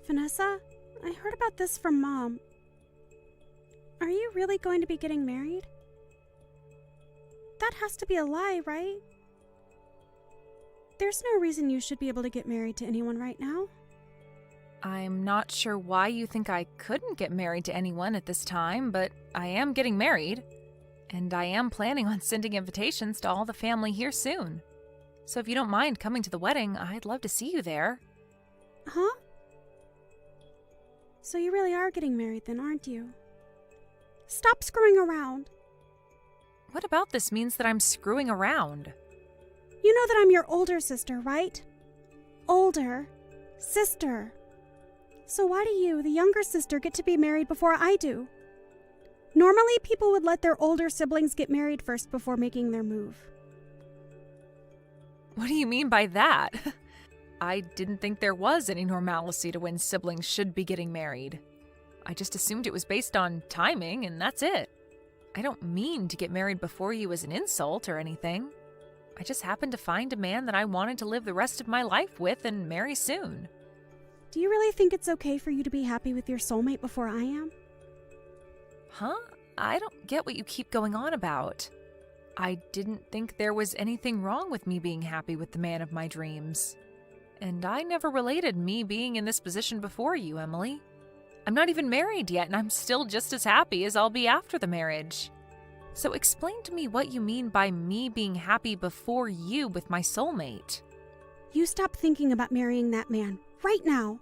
Vanessa, I heard about this from Mom. Are you really going to be getting married? That has to be a lie, right? There's no reason you should be able to get married to anyone right now. I'm not sure why you think I couldn't get married to anyone at this time, but I am getting married. And I am planning on sending invitations to all the family here soon. So if you don't mind coming to the wedding, I'd love to see you there. Huh? So you really are getting married then, aren't you? Stop screwing around. What about this means that I'm screwing around? You know that I'm your older sister, right? Older sister. So why do you, the younger sister, get to be married before I do? Normally, people would let their older siblings get married first before making their move. What do you mean by that? I didn't think there was any normalcy to when siblings should be getting married. I just assumed it was based on timing, and that's it. I don't mean to get married before you as an insult or anything. I just happened to find a man that I wanted to live the rest of my life with and marry soon. Do you really think it's okay for you to be happy with your soulmate before I am? Huh? I don't get what you keep going on about. I didn't think there was anything wrong with me being happy with the man of my dreams. And I never related me being in this position before you, Emily. I'm not even married yet, and I'm still just as happy as I'll be after the marriage. So explain to me what you mean by me being happy before you with my soulmate. You stop thinking about marrying that man right now.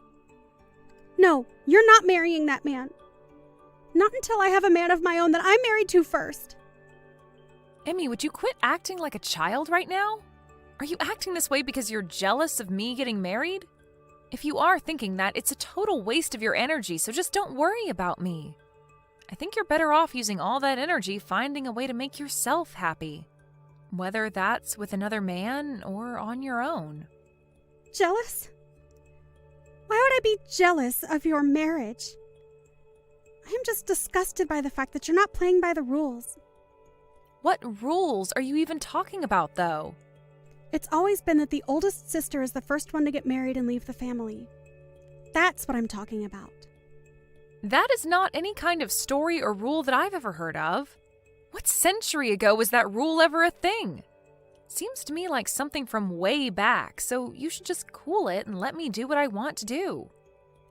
No, you're not marrying that man. Not until I have a man of my own that I'm married to first. Emmy, would you quit acting like a child right now? Are you acting this way because you're jealous of me getting married? If you are thinking that, it's a total waste of your energy, so just don't worry about me. I think you're better off using all that energy finding a way to make yourself happy. Whether that's with another man or on your own. Jealous? Why would I be jealous of your marriage? I am just disgusted by the fact that you're not playing by the rules. What rules are you even talking about, though? It's always been that the oldest sister is the first one to get married and leave the family. That's what I'm talking about. That is not any kind of story or rule that I've ever heard of. What century ago was that rule ever a thing? Seems to me like something from way back, so you should just cool it and let me do what I want to do.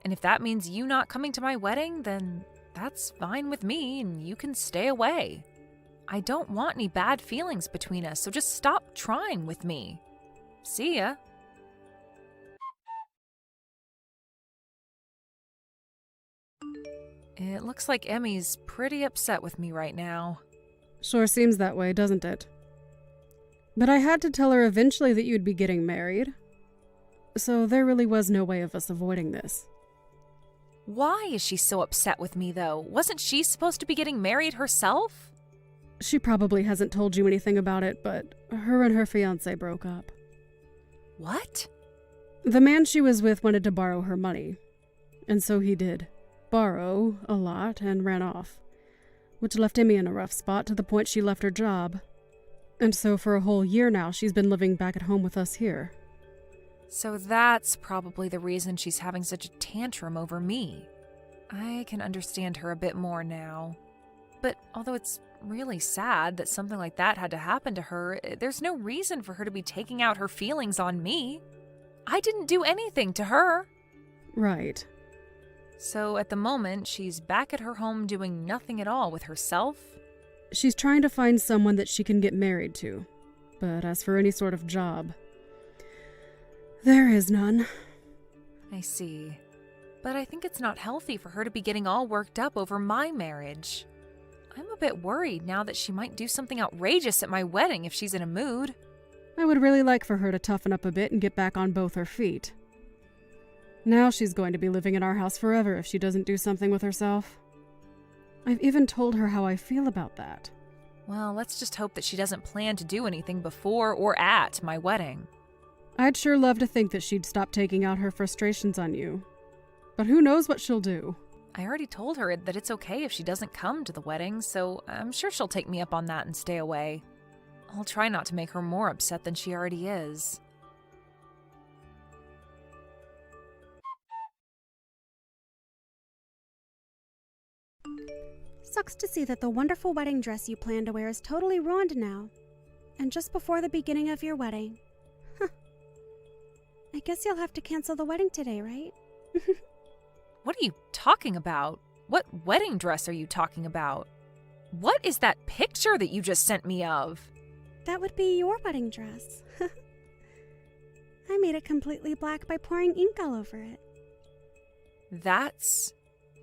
And if that means you not coming to my wedding, then that's fine with me and you can stay away. I don't want any bad feelings between us, so just stop trying with me. See ya. It looks like Emmy's pretty upset with me right now. Sure seems that way, doesn't it? But I had to tell her eventually that you'd be getting married. So there really was no way of us avoiding this. Why is she so upset with me, though? Wasn't she supposed to be getting married herself? She probably hasn't told you anything about it, but her and her fiancé broke up. What? The man she was with wanted to borrow her money. And so he did. Borrow a lot and ran off. Which left Emmy in a rough spot to the point she left her job. And so for a whole year now, she's been living back at home with us here. So that's probably the reason she's having such a tantrum over me. I can understand her a bit more now. But although it's really sad that something like that had to happen to her, there's no reason for her to be taking out her feelings on me. I didn't do anything to her. Right. So at the moment, she's back at her home doing nothing at all with herself. She's trying to find someone that she can get married to. But as for any sort of job, there is none. I see. But I think it's not healthy for her to be getting all worked up over my marriage. I'm a bit worried now that she might do something outrageous at my wedding if she's in a mood. I would really like for her to toughen up a bit and get back on both her feet. Now she's going to be living in our house forever if she doesn't do something with herself. I've even told her how I feel about that. Well, let's just hope that she doesn't plan to do anything before or at my wedding. I'd sure love to think that she'd stop taking out her frustrations on you. But who knows what she'll do? I already told her that it's okay if she doesn't come to the wedding, so I'm sure she'll take me up on that and stay away. I'll try not to make her more upset than she already is. Sucks to see that the wonderful wedding dress you planned to wear is totally ruined now. And just before the beginning of your wedding. Huh. I guess you'll have to cancel the wedding today, right? What are you talking about? What wedding dress are you talking about? What is that picture that you just sent me of? That would be your wedding dress. I made it completely black by pouring ink all over it. That's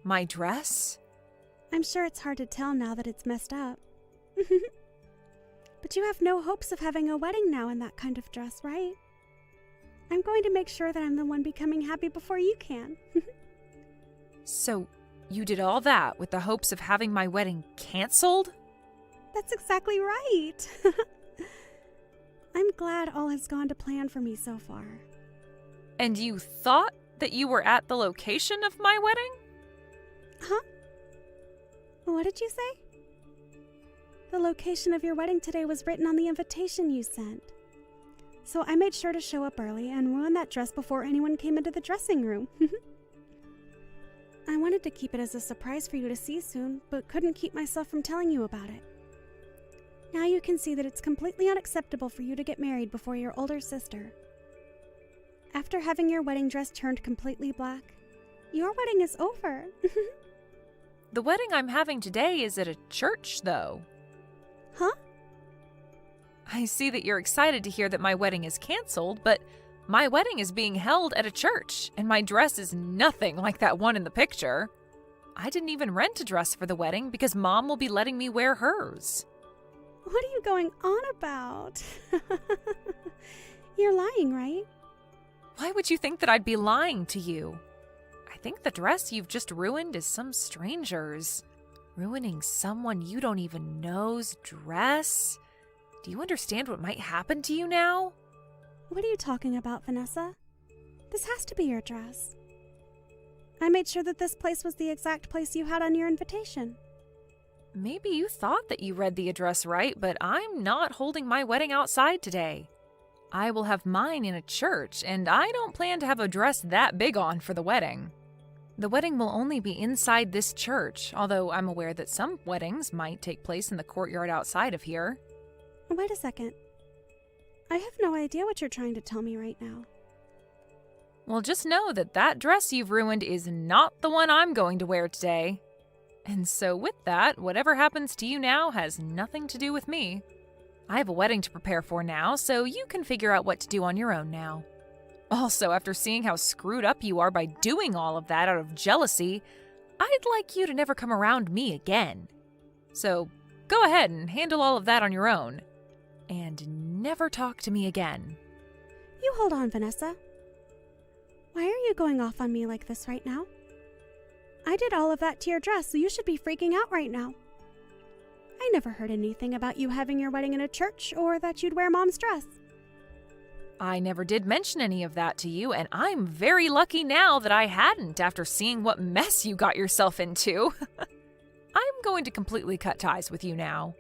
my dress? I'm sure it's hard to tell now that it's messed up. But you have no hopes of having a wedding now in that kind of dress, right? I'm going to make sure that I'm the one becoming happy before you can. So, you did all that with the hopes of having my wedding canceled? That's exactly right. I'm glad all has gone to plan for me so far. And you thought that you were at the location of my wedding? Huh? What did you say? The location of your wedding today was written on the invitation you sent. So I made sure to show up early and ruin that dress before anyone came into the dressing room. I wanted to keep it as a surprise for you to see soon, but couldn't keep myself from telling you about it. Now you can see that it's completely unacceptable for you to get married before your older sister. After having your wedding dress turned completely black, your wedding is over. The wedding I'm having today is at a church, though. Huh? I see that you're excited to hear that my wedding is canceled, but my wedding is being held at a church, and my dress is nothing like that one in the picture. I didn't even rent a dress for the wedding because Mom will be letting me wear hers. What are you going on about? You're lying, right? Why would you think that I'd be lying to you? I think the dress you've just ruined is some stranger's. Ruining someone you don't even know's dress? Do you understand what might happen to you now? What are you talking about, Vanessa? This has to be your dress. I made sure that this place was the exact place you had on your invitation. Maybe you thought that you read the address right, but I'm not holding my wedding outside today. I will have mine in a church, and I don't plan to have a dress that big on for the wedding. The wedding will only be inside this church, although I'm aware that some weddings might take place in the courtyard outside of here. Wait a second. I have no idea what you're trying to tell me right now. Well, just know that that dress you've ruined is not the one I'm going to wear today. And so with that, whatever happens to you now has nothing to do with me. I have a wedding to prepare for now, so you can figure out what to do on your own now. Also, after seeing how screwed up you are by doing all of that out of jealousy, I'd like you to never come around me again. So go ahead and handle all of that on your own. And never talk to me again. You hold on, Vanessa. Why are you going off on me like this right now? I did all of that to your dress, so you should be freaking out right now. I never heard anything about you having your wedding in a church or that you'd wear Mom's dress. I never did mention any of that to you, and I'm very lucky now that I hadn't after seeing what mess you got yourself into. I'm going to completely cut ties with you now.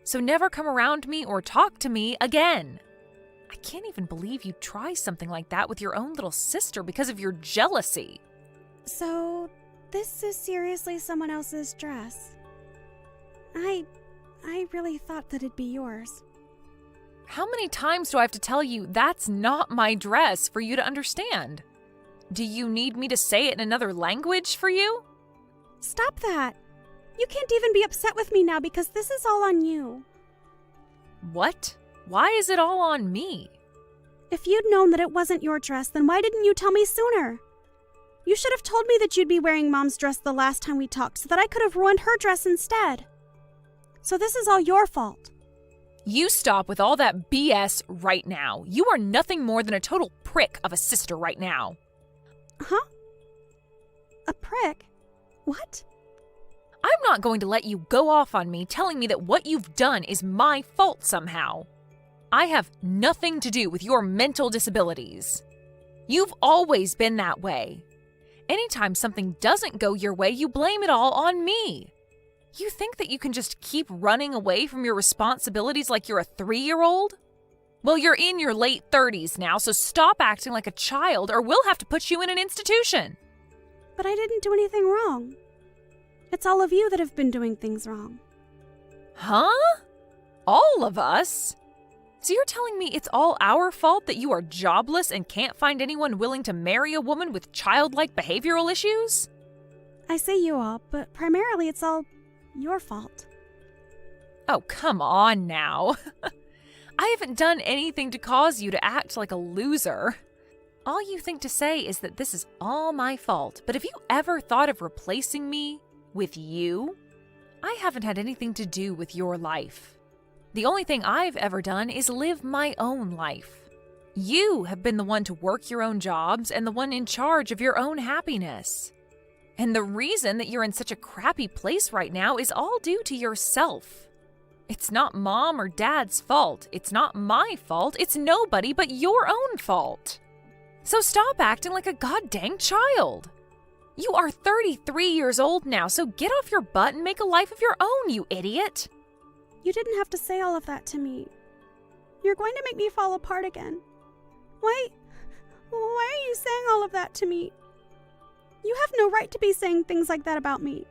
So never come around me or talk to me again. I can't even believe you'd try something like that with your own little sister because of your jealousy. So, this is seriously someone else's dress. I really thought that it'd be yours. How many times do I have to tell you that's not my dress for you to understand? Do you need me to say it in another language for you? Stop that! You can't even be upset with me now because this is all on you. What? Why is it all on me? If you'd known that it wasn't your dress, then why didn't you tell me sooner? You should have told me that you'd be wearing Mom's dress the last time we talked so that I could have ruined her dress instead. So this is all your fault. You stop with all that BS right now. You are nothing more than a total prick of a sister right now. Huh? A prick? What? I'm not going to let you go off on me telling me that what you've done is my fault somehow. I have nothing to do with your mental disabilities. You've always been that way. Anytime something doesn't go your way, you blame it all on me. You think that you can just keep running away from your responsibilities like you're a 3-year-old? Well, you're in your late 30s now, so stop acting like a child or we'll have to put you in an institution. But I didn't do anything wrong. It's all of you that have been doing things wrong. Huh? All of us? So you're telling me it's all our fault that you are jobless and can't find anyone willing to marry a woman with childlike behavioral issues? I say you all, but primarily it's all your fault. Oh, come on now. I haven't done anything to cause you to act like a loser. All you think to say is that this is all my fault, but have you ever thought of replacing me with you? I haven't had anything to do with your life. The only thing I've ever done is live my own life. You have been the one to work your own jobs and the one in charge of your own happiness. And the reason that you're in such a crappy place right now is all due to yourself. It's not mom or dad's fault. It's not my fault. It's nobody but your own fault. So stop acting like a goddamn child. You are 33 years old now, so get off your butt and make a life of your own, you idiot. You didn't have to say all of that to me. You're going to make me fall apart again. Why are you saying all of that to me? You have no right to be saying things like that about me.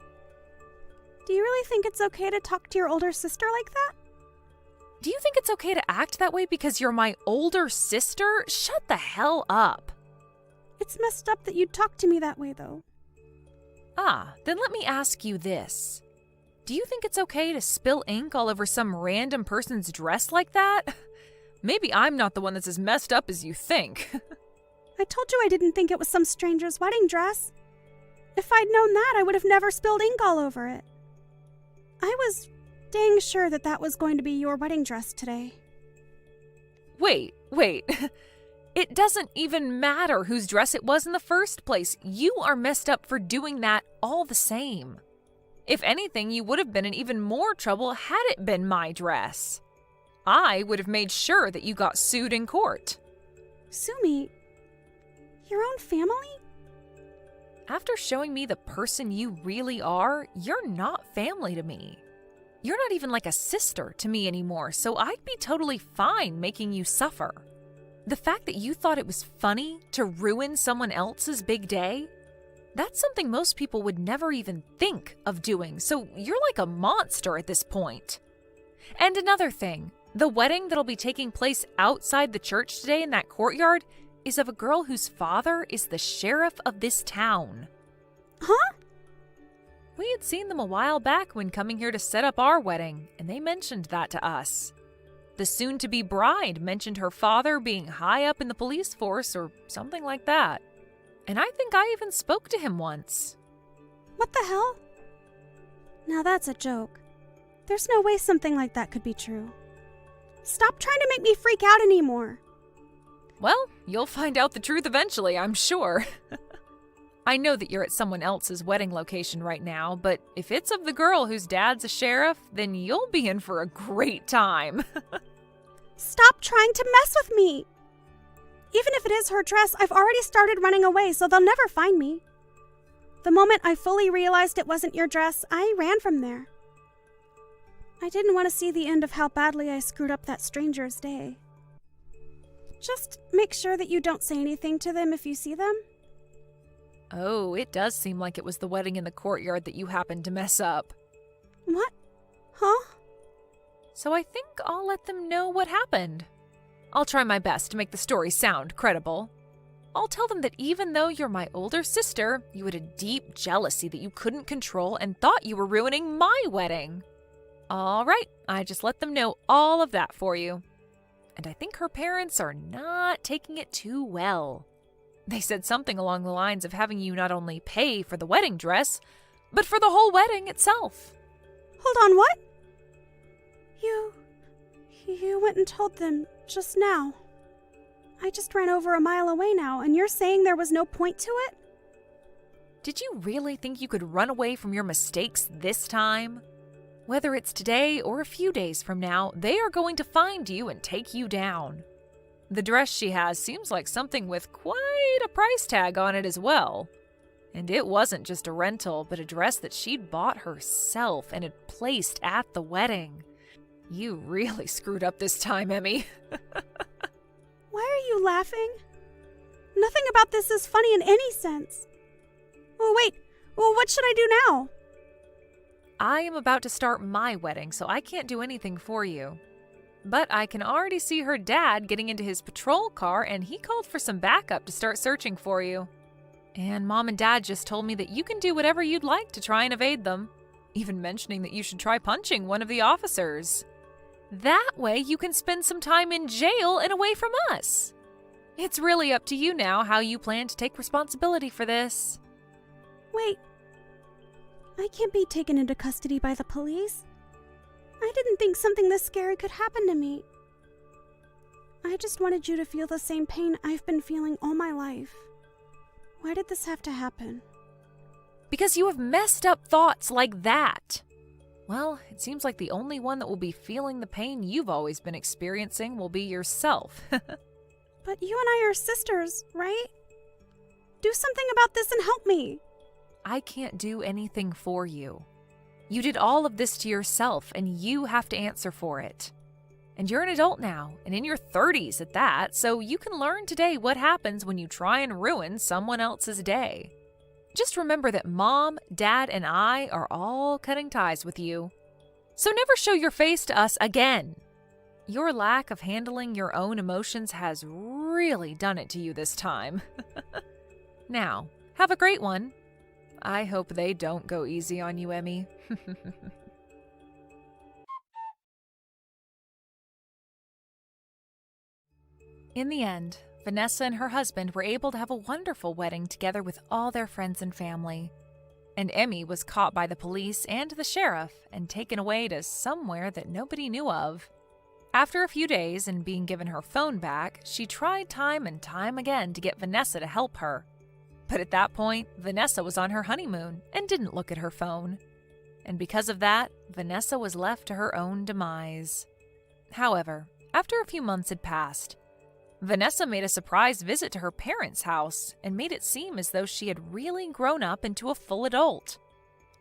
Do you really think it's okay to talk to your older sister like that? Do you think it's okay to act that way because you're my older sister? Shut the hell up. It's messed up that you'd talk to me that way, though. Then let me ask you this. Do you think it's okay to spill ink all over some random person's dress like that? Maybe I'm not the one that's as messed up as you think. I told you I didn't think it was some stranger's wedding dress. If I'd known that, I would have never spilled ink all over it. I was dang sure that that was going to be your wedding dress today. Wait. It doesn't even matter whose dress it was in the first place. You are messed up for doing that all the same. If anything, you would have been in even more trouble had it been my dress. I would have made sure that you got sued in court. Sue me? Your own family? After showing me the person you really are, you're not family to me. You're not even like a sister to me anymore, so I'd be totally fine making you suffer. The fact that you thought it was funny to ruin someone else's big day, that's something most people would never even think of doing, so you're like a monster at this point. And another thing, the wedding that'll be taking place outside the church today in that courtyard is of a girl whose father is the sheriff of this town. Huh? We had seen them a while back when coming here to set up our wedding, and they mentioned that to us. The soon-to-be bride mentioned her father being high up in the police force or something like that. And I think I even spoke to him once. What the hell? Now that's a joke. There's no way something like that could be true. Stop trying to make me freak out anymore. Well, you'll find out the truth eventually, I'm sure. I know that you're at someone else's wedding location right now, but if it's of the girl whose dad's a sheriff, then you'll be in for a great time. Stop trying to mess with me. Even if it is her dress, I've already started running away, so they'll never find me. The moment I fully realized it wasn't your dress, I ran from there. I didn't want to see the end of how badly I screwed up that stranger's day. Just make sure that you don't say anything to them if you see them. Oh, it does seem like it was the wedding in the courtyard that you happened to mess up. What? Huh? So I think I'll let them know what happened. I'll try my best to make the story sound credible. I'll tell them that even though you're my older sister, you had a deep jealousy that you couldn't control and thought you were ruining my wedding. All right, I just let them know all of that for you. And I think her parents are not taking it too well. They said something along the lines of having you not only pay for the wedding dress, but for the whole wedding itself. Hold on, what? You went and told them just now. I just ran over a mile away now, and you're saying there was no point to it? Did you really think you could run away from your mistakes this time? Whether it's today or a few days from now, they are going to find you and take you down. The dress she has seems like something with quite a price tag on it as well. And it wasn't just a rental, but a dress that she'd bought herself and had placed at the wedding. You really screwed up this time, Emmy. Why are you laughing? Nothing about this is funny in any sense. Oh, wait. Well, what should I do now? I am about to start my wedding, so I can't do anything for you. But I can already see her dad getting into his patrol car, and he called for some backup to start searching for you. And Mom and Dad just told me that you can do whatever you'd like to try and evade them, even mentioning that you should try punching one of the officers. That way you can spend some time in jail and away from us. It's really up to you now how you plan to take responsibility for this. Wait, I can't be taken into custody by the police. I didn't think something this scary could happen to me. I just wanted you to feel the same pain I've been feeling all my life. Why did this have to happen? Because you have messed up thoughts like that. Well, it seems like the only one that will be feeling the pain you've always been experiencing will be yourself. But you and I are sisters, right? Do something about this and help me. I can't do anything for you. You did all of this to yourself, and you have to answer for it. And you're an adult now, and in your 30s at that, so you can learn today what happens when you try and ruin someone else's day. Just remember that Mom, Dad, and I are all cutting ties with you. So never show your face to us again. Your lack of handling your own emotions has really done it to you this time. Now, have a great one. I hope they don't go easy on you, Emmy. In the end, Vanessa and her husband were able to have a wonderful wedding together with all their friends and family. And Emmy was caught by the police and the sheriff and taken away to somewhere that nobody knew of. After a few days and being given her phone back, she tried time and time again to get Vanessa to help her. But at that point, Vanessa was on her honeymoon and didn't look at her phone. And because of that, Vanessa was left to her own demise. However, after a few months had passed, Vanessa made a surprise visit to her parents' house and made it seem as though she had really grown up into a full adult.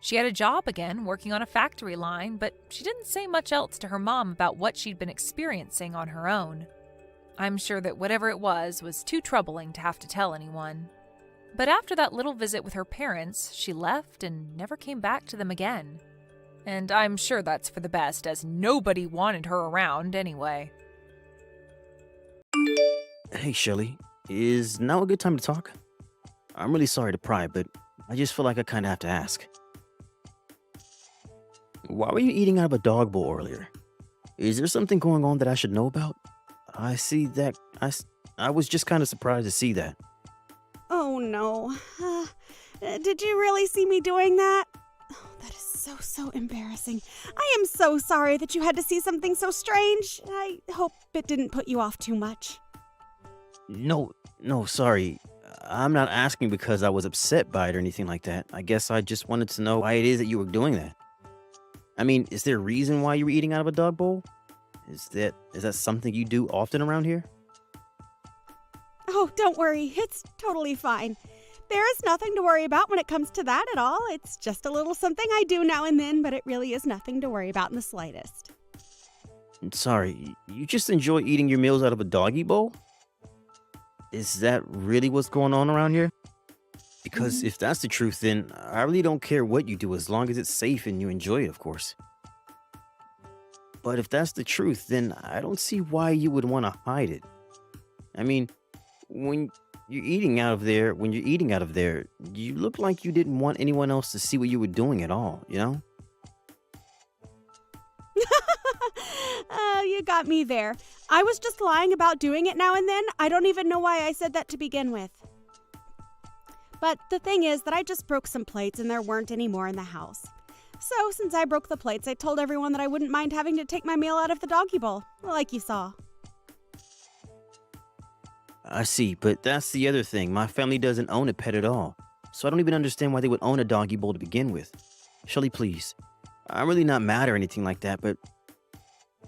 She had a job again, working on a factory line, but she didn't say much else to her mom about what she'd been experiencing on her own. I'm sure that whatever it was too troubling to have to tell anyone. But after that little visit with her parents, she left and never came back to them again. And I'm sure that's for the best, as nobody wanted her around anyway. Hey, Shelly. Is now a good time to talk? I'm really sorry to pry, but I just feel like I kind of have to ask. Why were you eating out of a dog bowl earlier? Is there something going on that I should know about? I see that. I was just kind of surprised to see that. Oh no. Did you really see me doing that? Oh, that is so embarrassing. I am so sorry that you had to see something so strange. I hope it didn't put you off too much. No, sorry. I'm not asking because I was upset by it or anything like that. I guess I just wanted to know why it is that you were doing that. I mean, is there a reason why you were eating out of a dog bowl? Is that something you do often around here? Oh, don't worry. It's totally fine. There is nothing to worry about when it comes to that at all. It's just a little something I do now and then, but it really is nothing to worry about in the slightest. Sorry, you just enjoy eating your meals out of a doggy bowl? Is that really what's going on around here? Because if that's the truth, then I really don't care what you do as long as it's safe and you enjoy it, of course. But if that's the truth, then I don't see why you would want to hide it. I mean, when you're eating out of there, you look like you didn't want anyone else to see what you were doing at all, you know? You got me there. I was just lying about doing it now and then. I don't even know why I said that to begin with. But the thing is that I just broke some plates and there weren't any more in the house. So since I broke the plates, I told everyone that I wouldn't mind having to take my meal out of the doggy bowl, like you saw. I see, but that's the other thing. My family doesn't own a pet at all. So I don't even understand why they would own a doggy bowl to begin with. Shelly, please. I'm really not mad or anything like that, but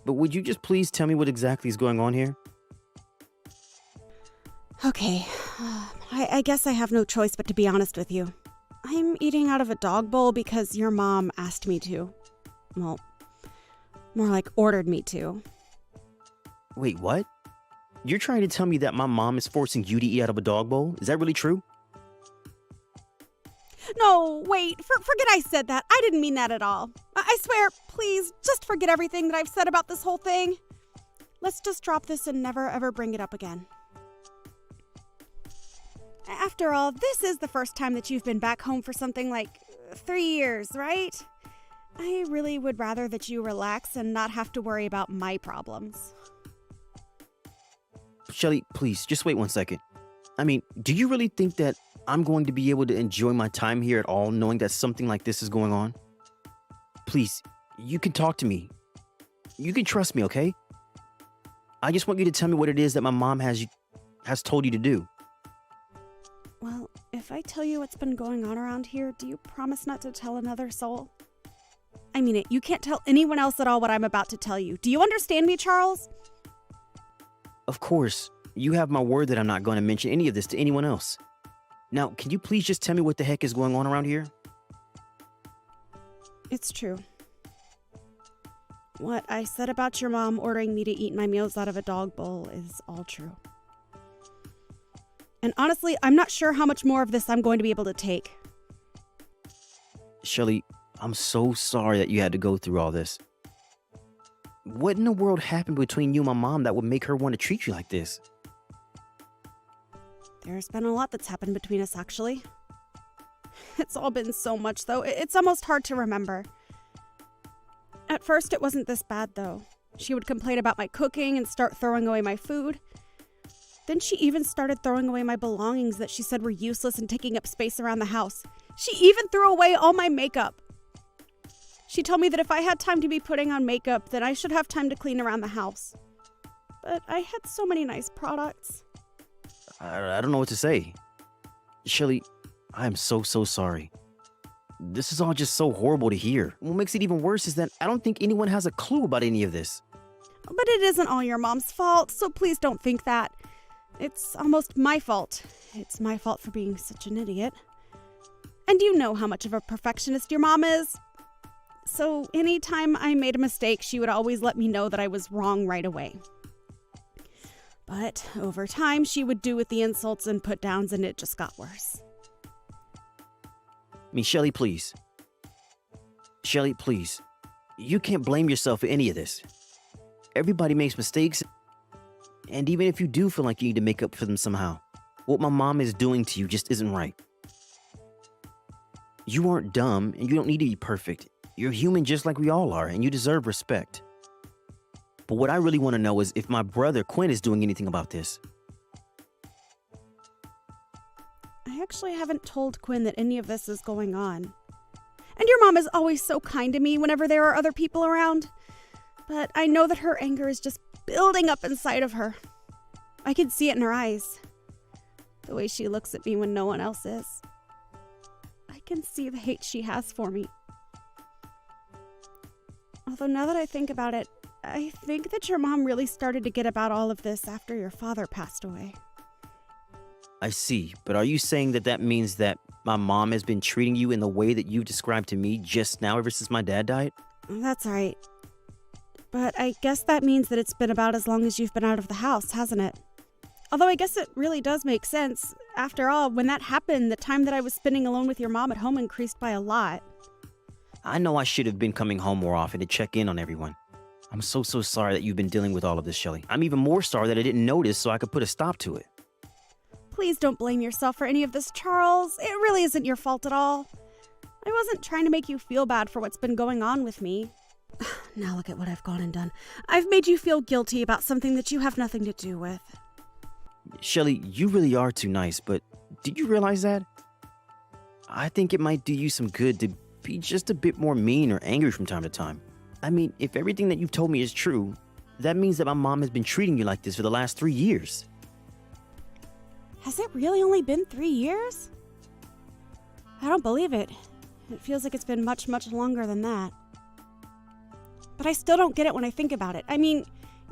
would you just please tell me what exactly is going on here? Okay, I guess I have no choice but to be honest with you. I'm eating out of a dog bowl because your mom asked me to. Well, more like ordered me to. Wait, what? You're trying to tell me that my mom is forcing you to eat out of a dog bowl? Is that really true? No, wait, forget I said that. I didn't mean that at all. I swear, please, just forget everything that I've said about this whole thing. Let's just drop this and never ever bring it up again. After all, this is the first time that you've been back home for something like 3 years, right? I really would rather that you relax and not have to worry about my problems. Shelly, please, just wait 1 second. I mean, do you really think that I'm going to be able to enjoy my time here at all, knowing that something like this is going on? Please, you can talk to me. You can trust me, okay? I just want you to tell me what it is that my mom has told you to do. Well, if I tell you what's been going on around here, do you promise not to tell another soul? I mean it, you can't tell anyone else at all what I'm about to tell you. Do you understand me, Charles? Of course, you have my word that I'm not going to mention any of this to anyone else. Now, can you please just tell me what the heck is going on around here? It's true. What I said about your mom ordering me to eat my meals out of a dog bowl is all true. And honestly, I'm not sure how much more of this I'm going to be able to take. Shelly, I'm so sorry that you had to go through all this. What in the world happened between you and my mom that would make her want to treat you like this? There's been a lot that's happened between us, actually. It's all been so much, though. It's almost hard to remember. At first, it wasn't this bad, though. She would complain about my cooking and start throwing away my food. Then she even started throwing away my belongings that she said were useless and taking up space around the house. She even threw away all my makeup. She told me that if I had time to be putting on makeup, then I should have time to clean around the house. But I had so many nice products. I don't know what to say. Shelly, I am so sorry. This is all just so horrible to hear. What makes it even worse is that I don't think anyone has a clue about any of this. But it isn't all your mom's fault, so please don't think that. It's almost my fault. It's my fault for being such an idiot. And you know how much of a perfectionist your mom is. So anytime I made a mistake, she would always let me know that I was wrong right away. But over time, she would do with the insults and put downs, and it just got worse. I mean, Shelly, please. Shelly, please. You can't blame yourself for any of this. Everybody makes mistakes, and even if you do feel like you need to make up for them somehow, what my mom is doing to you just isn't right. You aren't dumb, and you don't need to be perfect. You're human just like we all are, and you deserve respect. But what I really want to know is if my brother Quinn is doing anything about this. I actually haven't told Quinn that any of this is going on. And your mom is always so kind to me whenever there are other people around. But I know that her anger is just building up inside of her. I can see it in her eyes. The way she looks at me when no one else is. I can see the hate she has for me. Although now that I think about it, I think that your mom really started to get about all of this after your father passed away. I see, but are you saying that means that my mom has been treating you in the way that you described to me just now ever since my dad died? That's right. But I guess that means that it's been about as long as you've been out of the house, hasn't it? Although I guess it really does make sense. After all, when that happened, the time that I was spending alone with your mom at home increased by a lot. I know I should have been coming home more often to check in on everyone. I'm so sorry that you've been dealing with all of this, Shelly. I'm even more sorry that I didn't notice so I could put a stop to it. Please don't blame yourself for any of this, Charles. It really isn't your fault at all. I wasn't trying to make you feel bad for what's been going on with me. Now look at what I've gone and done. I've made you feel guilty about something that you have nothing to do with. Shelly, you really are too nice, but did you realize that? I think it might do you some good to be just a bit more mean or angry from time to time. I mean, if everything that you've told me is true, that means that my mom has been treating you like this for the last 3 years. Has it really only been 3 years? I don't believe it. It feels like it's been much, much longer than that. But I still don't get it when I think about it. I mean,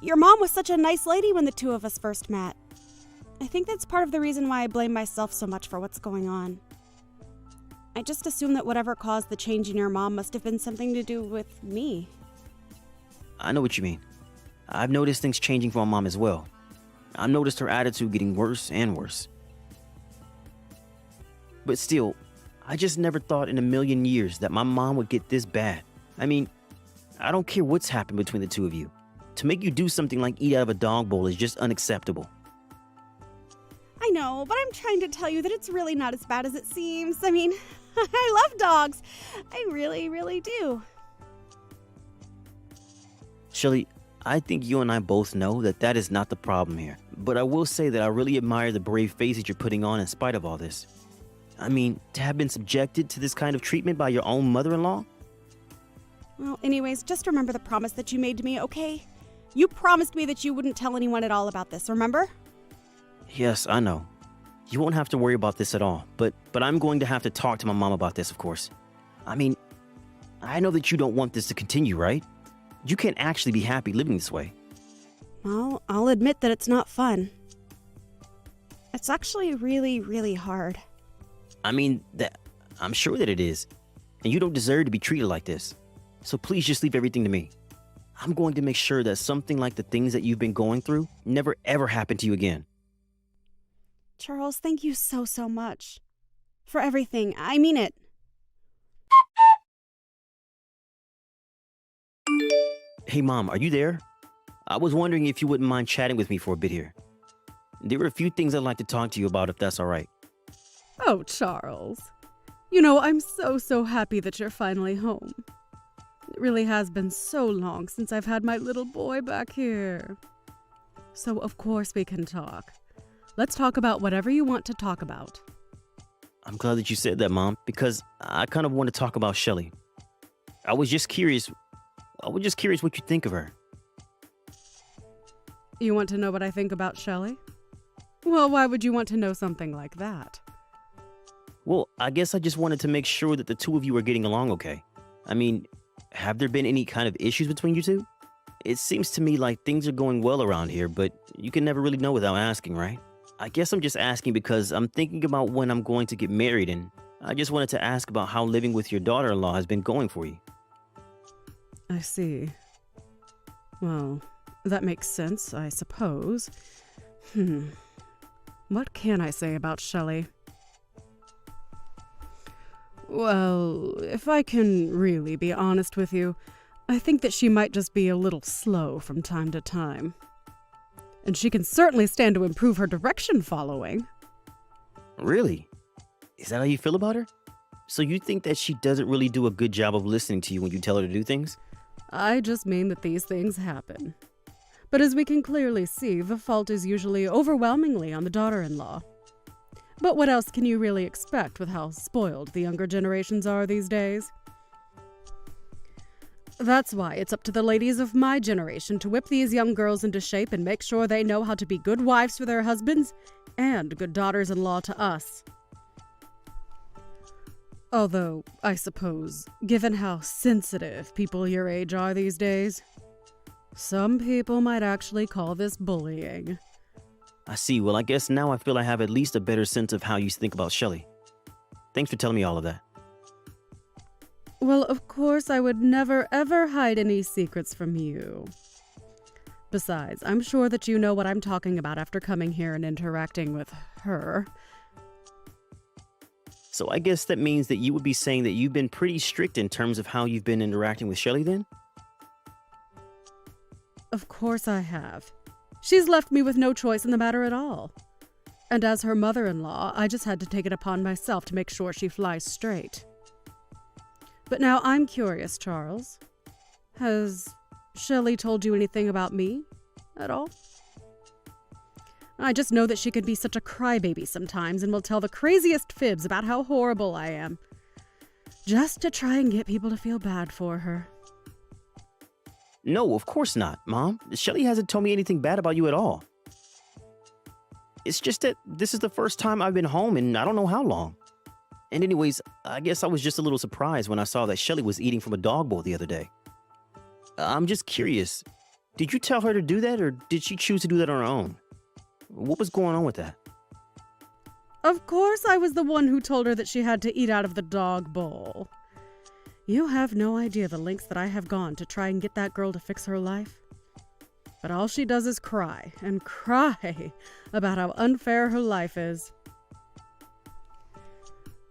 your mom was such a nice lady when the two of us first met. I think that's part of the reason why I blame myself so much for what's going on. I just assume that whatever caused the change in your mom must have been something to do with me. I know what you mean. I've noticed things changing for my mom as well. I've noticed her attitude getting worse and worse. But still, I just never thought in a million years that my mom would get this bad. I mean, I don't care what's happened between the two of you. To make you do something like eat out of a dog bowl is just unacceptable. I know, but I'm trying to tell you that it's really not as bad as it seems. I mean, I love dogs. I really, really do. Shelly, I think you and I both know that that is not the problem here. But I will say that I really admire the brave face that you're putting on in spite of all this. I mean, to have been subjected to this kind of treatment by your own mother-in-law? Well, anyways, just remember the promise that you made to me, okay? You promised me that you wouldn't tell anyone at all about this, remember? Yes, I know. You won't have to worry about this at all, but I'm going to have to talk to my mom about this, of course. I mean, I know that you don't want this to continue, right? You can't actually be happy living this way. Well, I'll admit that it's not fun. It's actually really, really hard. I mean, I'm sure that it is. And you don't deserve to be treated like this. So please just leave everything to me. I'm going to make sure that something like the things that you've been going through never ever happen to you again. Charles, thank you so, so much. For everything. I mean it. Hey, Mom, are you there? I was wondering if you wouldn't mind chatting with me for a bit here. There are a few things I'd like to talk to you about if that's all right. Oh, Charles. You know, I'm so happy that you're finally home. It really has been so long since I've had my little boy back here. So, of course, we can talk. Let's talk about whatever you want to talk about. I'm glad that you said that, Mom, because I kind of want to talk about Shelly. I was just curious what you think of her. You want to know what I think about Shelley? Well, why would you want to know something like that? Well, I guess I just wanted to make sure that the two of you are getting along okay. I mean, have there been any kind of issues between you two? It seems to me like things are going well around here, but you can never really know without asking, right? I guess I'm just asking because I'm thinking about when I'm going to get married, and I just wanted to ask about how living with your daughter-in-law has been going for you. I see. Well, that makes sense, I suppose. What can I say about Shelley? Well, if I can really be honest with you, I think that she might just be a little slow from time to time. And she can certainly stand to improve her direction following. Really? Is that how you feel about her? So you think that she doesn't really do a good job of listening to you when you tell her to do things? I just mean that these things happen. But as we can clearly see, the fault is usually overwhelmingly on the daughter-in-law. But what else can you really expect with how spoiled the younger generations are these days? That's why it's up to the ladies of my generation to whip these young girls into shape and make sure they know how to be good wives for their husbands and good daughters-in-law to us. Although, I suppose, given how sensitive people your age are these days, some people might actually call this bullying. I see. Well, I guess now I feel I have at least a better sense of how you think about Shelley. Thanks for telling me all of that. Well, of course, I would never ever hide any secrets from you. Besides, I'm sure that you know what I'm talking about after coming here and interacting with her. So I guess that means that you would be saying that you've been pretty strict in terms of how you've been interacting with Shelley then? Of course I have. She's left me with no choice in the matter at all. And as her mother-in-law, I just had to take it upon myself to make sure she flies straight. But now I'm curious, Charles. Has Shelley told you anything about me at all? I just know that she can be such a crybaby sometimes and will tell the craziest fibs about how horrible I am, just to try and get people to feel bad for her. No, of course not, Mom. Shelley hasn't told me anything bad about you at all. It's just that this is the first time I've been home in I don't know how long. And anyways, I guess I was just a little surprised when I saw that Shelley was eating from a dog bowl the other day. I'm just curious. Did you tell her to do that, or did she choose to do that on her own? What was going on with that? Of course I was the one who told her that she had to eat out of the dog bowl. You have no idea the lengths that I have gone to try and get that girl to fix her life. But all she does is cry and cry about how unfair her life is.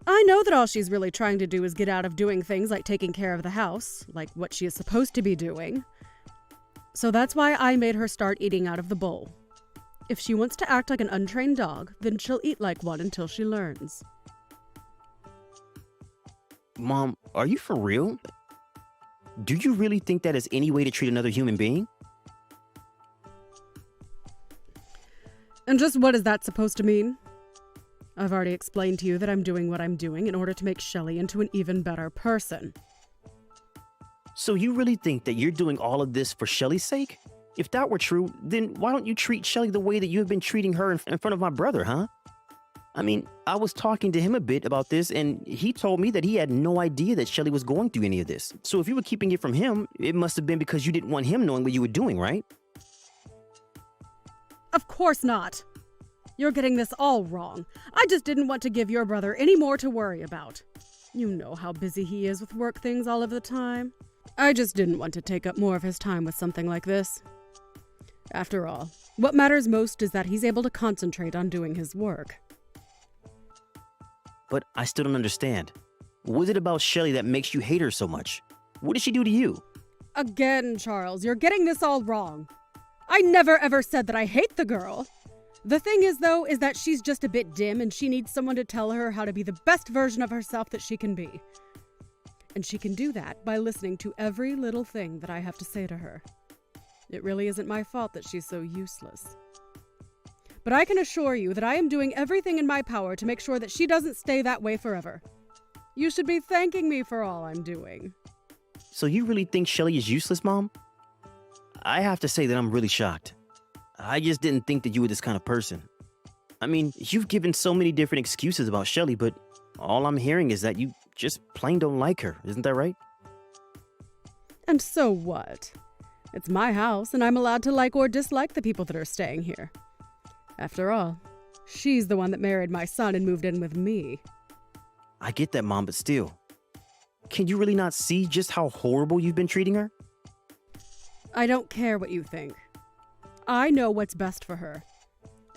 I know that all she's really trying to do is get out of doing things like taking care of the house, like what she is supposed to be doing. So that's why I made her start eating out of the bowl. If she wants to act like an untrained dog, then she'll eat like one until she learns. Mom, are you for real? Do you really think that is any way to treat another human being? And just what is that supposed to mean? I've already explained to you that I'm doing what I'm doing in order to make Shelley into an even better person. So you really think that you're doing all of this for Shelley's sake? If that were true, then why don't you treat Shelley the way that you have been treating her in front of my brother, huh? I mean, I was talking to him a bit about this, and he told me that he had no idea that Shelley was going through any of this. So if you were keeping it from him, it must have been because you didn't want him knowing what you were doing, right? Of course not. You're getting this all wrong. I just didn't want to give your brother any more to worry about. You know how busy he is with work things all of the time. I just didn't want to take up more of his time with something like this. After all, what matters most is that he's able to concentrate on doing his work. But I still don't understand. What is it about Shelley that makes you hate her so much? What did she do to you? Again, Charles, you're getting this all wrong. I never ever said that I hate the girl. The thing is, though, is that she's just a bit dim and she needs someone to tell her how to be the best version of herself that she can be. And she can do that by listening to every little thing that I have to say to her. It really isn't my fault that she's so useless. But I can assure you that I am doing everything in my power to make sure that she doesn't stay that way forever. You should be thanking me for all I'm doing. So you really think Shelley is useless, Mom? I have to say that I'm really shocked. I just didn't think that you were this kind of person. I mean, you've given so many different excuses about Shelley, but all I'm hearing is that you just plain don't like her. Isn't that right? And so what? It's my house, and I'm allowed to like or dislike the people that are staying here. After all, she's the one that married my son and moved in with me. I get that, Mom, but still. Can you really not see just how horrible you've been treating her? I don't care what you think. I know what's best for her.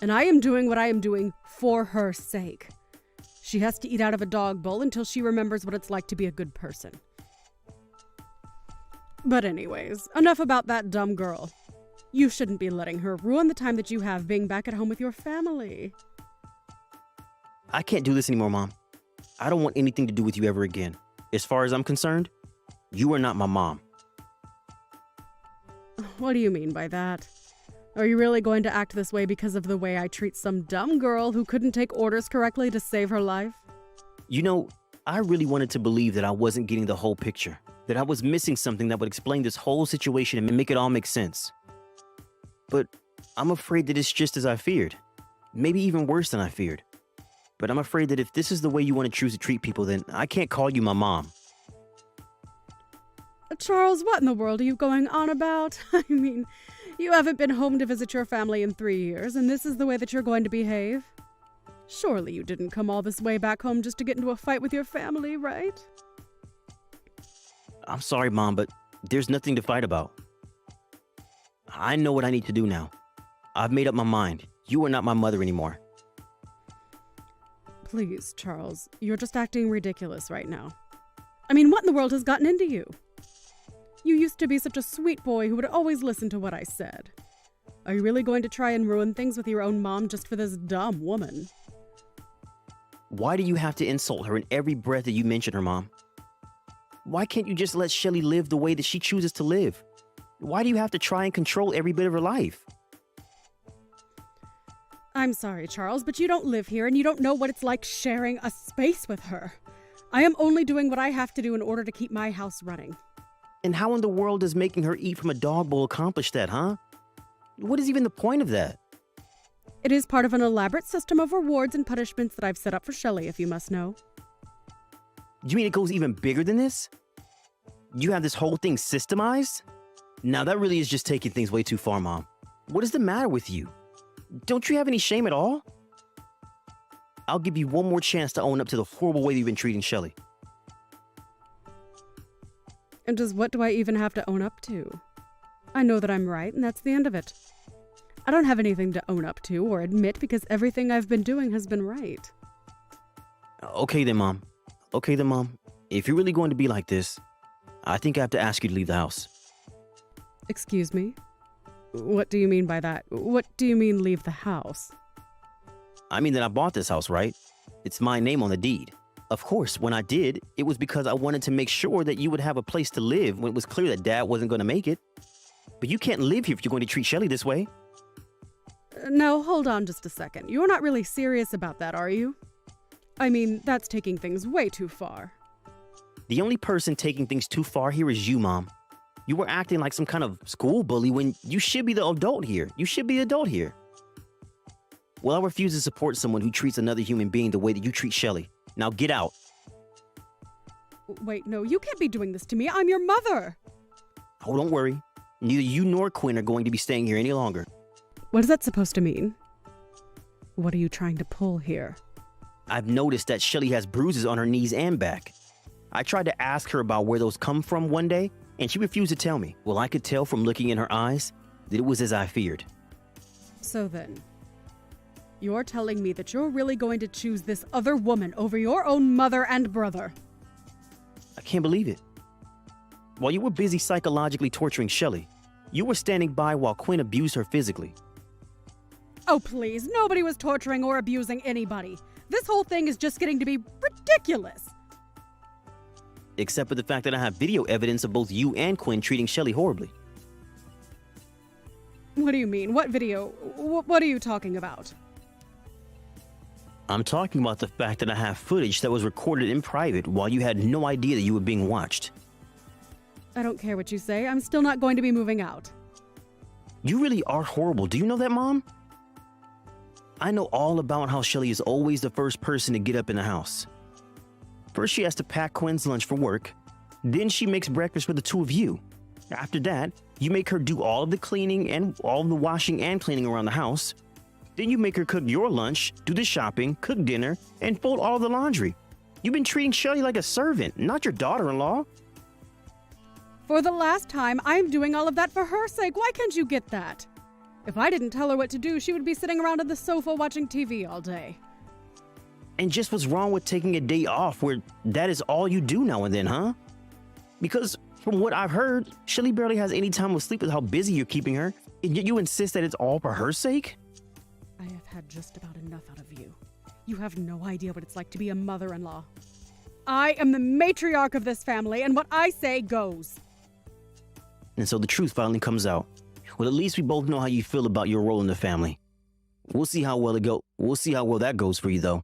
And I am doing what I am doing for her sake. She has to eat out of a dog bowl until she remembers what it's like to be a good person. But anyways, enough about that dumb girl. You shouldn't be letting her ruin the time that you have being back at home with your family. I can't do this anymore, Mom. I don't want anything to do with you ever again. As far as I'm concerned, you are not my mom. What do you mean by that? Are you really going to act this way because of the way I treat some dumb girl who couldn't take orders correctly to save her life? You know, I really wanted to believe that I wasn't getting the whole picture, that I was missing something that would explain this whole situation and make it all make sense. But I'm afraid that it's just as I feared. Maybe even worse than I feared. But I'm afraid that if this is the way you want to choose to treat people, then I can't call you my mom. Charles, what in the world are you going on about? I mean, you haven't been home to visit your family in 3 years, and this is the way that you're going to behave? Surely you didn't come all this way back home just to get into a fight with your family, right? I'm sorry, Mom, but there's nothing to fight about. I know what I need to do now. I've made up my mind. You are not my mother anymore. Please, Charles, you're just acting ridiculous right now. I mean, what in the world has gotten into you? You used to be such a sweet boy who would always listen to what I said. Are you really going to try and ruin things with your own mom just for this dumb woman? Why do you have to insult her in every breath that you mention her, Mom? Why can't you just let Shelley live the way that she chooses to live? Why do you have to try and control every bit of her life? I'm sorry, Charles, but you don't live here and you don't know what it's like sharing a space with her. I am only doing what I have to do in order to keep my house running. And how in the world does making her eat from a dog bowl accomplish that, huh? What is even the point of that? It is part of an elaborate system of rewards and punishments that I've set up for Shelley, if you must know. You mean it goes even bigger than this? You have this whole thing systemized? Now that really is just taking things way too far, Mom. What is the matter with you? Don't you have any shame at all? I'll give you one more chance to own up to the horrible way you've been treating Shelley. And just what do I even have to own up to? I know that I'm right, and that's the end of it. I don't have anything to own up to or admit because everything I've been doing has been right. Okay then, Mom. Okay then, Mom. If you're really going to be like this, I think I have to ask you to leave the house. Excuse me? What do you mean by that? What do you mean leave the house? I mean that I bought this house, right? It's my name on the deed. Of course, when I did, it was because I wanted to make sure that you would have a place to live when it was clear that Dad wasn't going to make it. But you can't live here if you're going to treat Shelly this way. No, hold on just a second. You're not really serious about that, are you? I mean, that's taking things way too far. The only person taking things too far here is you, Mom. You were acting like some kind of school bully when you should be the adult here. You should be the adult here. Well, I refuse to support someone who treats another human being the way that you treat Shelly. Now get out. Wait, no, you can't be doing this to me. I'm your mother. Oh, don't worry. Neither you nor Quinn are going to be staying here any longer. What is that supposed to mean? What are you trying to pull here? I've noticed that Shelly has bruises on her knees and back. I tried to ask her about where those come from one day, and she refused to tell me. Well, I could tell from looking in her eyes that it was as I feared. So then, you're telling me that you're really going to choose this other woman over your own mother and brother? I can't believe it. While you were busy psychologically torturing Shelly, you were standing by while Quinn abused her physically. Oh, please, nobody was torturing or abusing anybody. This whole thing is just getting to be ridiculous. Except for the fact that I have video evidence of both you and Quinn treating Shelly horribly. What do you mean? What video? What are you talking about? I'm talking about the fact that I have footage that was recorded in private while you had no idea that you were being watched. I don't care what you say. I'm still not going to be moving out. You really are horrible. Do you know that, Mom? I know all about how Shelly is always the first person to get up in the house. First, she has to pack Quinn's lunch for work. Then she makes breakfast for the two of you. After that, you make her do all of the cleaning and all of the washing and cleaning around the house. Then you make her cook your lunch, do the shopping, cook dinner, and fold all of the laundry. You've been treating Shelly like a servant, not your daughter-in-law. For the last time, I'm doing all of that for her sake. Why can't you get that? If I didn't tell her what to do, she would be sitting around on the sofa watching TV all day. And just what's wrong with taking a day off where that is all you do now and then, huh? Because from what I've heard, Shelly barely has any time to sleep with how busy you're keeping her, and yet you insist that it's all for her sake? I have had just about enough out of you. You have no idea what it's like to be a mother-in-law. I am the matriarch of this family, and what I say goes. And so the truth finally comes out. Well, at least we both know how you feel about your role in the family. We'll see how well that goes for you, though.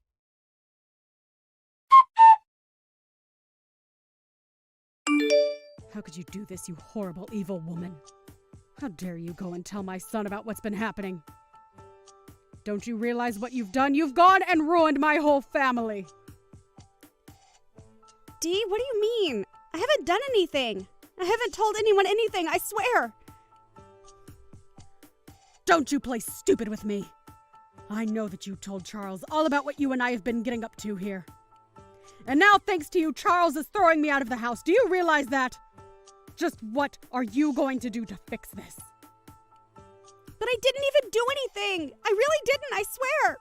How could you do this, you horrible, evil woman? How dare you go and tell my son about what's been happening? Don't you realize what you've done? You've gone and ruined my whole family. Dee, what do you mean? I haven't done anything. I haven't told anyone anything, I swear. Don't you play stupid with me. I know that you told Charles all about what you and I have been getting up to here. And now, thanks to you, Charles is throwing me out of the house. Do you realize that? Just what are you going to do to fix this? But I didn't even do anything. I really didn't, I swear.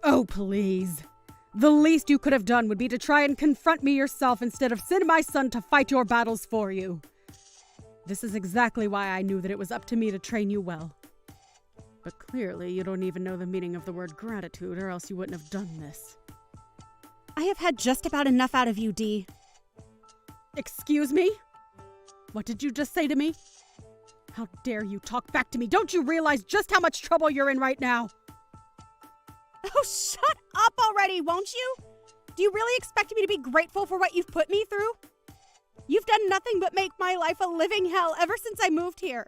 Oh, please. The least you could have done would be to try and confront me yourself instead of send my son to fight your battles for you. This is exactly why I knew that it was up to me to train you well. But clearly, you don't even know the meaning of the word gratitude, or else you wouldn't have done this. I have had just about enough out of you, Dee. Excuse me? What did you just say to me? How dare you talk back to me? Don't you realize just how much trouble you're in right now? Oh, shut up already, won't you? Do you really expect me to be grateful for what you've put me through? You've done nothing but make my life a living hell ever since I moved here.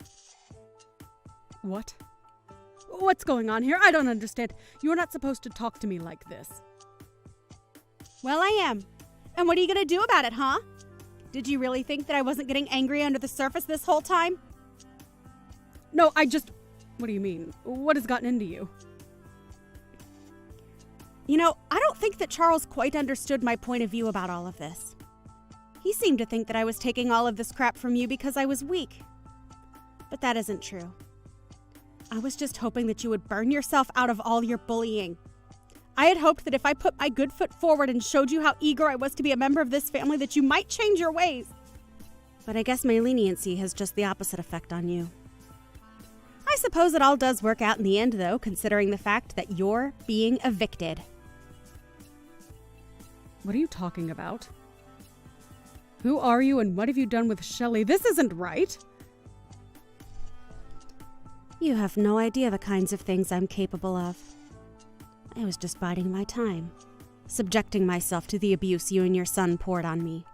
What? What's going on here? I don't understand. You're not supposed to talk to me like this. Well, I am. And what are you going to do about it, huh? Did you really think that I wasn't getting angry under the surface this whole time? No, What do you mean? What has gotten into you? You know, I don't think that Charles quite understood my point of view about all of this. He seemed to think that I was taking all of this crap from you because I was weak. But that isn't true. I was just hoping that you would burn yourself out of all your bullying. I had hoped that if I put my good foot forward and showed you how eager I was to be a member of this family, that you might change your ways. But I guess my leniency has just the opposite effect on you. I suppose it all does work out in the end, though, considering the fact that you're being evicted. What are you talking about? Who are you and what have you done with Shelley? This isn't right. You have no idea the kinds of things I'm capable of. I was just biding my time, subjecting myself to the abuse you and your son poured on me.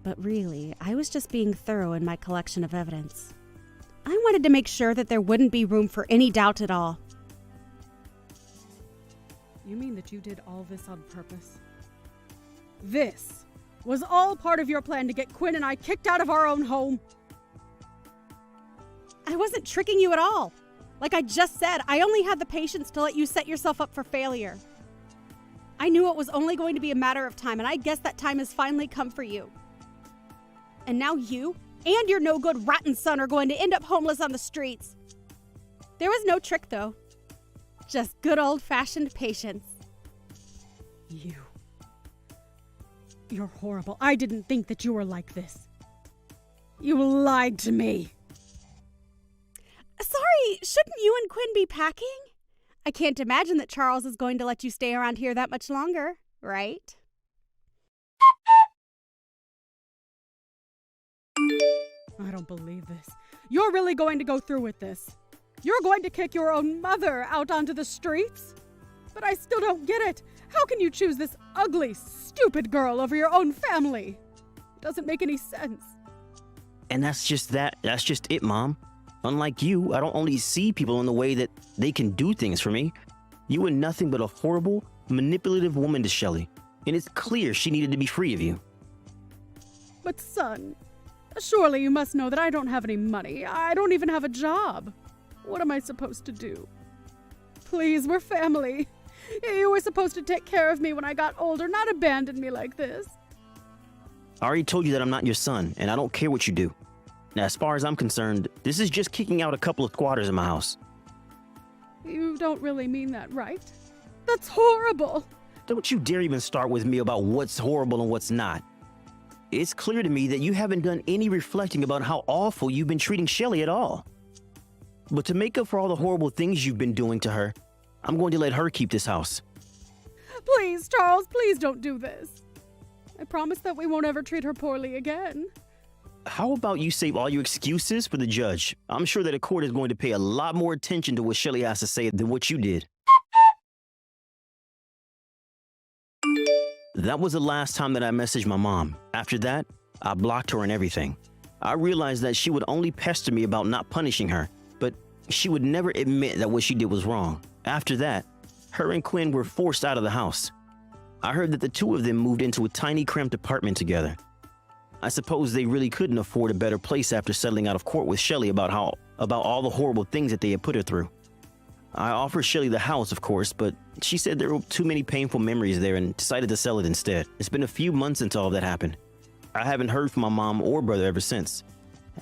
But really, I was just being thorough in my collection of evidence. I wanted to make sure that there wouldn't be room for any doubt at all. You mean that you did all this on purpose? This was all part of your plan to get Quinn and I kicked out of our own home? I wasn't tricking you at all. Like I just said, I only had the patience to let you set yourself up for failure. I knew it was only going to be a matter of time, and I guess that time has finally come for you. And now you and your no-good rotten son are going to end up homeless on the streets. There was no trick, though. Just good old-fashioned patience. You're horrible. I didn't think that you were like this. You lied to me. Sorry, shouldn't you and Quinn be packing? I can't imagine that Charles is going to let you stay around here that much longer, right? I don't believe this. You're really going to go through with this. You're going to kick your own mother out onto the streets? But I still don't get it. How can you choose this ugly, stupid girl over your own family? It doesn't make any sense. And that's just it, Mom. Unlike you, I don't only see people in the way that they can do things for me. You were nothing but a horrible, manipulative woman to Shelley, and it's clear she needed to be free of you. But son, surely you must know that I don't have any money. I don't even have a job. What am I supposed to do? Please, we're family. You were supposed to take care of me when I got older, not abandon me like this. I already told you that I'm not your son, and I don't care what you do. Now, as far as I'm concerned, this is just kicking out a couple of squatters in my house. You don't really mean that, right? That's horrible. Don't you dare even start with me about what's horrible and what's not. It's clear to me that you haven't done any reflecting about how awful you've been treating Shelley at all. But to make up for all the horrible things you've been doing to her, I'm going to let her keep this house. Please, Charles, please don't do this. I promise that we won't ever treat her poorly again. How about you save all your excuses for the judge? I'm sure that a court is going to pay a lot more attention to what Shelley has to say than what you did. That was the last time that I messaged my mom. After that, I blocked her and everything. I realized that she would only pester me about not punishing her, but she would never admit that what she did was wrong. After that, her and Quinn were forced out of the house. I heard that the two of them moved into a tiny cramped apartment together. I suppose they really couldn't afford a better place after settling out of court with Shelley about all the horrible things that they had put her through. I offered Shelley the house, of course, but she said there were too many painful memories there and decided to sell it instead. It's been a few months since all of that happened. I haven't heard from my mom or brother ever since.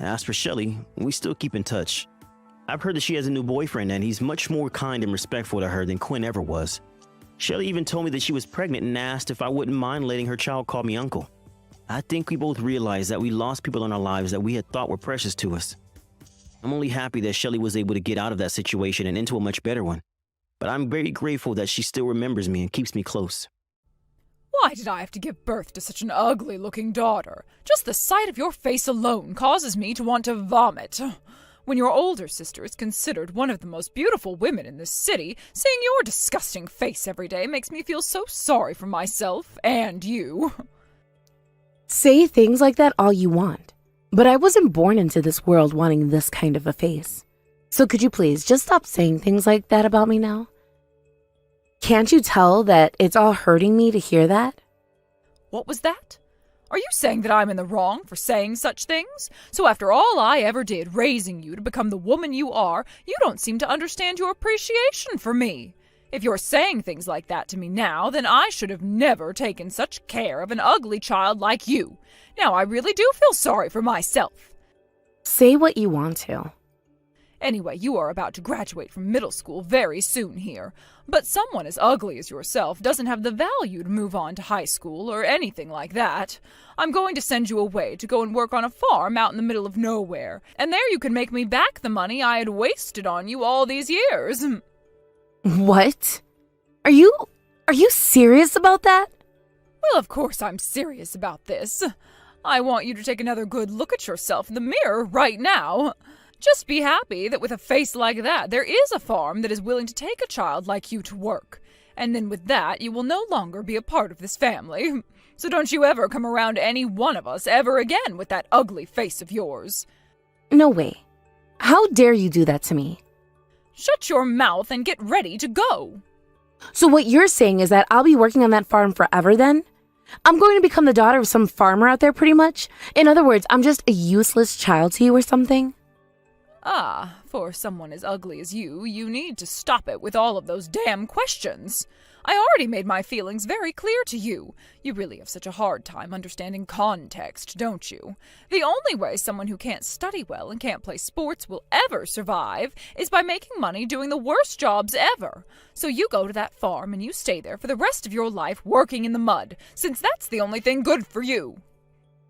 As for Shelley, we still keep in touch. I've heard that she has a new boyfriend and he's much more kind and respectful to her than Quinn ever was. Shelley even told me that she was pregnant and asked if I wouldn't mind letting her child call me uncle. I think we both realized that we lost people in our lives that we had thought were precious to us. I'm only happy that Shelley was able to get out of that situation and into a much better one. But I'm very grateful that she still remembers me and keeps me close. Why did I have to give birth to such an ugly-looking daughter? Just the sight of your face alone causes me to want to vomit. When your older sister is considered one of the most beautiful women in this city, seeing your disgusting face every day makes me feel so sorry for myself and you. Say things like that all you want, but I wasn't born into this world wanting this kind of a face. So could you please just stop saying things like that about me now? Can't you tell that it's all hurting me to hear that? What was that? Are you saying that I'm in the wrong for saying such things? So after all I ever did raising you to become the woman you are, you don't seem to understand your appreciation for me. If you're saying things like that to me now, then I should have never taken such care of an ugly child like you. Now I really do feel sorry for myself. Say what you want to. Anyway, you are about to graduate from middle school very soon here. But someone as ugly as yourself doesn't have the value to move on to high school or anything like that. I'm going to send you away to go and work on a farm out in the middle of nowhere, and there you can make me back the money I had wasted on you all these years. What? Are you serious about that? Well, of course I'm serious about this. I want you to take another good look at yourself in the mirror right now. Just be happy that with a face like that, there is a farm that is willing to take a child like you to work. And then with that, you will no longer be a part of this family. So don't you ever come around any one of us ever again with that ugly face of yours. No way. How dare you do that to me? Shut your mouth and get ready to go. So what you're saying is that I'll be working on that farm forever then? I'm going to become the daughter of some farmer out there pretty much? In other words, I'm just a useless child to you or something? Ah, for someone as ugly as you need to stop it with all of those damn questions. I already made my feelings very clear to you. You really have such a hard time understanding context, don't you? The only way someone who can't study well and can't play sports will ever survive is by making money doing the worst jobs ever. So you go to that farm and you stay there for the rest of your life working in the mud, since that's the only thing good for you.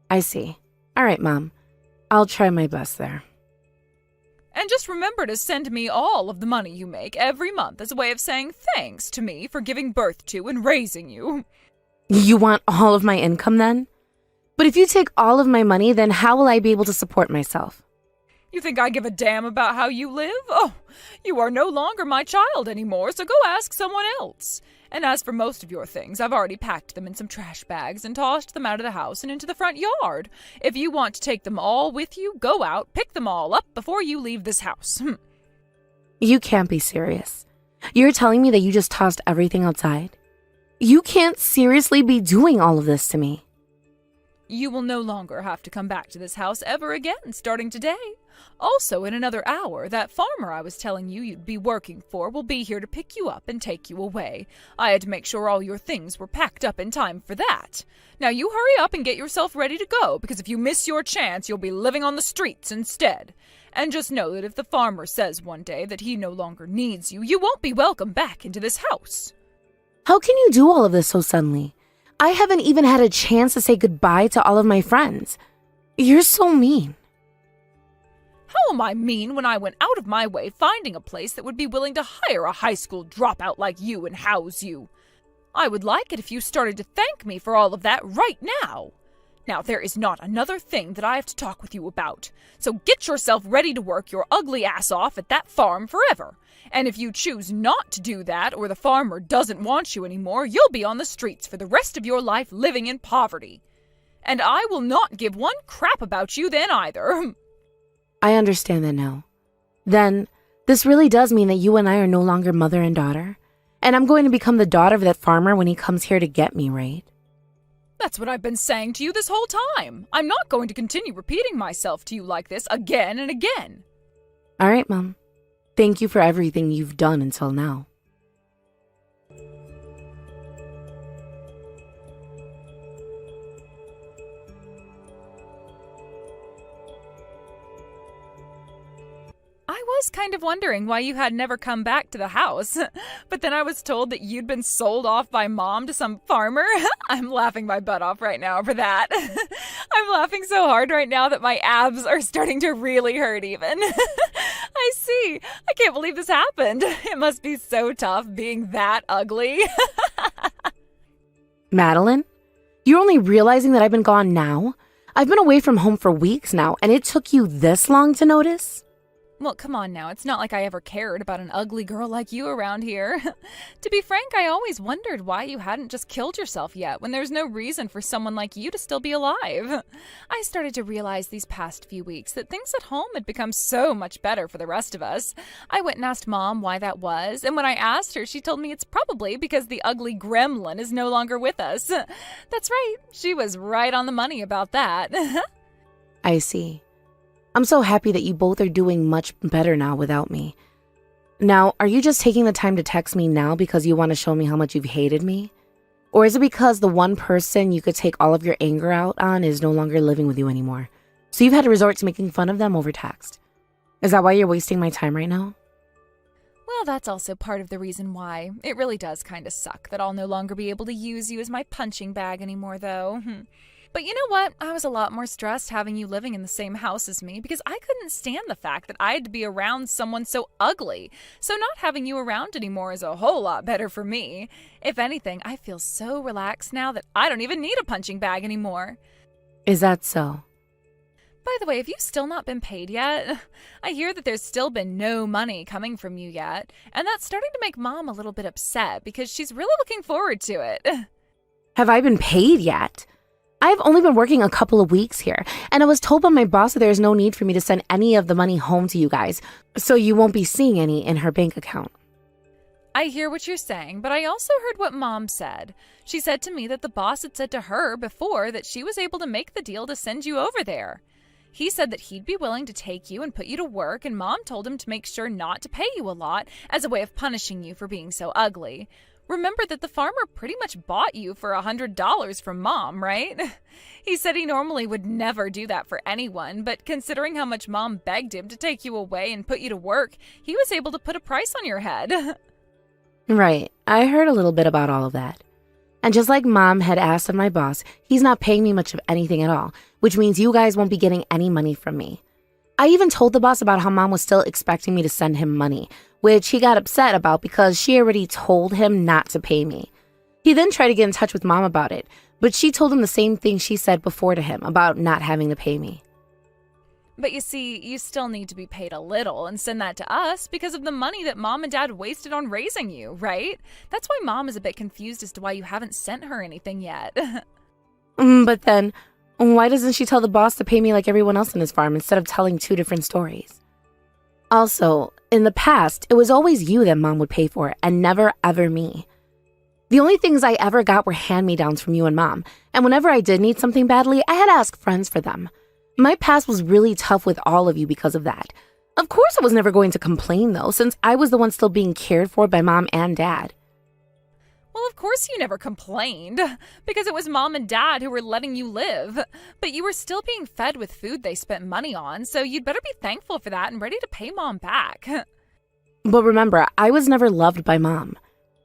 I see. All right, Mom. I'll try my best there. And just remember to send me all of the money you make every month as a way of saying thanks to me for giving birth to and raising you. You want all of my income then? But if you take all of my money, then how will I be able to support myself? You think I give a damn about how you live? Oh, you are no longer my child anymore, so go ask someone else. And as for most of your things, I've already packed them in some trash bags and tossed them out of the house and into the front yard. If you want to take them all with you, go out, pick them all up before you leave this house. You can't be serious. You're telling me that you just tossed everything outside? You can't seriously be doing all of this to me. You will no longer have to come back to this house ever again, starting today. Also, in another hour, that farmer I was telling you you'd be working for will be here to pick you up and take you away. I had to make sure all your things were packed up in time for that. Now you hurry up and get yourself ready to go, because if you miss your chance, you'll be living on the streets instead. And just know that if the farmer says one day that he no longer needs you, you won't be welcome back into this house. How can you do all of this so suddenly? I haven't even had a chance to say goodbye to all of my friends. You're so mean. How am I mean when I went out of my way finding a place that would be willing to hire a high school dropout like you and house you? I would like it if you started to thank me for all of that right now. Now, there is not another thing that I have to talk with you about, so get yourself ready to work your ugly ass off at that farm forever. And if you choose not to do that, or the farmer doesn't want you anymore, you'll be on the streets for the rest of your life living in poverty. And I will not give one crap about you then either. I understand that now. Then, this really does mean that you and I are no longer mother and daughter, and I'm going to become the daughter of that farmer when he comes here to get me, right? That's what I've been saying to you this whole time. I'm not going to continue repeating myself to you like this again and again. All right, Mom. Thank you for everything you've done until now. I was kind of wondering why you had never come back to the house, but then I was told that you'd been sold off by Mom to some farmer. I'm laughing my butt off right now for that. I'm laughing so hard right now that my abs are starting to really hurt even. I see. I can't believe this happened. It must be so tough being that ugly. Madeline, you're only realizing that I've been gone now? I've been away from home for weeks now, and it took you this long to notice? Well, come on now. It's not like I ever cared about an ugly girl like you around here. To be frank, I always wondered why you hadn't just killed yourself yet when there's no reason for someone like you to still be alive. I started to realize these past few weeks that things at home had become so much better for the rest of us. I went and asked Mom why that was, and when I asked her, she told me it's probably because the ugly gremlin is no longer with us. That's right. She was right on the money about that. I see. I'm so happy that you both are doing much better now without me. Now, are you just taking the time to text me now because you want to show me how much you've hated me? Or is it because the one person you could take all of your anger out on is no longer living with you anymore? So you've had to resort to making fun of them over text? Is that why you're wasting my time right now? Well, that's also part of the reason why. It really does kind of suck that I'll no longer be able to use you as my punching bag anymore, though. But you know what? I was a lot more stressed having you living in the same house as me because I couldn't stand the fact that I had to be around someone so ugly. So not having you around anymore is a whole lot better for me. If anything, I feel so relaxed now that I don't even need a punching bag anymore. Is that so? By the way, have you still not been paid yet? I hear that there's still been no money coming from you yet, and that's starting to make Mom a little bit upset because she's really looking forward to it. Have I been paid yet? I've only been working a couple of weeks here, and I was told by my boss that there's no need for me to send any of the money home to you guys, so you won't be seeing any in her bank account. I hear what you're saying, but I also heard what Mom said. She said to me that the boss had said to her before that she was able to make the deal to send you over there. He said that he'd be willing to take you and put you to work, and Mom told him to make sure not to pay you a lot as a way of punishing you for being so ugly. Remember that the farmer pretty much bought you for $100 from Mom, right? He said he normally would never do that for anyone, but considering how much Mom begged him to take you away and put you to work, he was able to put a price on your head. Right, I heard a little bit about all of that. And just like Mom had asked of my boss, he's not paying me much of anything at all, which means you guys won't be getting any money from me. I even told the boss about how Mom was still expecting me to send him money, which he got upset about because she already told him not to pay me. He then tried to get in touch with Mom about it, but she told him the same thing she said before to him about not having to pay me. But you see, you still need to be paid a little and send that to us because of the money that Mom and Dad wasted on raising you, right? That's why Mom is a bit confused as to why you haven't sent her anything yet. But then, why doesn't she tell the boss to pay me like everyone else in his farm instead of telling two different stories? Also, in the past, it was always you that Mom would pay for and never ever me. The only things I ever got were hand-me-downs from you and Mom, and whenever I did need something badly, I had to ask friends for them. My past was really tough with all of you because of that. Of course I was never going to complain though, since I was the one still being cared for by Mom and Dad. Well, of course you never complained, because it was Mom and Dad who were letting you live. But you were still being fed with food they spent money on, so you'd better be thankful for that and ready to pay Mom back. But remember, I was never loved by Mom.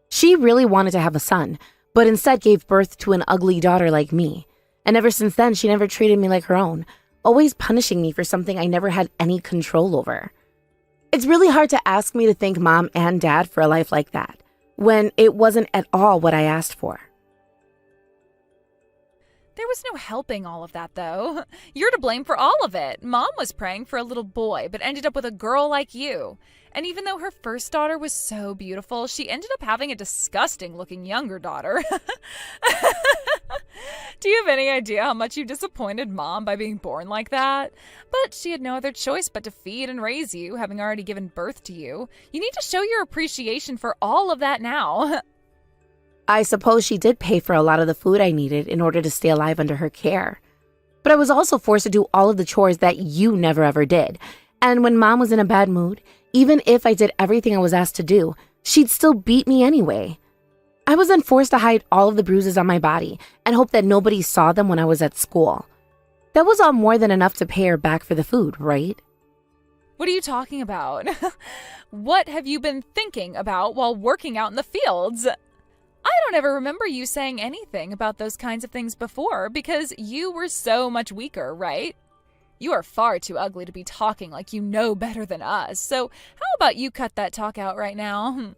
She really wanted to have a son, but instead gave birth to an ugly daughter like me. And ever since then, she never treated me like her own, always punishing me for something I never had any control over. It's really hard to ask me to thank Mom and Dad for a life like that, when it wasn't at all what I asked for. There was no helping all of that, though. You're to blame for all of it. Mom was praying for a little boy, but ended up with a girl like you. And even though her first daughter was so beautiful, she ended up having a disgusting-looking younger daughter. Do you have any idea how much you disappointed Mom by being born like that? But she had no other choice but to feed and raise you, having already given birth to you. You need to show your appreciation for all of that now. I suppose she did pay for a lot of the food I needed in order to stay alive under her care. But I was also forced to do all of the chores that you never ever did. And when Mom was in a bad mood, even if I did everything I was asked to do, she'd still beat me anyway. I was then forced to hide all of the bruises on my body and hope that nobody saw them when I was at school. That was all more than enough to pay her back for the food, right? What are you talking about? What have you been thinking about while working out in the fields? I don't ever remember you saying anything about those kinds of things before because you were so much weaker, right? You are far too ugly to be talking like you know better than us, so how about you cut that talk out right now?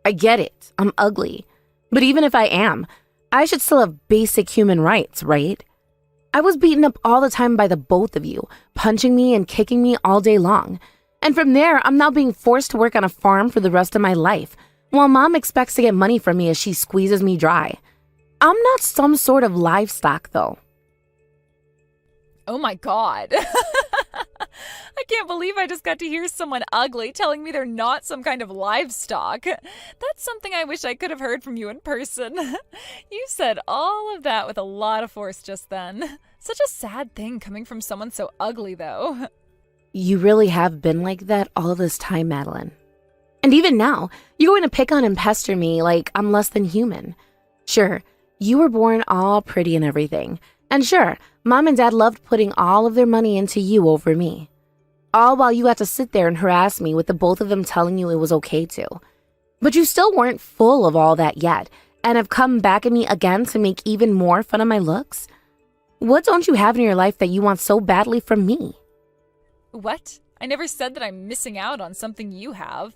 I get it. I'm ugly. But even if I am, I should still have basic human rights, right? I was beaten up all the time by the both of you, punching me and kicking me all day long. And from there, I'm now being forced to work on a farm for the rest of my life, while Mom expects to get money from me as she squeezes me dry. I'm not some sort of livestock, though. Oh my God. I can't believe I just got to hear someone ugly telling me they're not some kind of livestock. That's something I wish I could have heard from you in person. You said all of that with a lot of force just then. Such a sad thing coming from someone so ugly, though. You really have been like that all this time, Madeline. And even now, you're going to pick on and pester me like I'm less than human. Sure, you were born all pretty and everything. And sure, Mom and Dad loved putting all of their money into you over me. All while you had to sit there and harass me with the both of them telling you it was okay to. But you still weren't full of all that yet, and have come back at me again to make even more fun of my looks? What don't you have in your life that you want so badly from me? What? I never said that I'm missing out on something you have.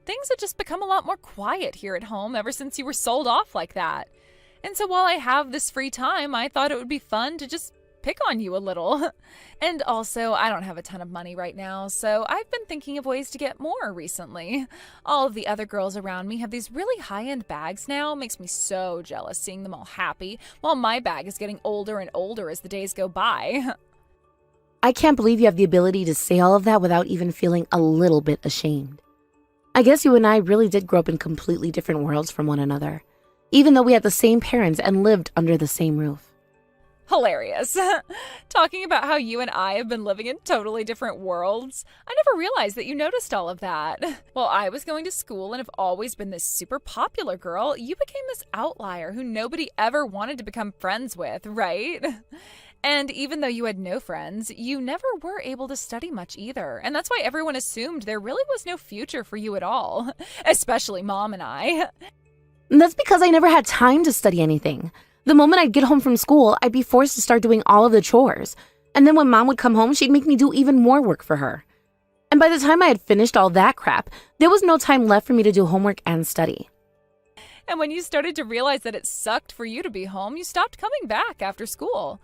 Things have just become a lot more quiet here at home ever since you were sold off like that. And so while I have this free time, I thought it would be fun to just pick on you a little. And also, I don't have a ton of money right now, so I've been thinking of ways to get more recently. All of the other girls around me have these really high-end bags now. It makes me so jealous seeing them all happy, while my bag is getting older and older as the days go by. I can't believe you have the ability to say all of that without even feeling a little bit ashamed. I guess you and I really did grow up in completely different worlds from one another, even though we had the same parents and lived under the same roof. Hilarious. Talking about how you and I have been living in totally different worlds. I never realized that you noticed all of that. While I was going to school and have always been this super popular girl, you became this outlier who nobody ever wanted to become friends with, right? And even though you had no friends, you never were able to study much either. And that's why everyone assumed there really was no future for you at all. Especially Mom and I. That's because I never had time to study anything. The moment I'd get home from school, I'd be forced to start doing all of the chores. And then when Mom would come home, she'd make me do even more work for her. And by the time I had finished all that crap, there was no time left for me to do homework and study. And when you started to realize that it sucked for you to be home, you stopped coming back after school.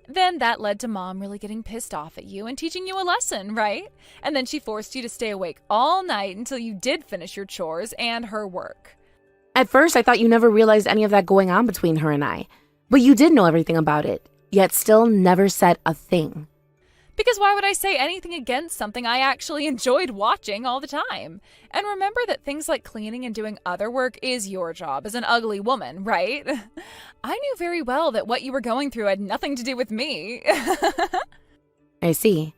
Then that led to Mom really getting pissed off at you and teaching you a lesson, right? And then she forced you to stay awake all night until you did finish your chores and her work. At first, I thought you never realized any of that going on between her and I. But you did know everything about it, yet still never said a thing. Because why would I say anything against something I actually enjoyed watching all the time? And remember that things like cleaning and doing other work is your job as an ugly woman, right? I knew very well that what you were going through had nothing to do with me. I see.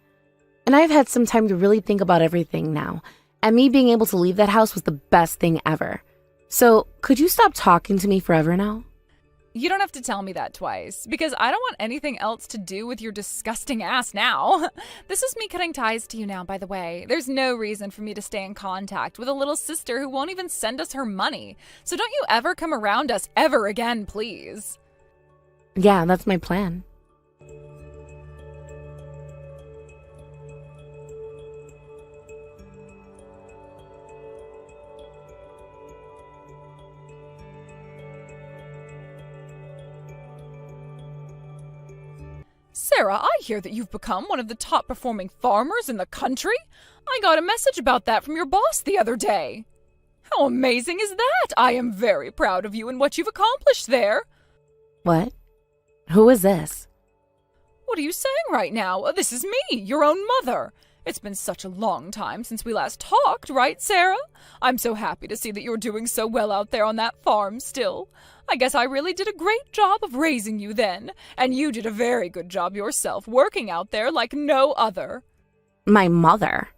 And I've had some time to really think about everything now, and me being able to leave that house was the best thing ever. So, could you stop talking to me forever now? You don't have to tell me that twice, because I don't want anything else to do with your disgusting ass now. This is me cutting ties to you now, by the way. There's no reason for me to stay in contact with a little sister who won't even send us her money. So don't you ever come around us ever again, please. Yeah, that's my plan. Sarah, I hear that you've become one of the top performing farmers in the country. I got a message about that from your boss the other day. How amazing is that? I am very proud of you and what you've accomplished there. What? Who is this? What are you saying right now? This is me, your own mother. It's been such a long time since we last talked, right, Sarah? I'm so happy to see that you're doing so well out there on that farm still. I guess I really did a great job of raising you then, and you did a very good job yourself working out there like no other. My mother?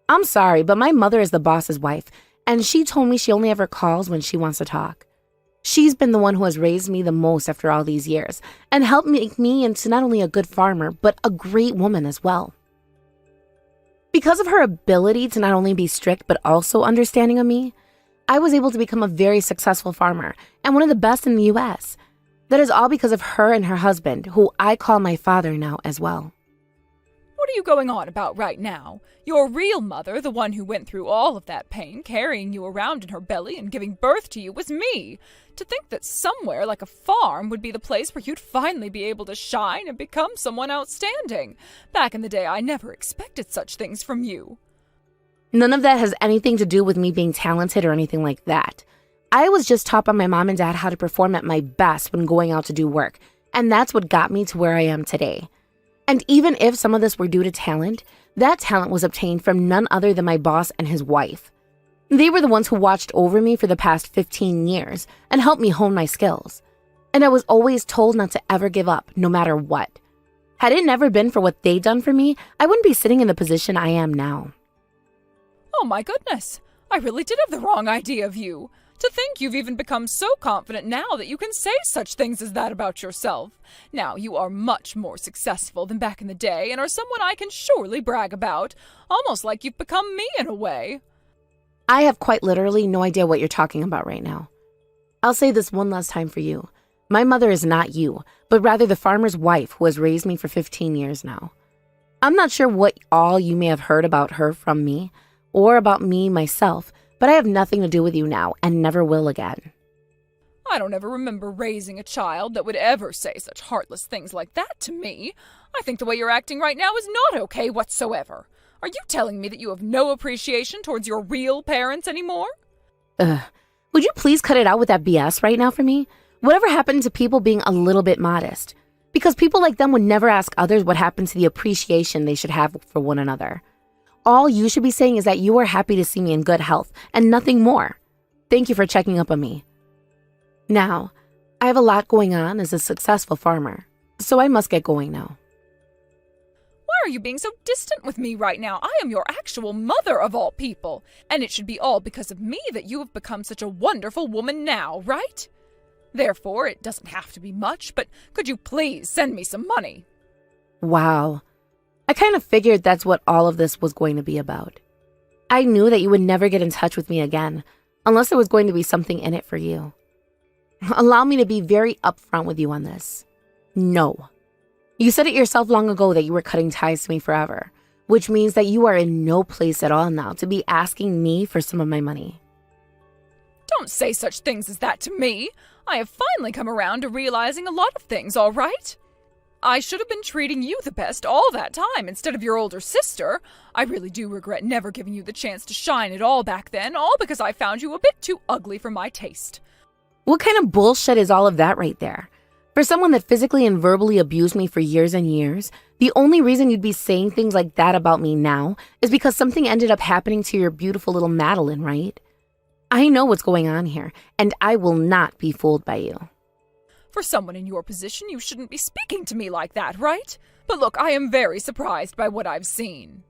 I'm sorry, but my mother is the boss's wife, and she told me she only ever calls when she wants to talk. She's been the one who has raised me the most after all these years, and helped make me into not only a good farmer, but a great woman as well. Because of her ability to not only be strict, but also understanding of me, I was able to become a very successful farmer and one of the best in the U.S. That is all because of her and her husband, who I call my father now as well. What are you going on about right now? Your real mother, the one who went through all of that pain, carrying you around in her belly and giving birth to you, was me. To think that somewhere like a farm would be the place where you'd finally be able to shine and become someone outstanding. Back in the day, I never expected such things from you. None of that has anything to do with me being talented or anything like that. I was just taught by my mom and dad how to perform at my best when going out to do work, and that's what got me to where I am today. And even if some of this were due to talent, that talent was obtained from none other than my boss and his wife. They were the ones who watched over me for the past 15 years and helped me hone my skills. And I was always told not to ever give up, no matter what. Had it never been for what they'd done for me, I wouldn't be sitting in the position I am now. Oh my goodness, I really did have the wrong idea of you. To think you've even become so confident now that you can say such things as that about yourself. Now, you are much more successful than back in the day and are someone I can surely brag about, almost like you've become me in a way. I have quite literally no idea what you're talking about right now. I'll say this one last time for you. My mother is not you, but rather the farmer's wife who has raised me for 15 years now. I'm not sure what all you may have heard about her from me, or about me myself, but I have nothing to do with you now and never will again. I don't ever remember raising a child that would ever say such heartless things like that to me. I think the way you're acting right now is not okay whatsoever. Are you telling me that you have no appreciation towards your real parents anymore? Would you please cut it out with that BS right now for me? Whatever happened to people being a little bit modest? Because people like them would never ask others what happened to the appreciation they should have for one another. All you should be saying is that you are happy to see me in good health and nothing more. Thank you for checking up on me. Now, I have a lot going on as a successful farmer, so I must get going now. Why are you being so distant with me right now? I am your actual mother of all people, and it should be all because of me that you have become such a wonderful woman now, right? Therefore, it doesn't have to be much, but could you please send me some money? Wow. I kind of figured that's what all of this was going to be about. I knew that you would never get in touch with me again, unless there was going to be something in it for you. Allow me to be very upfront with you on this. No. You said it yourself long ago that you were cutting ties to me forever, which means that you are in no place at all now to be asking me for some of my money. Don't say such things as that to me. I have finally come around to realizing a lot of things, all right? I should have been treating you the best all that time instead of your older sister. I really do regret never giving you the chance to shine at all back then, all because I found you a bit too ugly for my taste. What kind of bullshit is all of that right there? For someone that physically and verbally abused me for years and years, the only reason you'd be saying things like that about me now is because something ended up happening to your beautiful little Madeline, right? I know what's going on here, and I will not be fooled by you. For someone in your position, you shouldn't be speaking to me like that, right? But look, I am very surprised by what I've seen.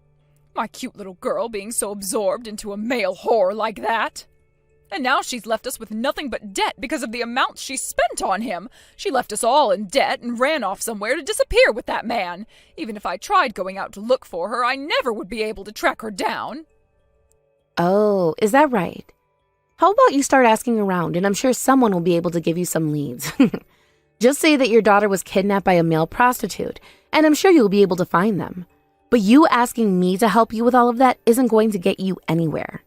My cute little girl being so absorbed into a male whore like that. And now she's left us with nothing but debt because of the amounts she spent on him. She left us all in debt and ran off somewhere to disappear with that man. Even if I tried going out to look for her, I never would be able to track her down. Oh, is that right? How about you start asking around, and I'm sure someone will be able to give you some leads. Just say that your daughter was kidnapped by a male prostitute, and I'm sure you'll be able to find them. But you asking me to help you with all of that isn't going to get you anywhere.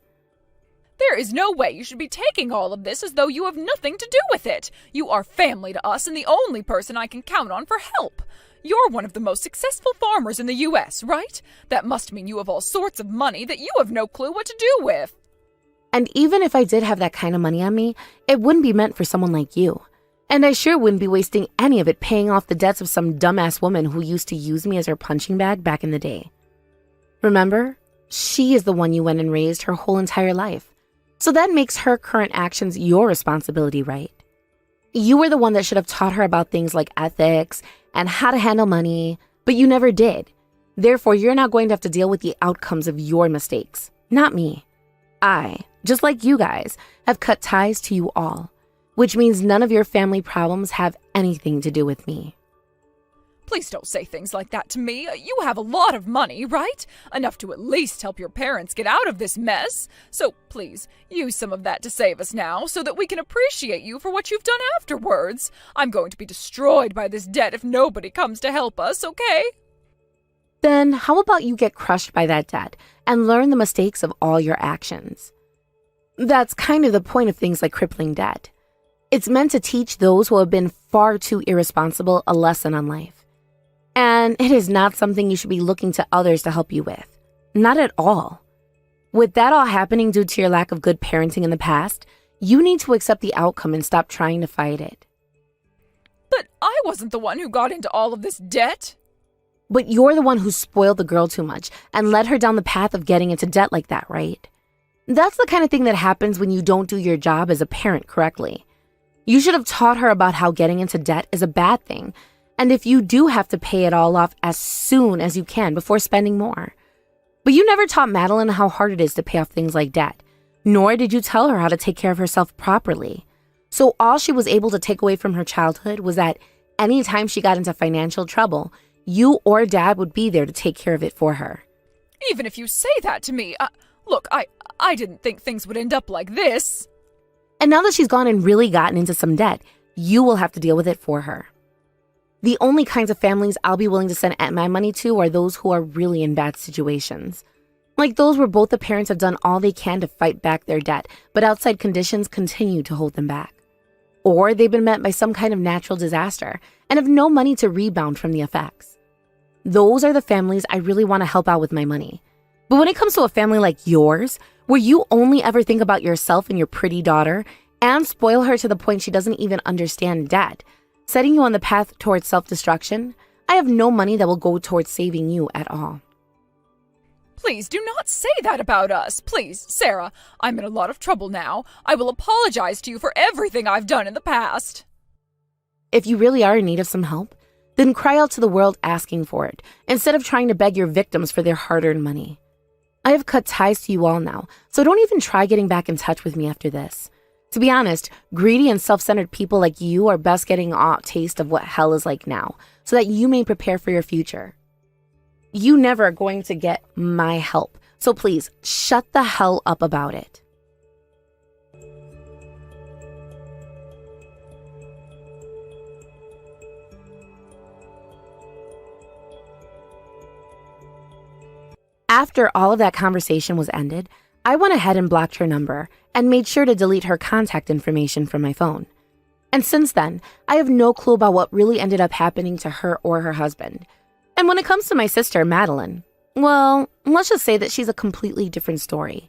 There is no way you should be taking all of this as though you have nothing to do with it. You are family to us and the only person I can count on for help. You're one of the most successful farmers in the U.S., right? That must mean you have all sorts of money that you have no clue what to do with. And even if I did have that kind of money on me, it wouldn't be meant for someone like you. And I sure wouldn't be wasting any of it paying off the debts of some dumbass woman who used to use me as her punching bag back in the day. Remember? She is the one you went and raised her whole entire life. So that makes her current actions your responsibility, right? You were the one that should have taught her about things like ethics and how to handle money, but you never did. Therefore, you're now going to have to deal with the outcomes of your mistakes, not me. I, just like you guys, have cut ties to you all, which means none of your family problems have anything to do with me. Please don't say things like that to me. You have a lot of money, right? Enough to at least help your parents get out of this mess. So please, use some of that to save us now so that we can appreciate you for what you've done afterwards. I'm going to be destroyed by this debt if nobody comes to help us, okay? Then how about you get crushed by that debt and learn the mistakes of all your actions? That's kind of the point of things like crippling debt. It's meant to teach those who have been far too irresponsible a lesson on life. And it is not something you should be looking to others to help you with. Not at all. With that all happening due to your lack of good parenting in the past, you need to accept the outcome and stop trying to fight it. But I wasn't the one who got into all of this debt. But you're the one who spoiled the girl too much and led her down the path of getting into debt like that, right? That's the kind of thing that happens when you don't do your job as a parent correctly. You should have taught her about how getting into debt is a bad thing, and if you do have to pay it all off as soon as you can before spending more. But you never taught Madeline how hard it is to pay off things like debt, nor did you tell her how to take care of herself properly. So all she was able to take away from her childhood was that anytime she got into financial trouble, you or Dad would be there to take care of it for her. Even if you say that to me, look, I didn't think things would end up like this. And now that she's gone and really gotten into some debt, you will have to deal with it for her. The only kinds of families I'll be willing to send my money to are those who are really in bad situations. Like those where both the parents have done all they can to fight back their debt, but outside conditions continue to hold them back. Or they've been met by some kind of natural disaster and have no money to rebound from the effects. Those are the families I really want to help out with my money. But when it comes to a family like yours, where you only ever think about yourself and your pretty daughter and spoil her to the point she doesn't even understand debt, setting you on the path towards self-destruction, I have no money that will go towards saving you at all. Please do not say that about us. Please, Sarah, I'm in a lot of trouble now. I will apologize to you for everything I've done in the past. If you really are in need of some help, then cry out to the world asking for it, instead of trying to beg your victims for their hard-earned money. I have cut ties to you all now, so don't even try getting back in touch with me after this. To be honest, greedy and self-centered people like you are best getting a taste of what hell is like now, so that you may prepare for your future. You never are going to get my help, so please shut the hell up about it. After all of that conversation was ended, I went ahead and blocked her number and made sure to delete her contact information from my phone. And since then, I have no clue about what really ended up happening to her or her husband. And when it comes to my sister, Madeline, well, let's just say that she's a completely different story.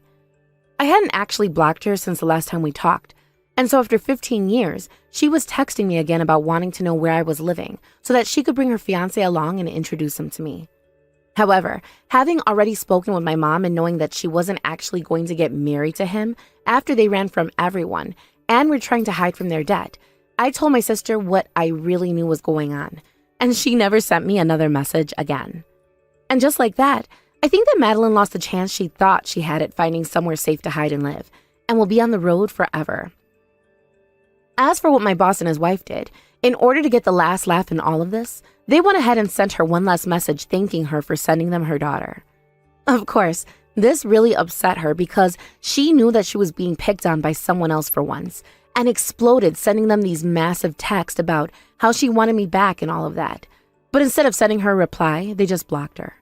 I hadn't actually blocked her since the last time we talked, and so after 15 years, she was texting me again about wanting to know where I was living so that she could bring her fiancé along and introduce him to me. However, having already spoken with my mom and knowing that she wasn't actually going to get married to him after they ran from everyone and were trying to hide from their debt, I told my sister what I really knew was going on, and she never sent me another message again. And just like that, I think that Madeline lost the chance she thought she had at finding somewhere safe to hide and live, and will be on the road forever. As for what my boss and his wife did, in order to get the last laugh in all of this, they went ahead and sent her one last message thanking her for sending them her daughter. Of course, this really upset her because she knew that she was being picked on by someone else for once, and exploded sending them these massive texts about how she wanted me back and all of that. But instead of sending her a reply, they just blocked her.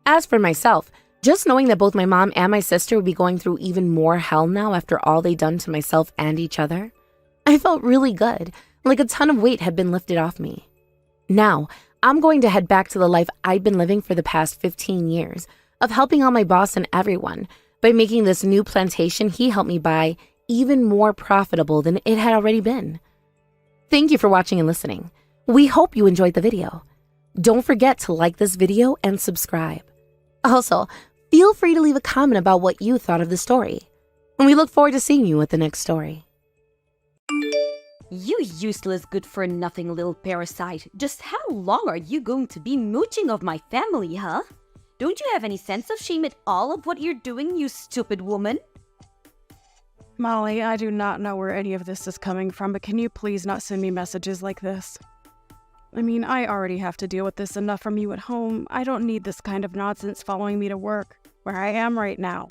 As for myself, just knowing that both my mom and my sister would be going through even more hell now after all they'd done to myself and each other, I felt really good, like a ton of weight had been lifted off me. Now, I'm going to head back to the life I've been living for the past 15 years of helping out my boss and everyone by making this new plantation he helped me buy even more profitable than it had already been. Thank you for watching and listening. We hope you enjoyed the video. Don't forget to like this video and subscribe. Also, feel free to leave a comment about what you thought of the story. And we look forward to seeing you at the next story. You useless good-for-nothing little parasite. Just how long are you going to be mooching of my family, huh? Don't you have any sense of shame at all of what you're doing, you stupid woman? Molly, I do not know where any of this is coming from, but can you please not send me messages like this? I mean, I already have to deal with this enough from you at home. I don't need this kind of nonsense following me to work, where I am right now.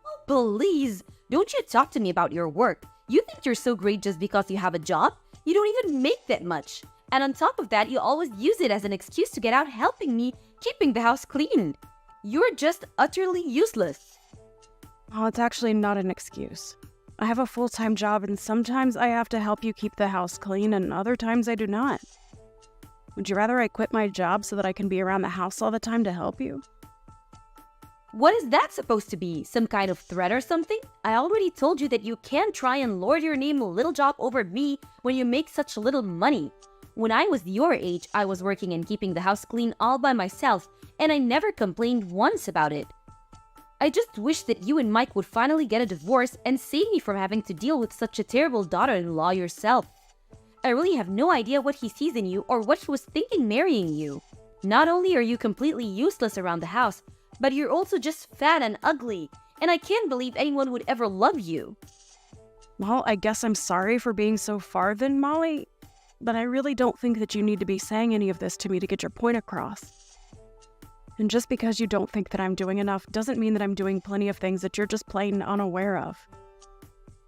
Oh, please, don't you talk to me about your work. You think you're so great just because you have a job? You don't even make that much. And on top of that, you always use it as an excuse to get out helping me keeping the house clean. You're just utterly useless. Oh, it's actually not an excuse. I have a full-time job and sometimes I have to help you keep the house clean and other times I do not. Would you rather I quit my job so that I can be around the house all the time to help you? What is that supposed to be? Some kind of threat or something? I already told you that you can't try and lord your name a little job over me when you make such little money. When I was your age, I was working and keeping the house clean all by myself, and I never complained once about it. I just wish that you and Mike would finally get a divorce and save me from having to deal with such a terrible daughter-in-law yourself. I really have no idea what he sees in you or what he was thinking marrying you. Not only are you completely useless around the house, but you're also just fat and ugly. and I can't believe anyone would ever love you. Well, I guess I'm sorry for being so far then, Molly, but I really don't think that you need to be saying any of this to me to get your point across. And just because you don't think that I'm doing enough doesn't mean that I'm doing plenty of things that you're just plain unaware of.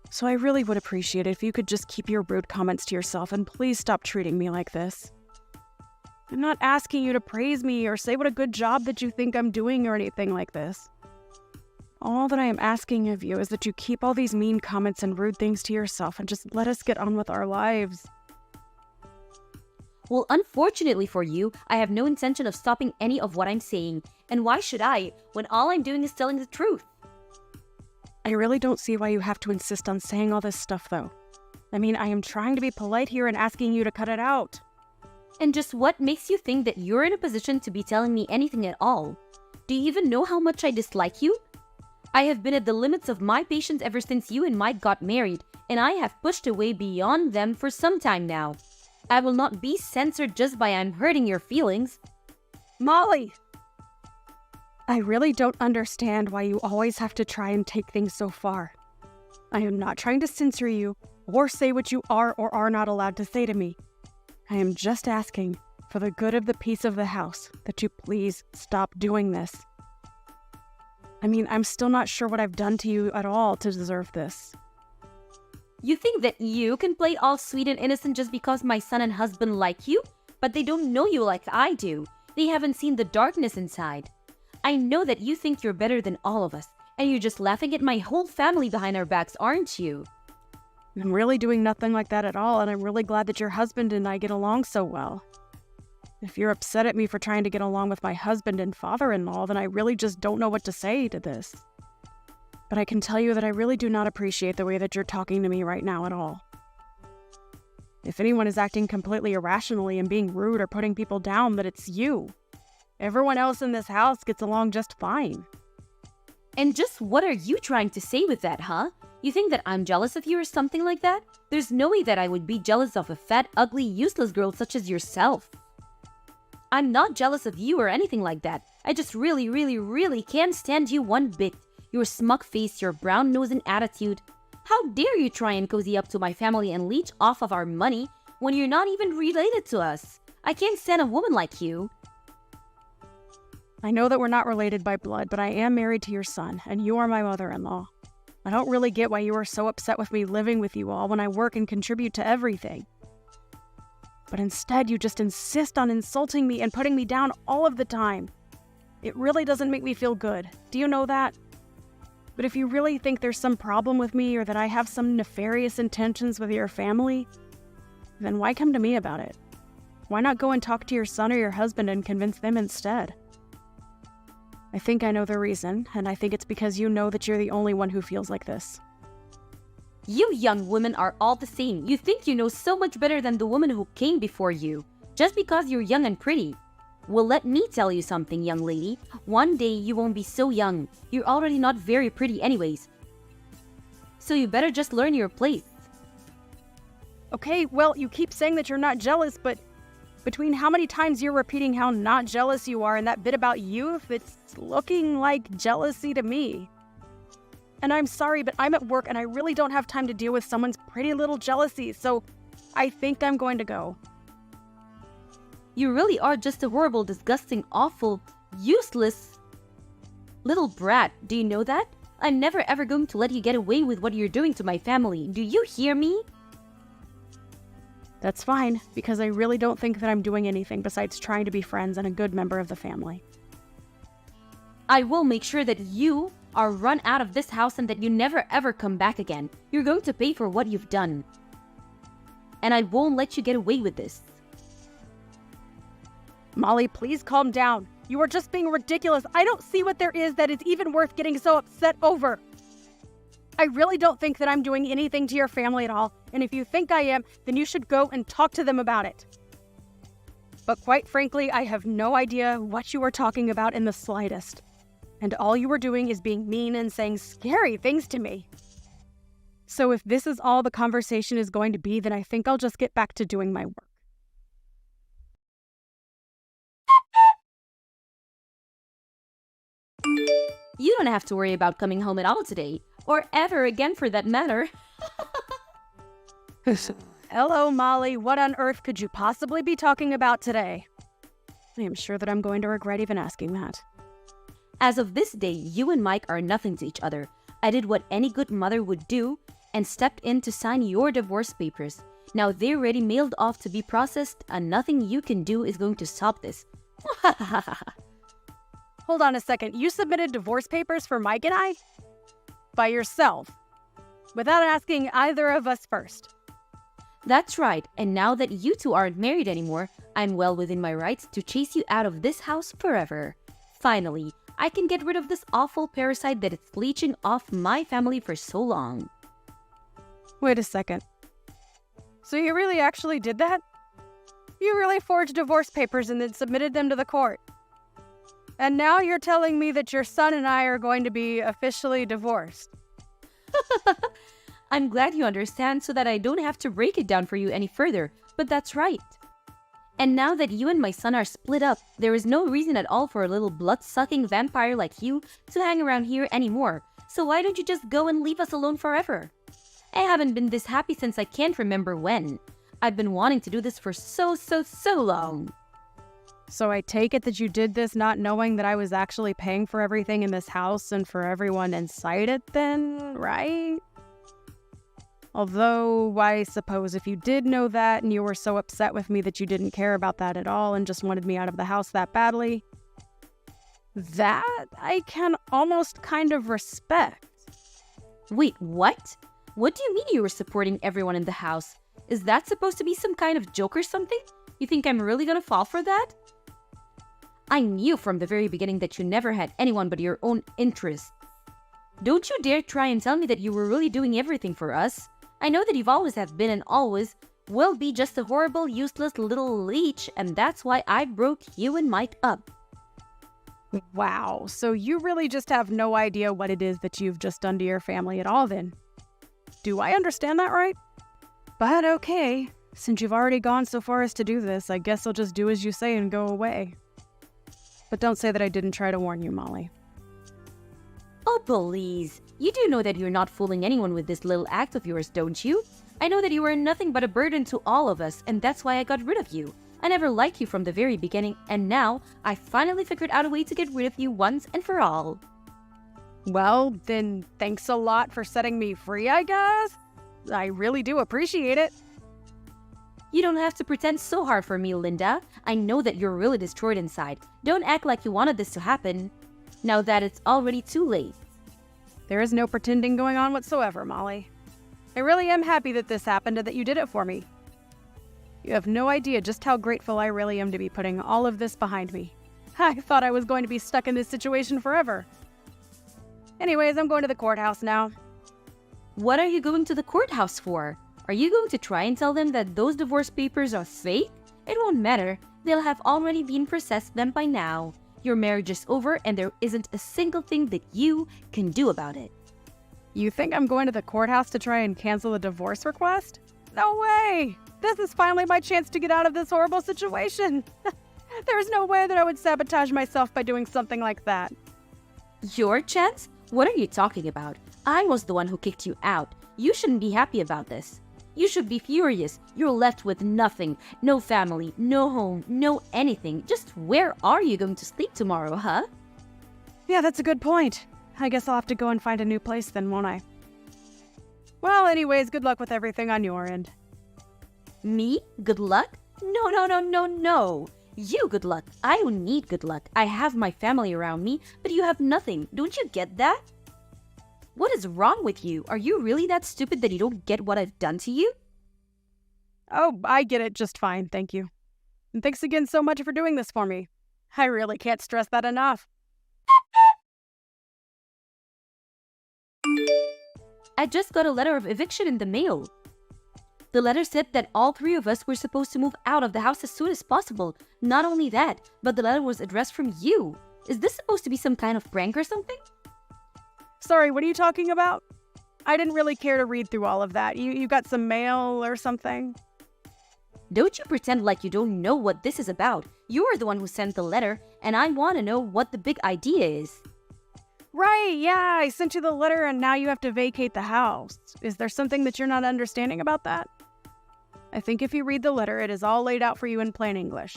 So I really would appreciate it if you could just keep your rude comments to yourself and please stop treating me like this. I'm not asking you to praise me or say what a good job that you think I'm doing or anything like this. All that I am asking of you is that you keep all these mean comments and rude things to yourself and just let us get on with our lives. Well, unfortunately for you, I have no intention of stopping any of what I'm saying. And why should I, when all I'm doing is telling the truth? I really don't see why you have to insist on saying all this stuff, though. I mean, I am trying to be polite here and asking you to cut it out. And just what makes you think that you're in a position to be telling me anything at all? Do you even know how much I dislike you? I have been at the limits of my patience ever since you and Mike got married, and I have pushed away beyond them for some time now. I will not be censored just by I'm hurting your feelings. Molly! I really don't understand why you always have to try and take things so far. I am not trying to censor you or say what you are or are not allowed to say to me. I am just asking, for the good of the peace of the house, that you please stop doing this. I mean, I'm still not sure what I've done to you at all to deserve this. You think that you can play all sweet and innocent just because my son and husband like you? But they don't know you like I do. They haven't seen the darkness inside. I know that you think you're better than all of us, and you're just laughing at my whole family behind our backs, aren't you? I'm really doing nothing like that at all, and I'm really glad that your husband and I get along so well. If you're upset at me for trying to get along with my husband and father-in-law, then I really just don't know what to say to this. But I can tell you that I really do not appreciate the way that you're talking to me right now at all. If anyone is acting completely irrationally and being rude or putting people down, that it's you. Everyone else in this house gets along just fine. And just what are you trying to say with that, huh? You think that I'm jealous of you or something like that? There's no way that I would be jealous of a fat, ugly, useless girl such as yourself. I'm not jealous of you or anything like that. I just really can't stand you one bit. Your smug face, your brown nose and attitude. How dare you try and cozy up to my family and leech off of our money when you're not even related to us? I can't stand a woman like you. I know that we're not related by blood, but I am married to your son, and you are my mother-in-law. I don't really get why you are so upset with me living with you all when I work and contribute to everything. But instead, you just insist on insulting me and putting me down all of the time. It really doesn't make me feel good. Do you know that? But if you really think there's some problem with me or that I have some nefarious intentions with your family, then why come to me about it? Why not go and talk to your son or your husband and convince them instead? I think I know the reason, and I think it's because you know that you're the only one who feels like this. You young women are all the same. You think you know so much better than the woman who came before you, just because you're young and pretty. Well, let me tell you something, young lady. One day you won't be so young. You're already not very pretty anyways. So you better just learn your place. Okay, well, you keep saying that you're not jealous, but between how many times you're repeating how not jealous you are and that bit about youth, it's looking like jealousy to me. And I'm sorry, but I'm at work and I really don't have time to deal with someone's pretty little jealousy, so I think I'm going to go. You really are just a horrible, disgusting, awful, useless little brat. Do you know that? I'm never ever going to let you get away with what you're doing to my family. Do you hear me? That's fine, because I really don't think that I'm doing anything besides trying to be friends and a good member of the family. I will make sure that you are run out of this house and that you never ever come back again. You're going to pay for what you've done. And I won't let you get away with this. Molly, please calm down. You are just being ridiculous. I don't see what there is that is even worth getting so upset over. I really don't think that I'm doing anything to your family at all, and if you think I am, then you should go and talk to them about it. But quite frankly, I have no idea what you are talking about in the slightest. And all you are doing is being mean and saying scary things to me. So if this is all the conversation is going to be, then I think I'll just get back to doing my work. You don't have to worry about coming home at all today, or ever again for that matter. Hello, Molly. What on earth could you possibly be talking about today? I am sure that I'm going to regret even asking that. As of this day, you and Mike are nothing to each other. I did what any good mother would do and stepped in to sign your divorce papers. Now they're already mailed off to be processed, and nothing you can do is going to stop this. Hold on a second. You submitted divorce papers for Mike and I? By yourself? Without asking either of us first? That's right, and now that you two aren't married anymore, I'm well within my rights to chase you out of this house forever. Finally, I can get rid of this awful parasite that is leeching off my family for so long. Wait a second. So you really actually did that? You really forged divorce papers and then submitted them to the court? And now you're telling me that your son and I are going to be officially divorced? I'm glad you understand so that I don't have to break it down for you any further, but that's right. And now that you and my son are split up, there is no reason at all for a little blood-sucking vampire like you to hang around here anymore. So why don't you just go and leave us alone forever? I haven't been this happy since I can't remember when. I've been wanting to do this for so long. So I take it that you did this not knowing that I was actually paying for everything in this house and for everyone inside it then, right? Although, I suppose if you did know that and you were so upset with me that you didn't care about that at all and just wanted me out of the house that badly, that I can almost kind of respect. Wait, what? What do you mean you were supporting everyone in the house? Is that supposed to be some kind of joke or something? You think I'm really gonna fall for that? I knew from the very beginning that you never had anyone but your own interests. Don't you dare try and tell me that you were really doing everything for us. I know that you've always have been and always will be just a horrible, useless little leech, and that's why I broke you and Mike up. Wow, so you really just have no idea what it is that you've just done to your family at all then? Do I understand that right? But okay, since you've already gone so far as to do this, I guess I'll just do as you say and go away. But don't say that I didn't try to warn you, Molly. Oh, please. You do know that you're not fooling anyone with this little act of yours, don't you? I know that you were nothing but a burden to all of us, and that's why I got rid of you. I never liked you from the very beginning, and now I finally figured out a way to get rid of you once and for all. Well, then thanks a lot for setting me free, I guess. I really do appreciate it. You don't have to pretend so hard for me, Linda. I know that you're really destroyed inside. Don't act like you wanted this to happen. Now that it's already too late. There is no pretending going on whatsoever, Molly. I really am happy that this happened and that you did it for me. You have no idea just how grateful I really am to be putting all of this behind me. I thought I was going to be stuck in this situation forever. Anyways, I'm going to the courthouse now. What are you going to the courthouse for? Are you going to try and tell them that those divorce papers are fake? It won't matter. They'll have already been processed them by now. Your marriage is over and there isn't a single thing that you can do about it. You think I'm going to the courthouse to try and cancel a divorce request? No way! This is finally my chance to get out of this horrible situation. There's no way that I would sabotage myself by doing something like that. Your chance? What are you talking about? I was the one who kicked you out. You shouldn't be happy about this. You should be furious. You're left with nothing. No family, no home, no anything. Just where are you going to sleep tomorrow, huh? Yeah, that's a good point. I guess I'll have to go and find a new place then, won't I? Well, anyways, good luck with everything on your end. Me? Good luck? No. You good luck. I don't need good luck. I have my family around me, but you have nothing. Don't you get that? What is wrong with you? Are you really that stupid that you don't get what I've done to you? Oh, I get it just fine, thank you. And thanks again so much for doing this for me. I really can't stress that enough. I just got a letter of eviction in the mail. The letter said that all three of us were supposed to move out of the house as soon as possible. Not only that, but the letter was addressed from you. Is this supposed to be some kind of prank or something? Sorry, what are you talking about? I didn't really care to read through all of that. You got some mail or something? Don't you pretend like you don't know what this is about. You are the one who sent the letter, and I want to know what the big idea is. Right, yeah, I sent you the letter and now you have to vacate the house. Is there something that you're not understanding about that? I think if you read the letter, it is all laid out for you in plain English.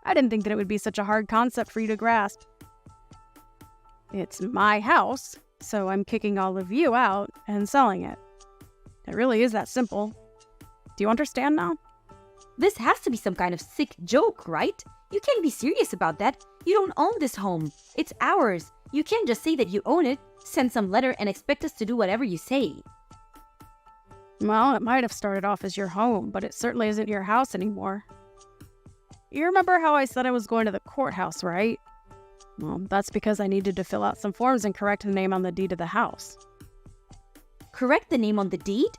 I didn't think that it would be such a hard concept for you to grasp. It's my house, so I'm kicking all of you out and selling it. It really is that simple. Do you understand now? This has to be some kind of sick joke, right? You can't be serious about that. You don't own this home. It's ours. You can't just say that you own it, send some letter, and expect us to do whatever you say. Well, it might have started off as your home, but it certainly isn't your house anymore. You remember how I said I was going to the courthouse, right? Well, that's because I needed to fill out some forms and correct the name on the deed of the house. Correct the name on the deed?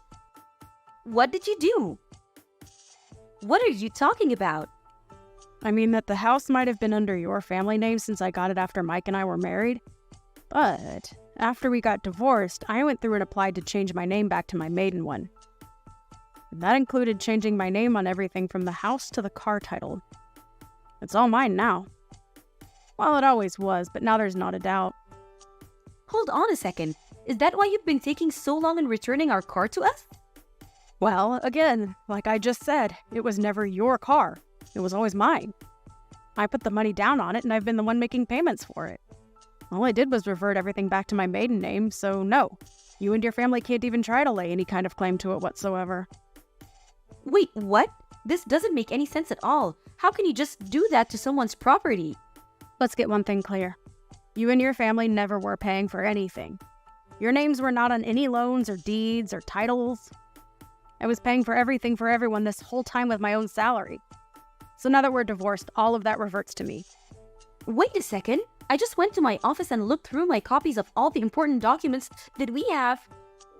What did you do? What are you talking about? I mean that the house might have been under your family name since I got it after Mike and I were married. But after we got divorced, I went through and applied to change my name back to my maiden one. And that included changing my name on everything from the house to the car title. It's all mine now. Well, it always was, but now there's not a doubt. Hold on a second. Is that why you've been taking so long in returning our car to us? Well, again, like I just said, it was never your car. It was always mine. I put the money down on it and I've been the one making payments for it. All I did was revert everything back to my maiden name, so no. You and your family can't even try to lay any kind of claim to it whatsoever. Wait, what? This doesn't make any sense at all. How can you just do that to someone's property? Let's get one thing clear. You and your family never were paying for anything. Your names were not on any loans or deeds or titles. I was paying for everything for everyone this whole time with my own salary. So now that we're divorced, all of that reverts to me. Wait a second. I just went to my office and looked through my copies of all the important documents that we have.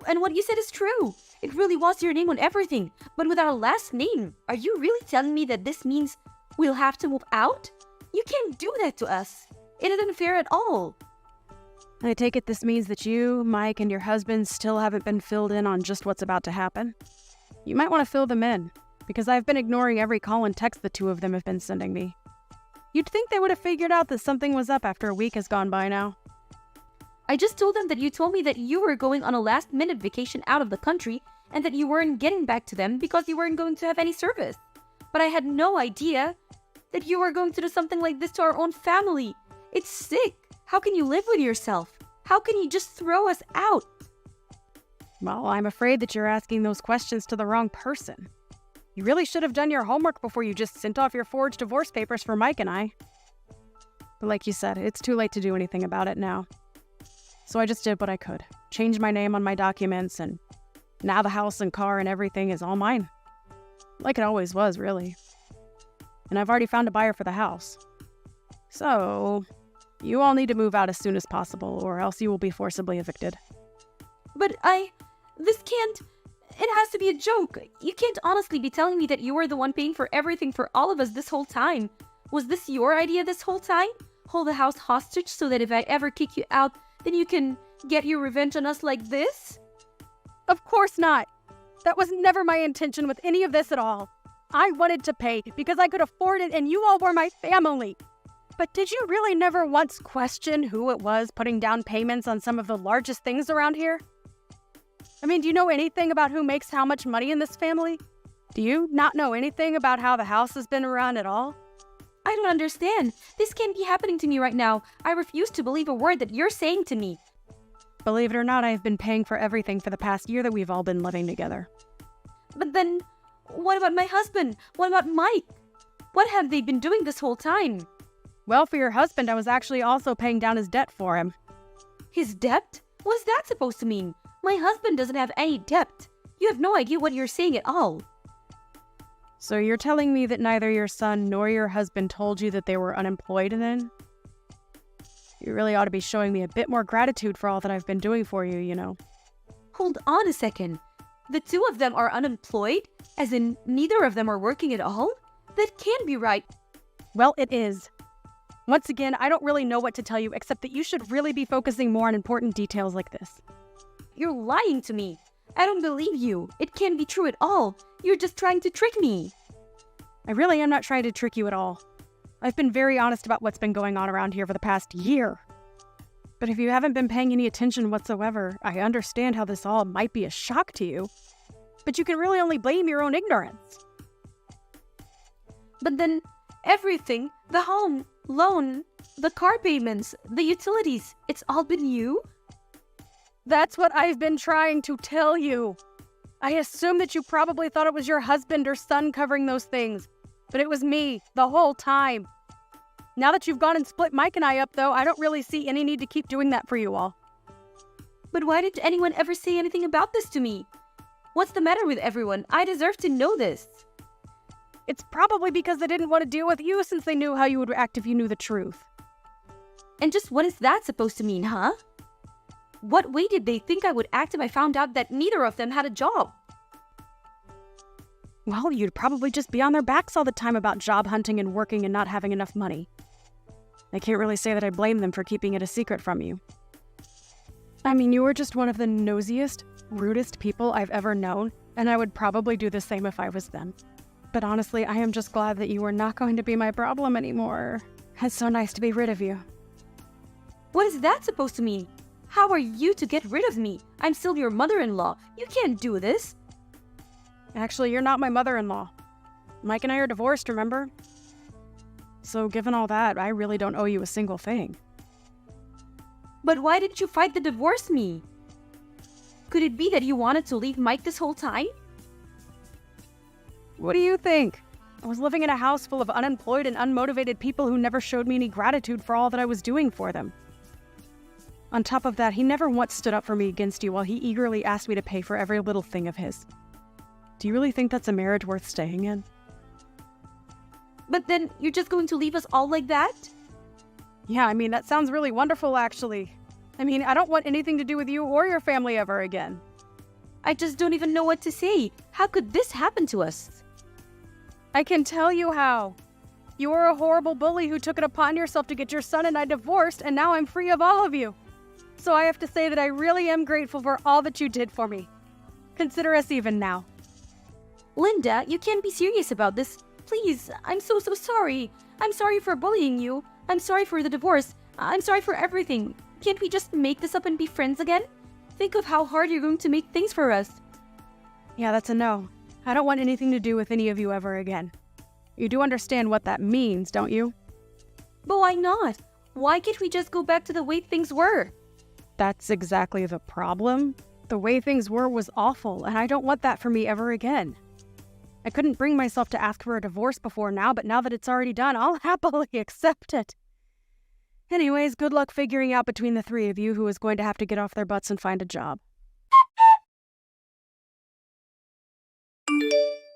And what you said is true. It really was your name on everything, but with our last name. Are you really telling me that this means we'll have to move out? You can't do that to us. It isn't fair at all. I take it this means that you, Mike, and your husband still haven't been filled in on just what's about to happen. You might want to fill them in, because I've been ignoring every call and text the two of them have been sending me. You'd think they would have figured out that something was up after a week has gone by now. I just told them that you told me that you were going on a last-minute vacation out of the country and that you weren't getting back to them because you weren't going to have any service. But I had no idea that you were going to do something like this to our own family. It's sick. How can you live with yourself? How can you just throw us out? Well, I'm afraid that you're asking those questions to the wrong person. You really should have done your homework before you just sent off your forged divorce papers for Mike and I. But like you said, it's too late to do anything about it now. So I just did what I could. Changed my name on my documents, and now the house and car and everything is all mine. Like it always was, really. And I've already found a buyer for the house. So, you all need to move out as soon as possible, or else you will be forcibly evicted. But this can't... It has to be a joke. You can't honestly be telling me that you were the one paying for everything for all of us this whole time. Was this your idea this whole time? Hold the house hostage so that if I ever kick you out, then you can get your revenge on us like this? Of course not. That was never my intention with any of this at all. I wanted to pay because I could afford it and you all were my family. But did you really never once question who it was putting down payments on some of the largest things around here? I mean, do you know anything about who makes how much money in this family? Do you not know anything about how the house has been run at all? I don't understand. This can't be happening to me right now. I refuse to believe a word that you're saying to me. Believe it or not, I have been paying for everything for the past year that we've all been living together. But then, what about my husband? What about Mike? What have they been doing this whole time? Well, for your husband, I was actually also paying down his debt for him. His debt? What's that supposed to mean? My husband doesn't have any debt. You have no idea what you're saying at all. So you're telling me that neither your son nor your husband told you that they were unemployed then? You really ought to be showing me a bit more gratitude for all that I've been doing for you, you know. Hold on a second. The two of them are unemployed? As in, neither of them are working at all? That can't be right. Well, it is. Once again, I don't really know what to tell you except that you should really be focusing more on important details like this. You're lying to me. I don't believe you. It can't be true at all. You're just trying to trick me. I really am not trying to trick you at all. I've been very honest about what's been going on around here for the past year. But if you haven't been paying any attention whatsoever, I understand how this all might be a shock to you. But you can really only blame your own ignorance. But then everything, the home, loan, the car payments, the utilities, it's all been you? That's what I've been trying to tell you. I assume that you probably thought it was your husband or son covering those things. But it was me, the whole time. Now that you've gone and split Mike and I up, though, I don't really see any need to keep doing that for you all. But why didn't anyone ever say anything about this to me? What's the matter with everyone? I deserve to know this. It's probably because they didn't want to deal with you since they knew how you would act if you knew the truth. And just what is that supposed to mean, huh? What way did they think I would act if I found out that neither of them had a job? Well, you'd probably just be on their backs all the time about job hunting and working and not having enough money. I can't really say that I blame them for keeping it a secret from you. I mean, you were just one of the nosiest, rudest people I've ever known, and I would probably do the same if I was them. But honestly, I am just glad that you are not going to be my problem anymore. It's so nice to be rid of you. What is that supposed to mean? How are you to get rid of me? I'm still your mother-in-law. You can't do this. Actually, you're not my mother-in-law. Mike and I are divorced, remember? So given all that, I really don't owe you a single thing. But why didn't you fight the divorce me? Could it be that you wanted to leave Mike this whole time? What do you think? I was living in a house full of unemployed and unmotivated people who never showed me any gratitude for all that I was doing for them. On top of that, he never once stood up for me against you while he eagerly asked me to pay for every little thing of his. Do you really think that's a marriage worth staying in? But then you're just going to leave us all like that? Yeah, I mean, that sounds really wonderful, actually. I mean, I don't want anything to do with you or your family ever again. I just don't even know what to say. How could this happen to us? I can tell you how. You were a horrible bully who took it upon yourself to get your son and I divorced, and now I'm free of all of you. So I have to say that I really am grateful for all that you did for me. Consider us even now. Linda, you can't be serious about this. Please, I'm so sorry. I'm sorry for bullying you. I'm sorry for the divorce. I'm sorry for everything. Can't we just make this up and be friends again? Think of how hard you're going to make things for us. Yeah, that's a no. I don't want anything to do with any of you ever again. You do understand what that means, don't you? But why not? Why can't we just go back to the way things were? That's exactly the problem. The way things were was awful, and I don't want that for me ever again. I couldn't bring myself to ask for a divorce before now, but now that it's already done, I'll happily accept it. Anyways, good luck figuring out between the three of you who is going to have to get off their butts and find a job.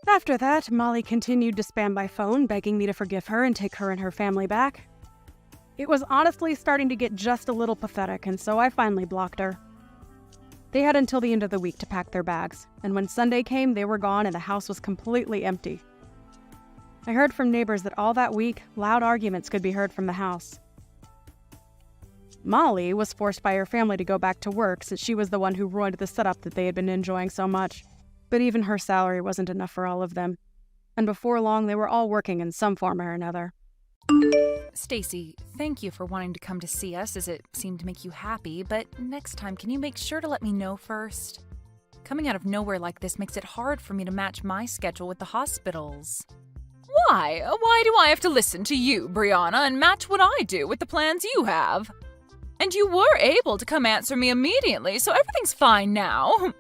After that, Molly continued to spam by phone, begging me to forgive her and take her and her family back. It was honestly starting to get just a little pathetic, and so I finally blocked her. They had until the end of the week to pack their bags, and when Sunday came, they were gone and the house was completely empty. I heard from neighbors that all that week, loud arguments could be heard from the house. Molly was forced by her family to go back to work since she was the one who ruined the setup that they had been enjoying so much. But even her salary wasn't enough for all of them, and before long they were all working in some form or another. Stacy, thank you for wanting to come to see us as it seemed to make you happy, but next time can you make sure to let me know first? Coming out of nowhere like this makes it hard for me to match my schedule with the hospital's. Why? Why do I have to listen to you, Brianna, and match what I do with the plans you have? And you were able to come answer me immediately, so everything's fine now.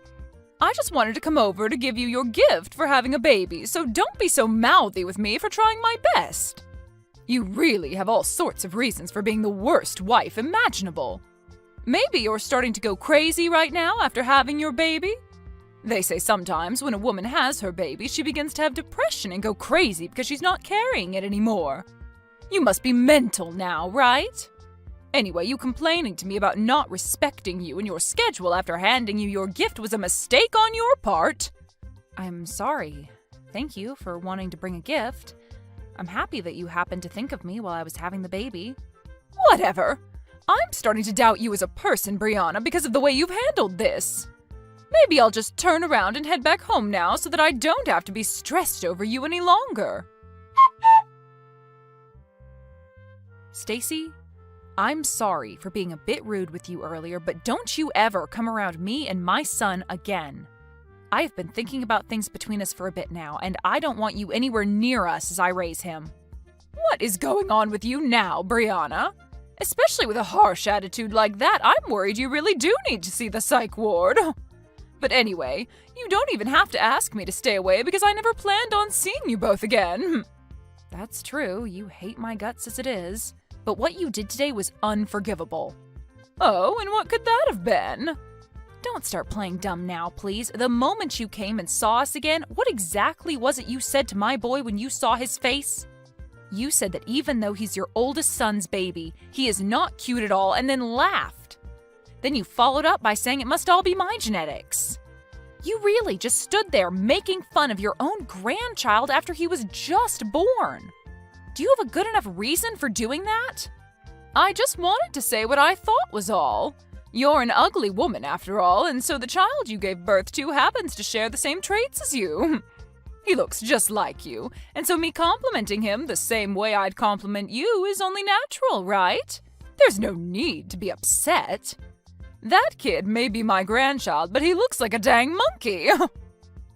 I just wanted to come over to give you your gift for having a baby, so don't be so mouthy with me for trying my best. You really have all sorts of reasons for being the worst wife imaginable. Maybe you're starting to go crazy right now after having your baby. They say sometimes when a woman has her baby, she begins to have depression and go crazy because she's not carrying it anymore. You must be mental now, right? Anyway, you complaining to me about not respecting you and your schedule after handing you your gift was a mistake on your part. I'm sorry. Thank you for wanting to bring a gift. I'm happy that you happened to think of me while I was having the baby. Whatever. I'm starting to doubt you as a person, Brianna, because of the way you've handled this. Maybe I'll just turn around and head back home now so that I don't have to be stressed over you any longer. Stacy, I'm sorry for being a bit rude with you earlier, but don't you ever come around me and my son again. I have been thinking about things between us for a bit now, and I don't want you anywhere near us as I raise him. What is going on with you now, Brianna? Especially with a harsh attitude like that, I'm worried you really do need to see the psych ward. But anyway, you don't even have to ask me to stay away because I never planned on seeing you both again. That's true, you hate my guts as it is. But what you did today was unforgivable. Oh, and what could that have been? Don't start playing dumb now, please. The moment you came and saw us again, what exactly was it you said to my boy when you saw his face? You said that even though he's your oldest son's baby, he is not cute at all, and then laughed. Then you followed up by saying it must all be my genetics. You really just stood there making fun of your own grandchild after he was just born. Do you have a good enough reason for doing that? I just wanted to say what I thought was all. You're an ugly woman after all, and so the child you gave birth to happens to share the same traits as you. He looks just like you, and so me complimenting him the same way I'd compliment you is only natural, right? There's no need to be upset. That kid may be my grandchild, but he looks like a dang monkey.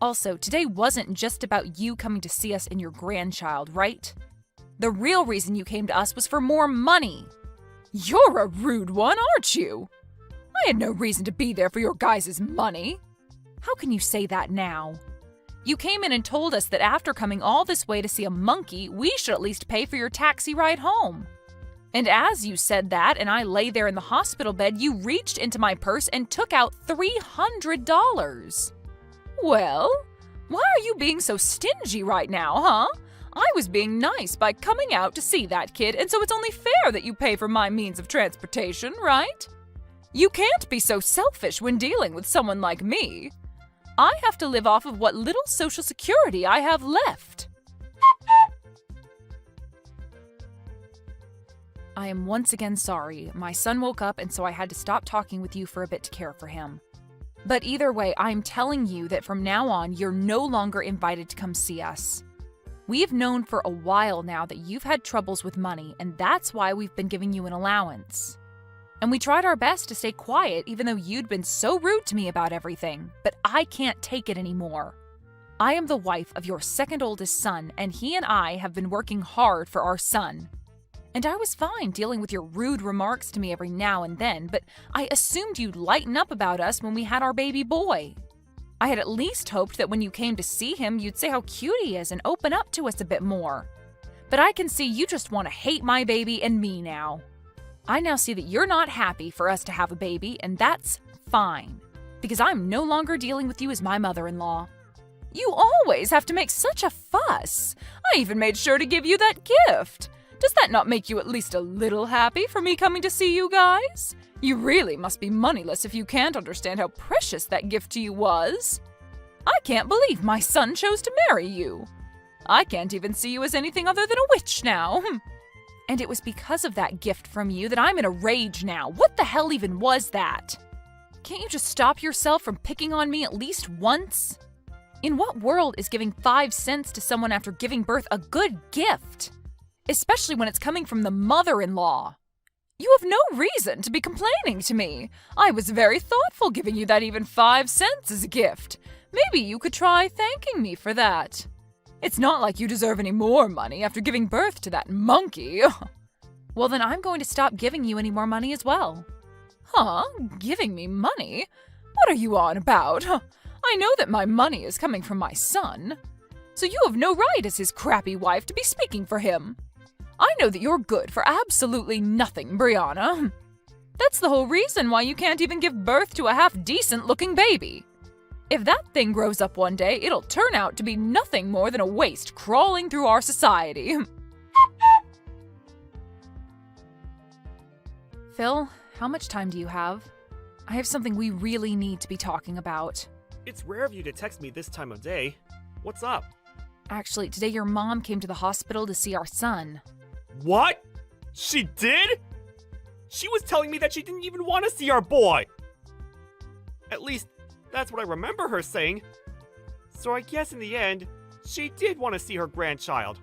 Also, today wasn't just about you coming to see us and your grandchild, right? The real reason you came to us was for more money. You're a rude one, aren't you? I had no reason to be there for your guys' money. How can you say that now? You came in and told us that after coming all this way to see a monkey, we should at least pay for your taxi ride home. And as you said that and I lay there in the hospital bed, you reached into my purse and took out $300. Well, why are you being so stingy right now, huh? I was being nice by coming out to see that kid, and so it's only fair that you pay for my means of transportation, right? You can't be so selfish when dealing with someone like me. I have to live off of what little social security I have left. I am once again sorry. My son woke up, and so I had to stop talking with you for a bit to care for him. But either way, I'm telling you that from now on, you're no longer invited to come see us. We've known for a while now that you've had troubles with money, and that's why we've been giving you an allowance. And we tried our best to stay quiet even though you'd been so rude to me about everything, but I can't take it anymore. I am the wife of your second oldest son, and he and I have been working hard for our son. And I was fine dealing with your rude remarks to me every now and then, but I assumed you'd lighten up about us when we had our baby boy. I had at least hoped that when you came to see him, you'd say how cute he is and open up to us a bit more. But I can see you just want to hate my baby and me now. I now see that you're not happy for us to have a baby, and that's fine, because I'm no longer dealing with you as my mother-in-law. You always have to make such a fuss. I even made sure to give you that gift. Does that not make you at least a little happy for me coming to see you guys? You really must be moneyless if you can't understand how precious that gift to you was. I can't believe my son chose to marry you. I can't even see you as anything other than a witch now. And it was because of that gift from you that I'm in a rage now. What the hell even was that? Can't you just stop yourself from picking on me at least once? In what world is giving 5 cents to someone after giving birth a good gift? Especially when it's coming from the mother-in-law. You have no reason to be complaining to me. I was very thoughtful giving you that even 5 cents as a gift. Maybe you could try thanking me for that. It's not like you deserve any more money after giving birth to that monkey. Well, then I'm going to stop giving you any more money as well. Huh? Giving me money? What are you on about? I know that my money is coming from my son. So you have no right as his crappy wife to be speaking for him. I know that you're good for absolutely nothing, Brianna. That's the whole reason why you can't even give birth to a half-decent-looking baby. If that thing grows up one day, it'll turn out to be nothing more than a waste crawling through our society. Phil, how much time do you have? I have something we really need to be talking about. It's rare of you to text me this time of day. What's up? Actually, today your mom came to the hospital to see our son. What? She did? She was telling me that she didn't even want to see our boy. At least, that's what I remember her saying. So I guess in the end, she did want to see her grandchild.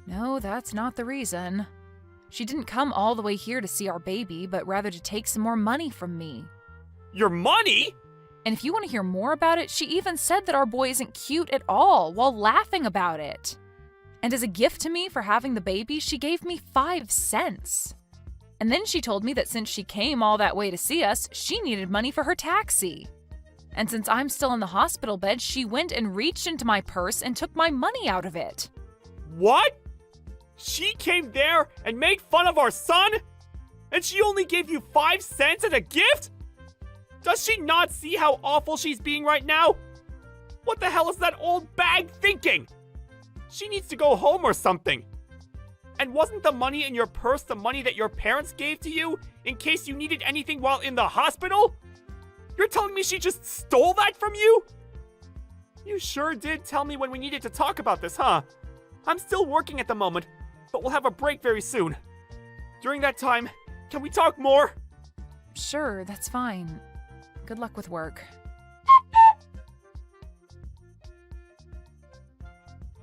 No, that's not the reason. She didn't come all the way here to see our baby, but rather to take some more money from me. Your money? And if you want to hear more about it, she even said that our boy isn't cute at all while laughing about it. And as a gift to me for having the baby, she gave me 5 cents. And then she told me that since she came all that way to see us, she needed money for her taxi. And since I'm still in the hospital bed, she went and reached into my purse and took my money out of it. What? She came there and made fun of our son? And she only gave you 5 cents as a gift? Does she not see how awful she's being right now? What the hell is that old bag thinking? She needs to go home or something. And wasn't the money in your purse the money that your parents gave to you in case you needed anything while in the hospital? You're telling me she just stole that from you? You sure did tell me when we needed to talk about this, huh? I'm still working at the moment, but we'll have a break very soon. During that time, can we talk more? Sure, that's fine. Good luck with work.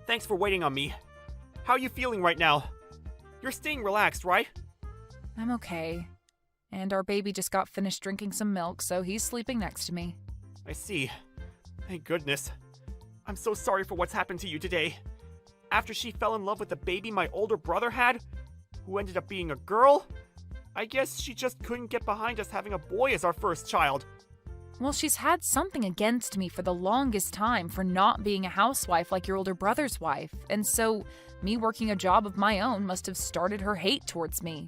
Thanks for waiting on me. How are you feeling right now? You're staying relaxed, right? I'm okay. And our baby just got finished drinking some milk, so he's sleeping next to me. I see. Thank goodness. I'm so sorry for what's happened to you today. After she fell in love with the baby my older brother had, who ended up being a girl, I guess she just couldn't get behind us having a boy as our first child. Well, she's had something against me for the longest time for not being a housewife like your older brother's wife, and so me working a job of my own must have started her hate towards me.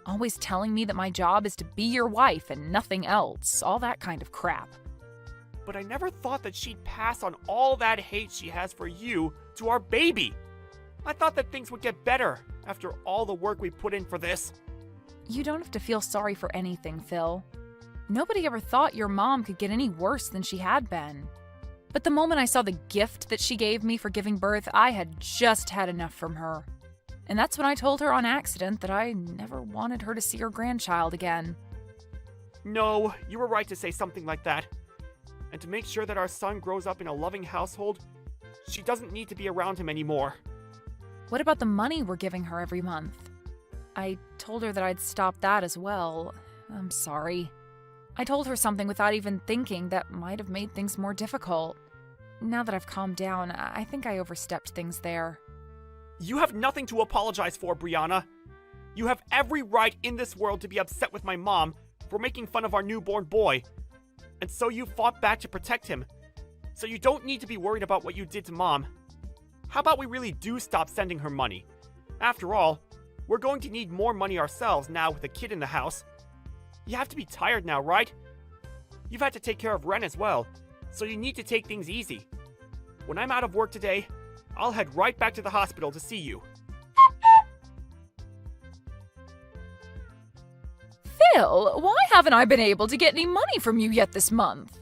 Always telling me that my job is to be your wife and nothing else, all that kind of crap. But I never thought that she'd pass on all that hate she has for you to our baby. I thought that things would get better after all the work we put in for this. You don't have to feel sorry for anything, Phil. Nobody ever thought your mom could get any worse than she had been. But the moment I saw the gift that she gave me for giving birth, I had just had enough from her. And that's when I told her on accident that I never wanted her to see her grandchild again. No, you were right to say something like that. And to make sure that our son grows up in a loving household, she doesn't need to be around him anymore. What about the money we're giving her every month? I told her that I'd stop that as well. I'm sorry. I told her something without even thinking that might have made things more difficult. Now that I've calmed down, I think I overstepped things there. You have nothing to apologize for, Brianna. You have every right in this world to be upset with my mom for making fun of our newborn boy. And so you fought back to protect him. So you don't need to be worried about what you did to Mom. How about we really do stop sending her money? After all, we're going to need more money ourselves now with a kid in the house. You have to be tired now, right? You've had to take care of Ren as well, so you need to take things easy. When I'm out of work today, I'll head right back to the hospital to see you. Phil, why haven't I been able to get any money from you yet this month?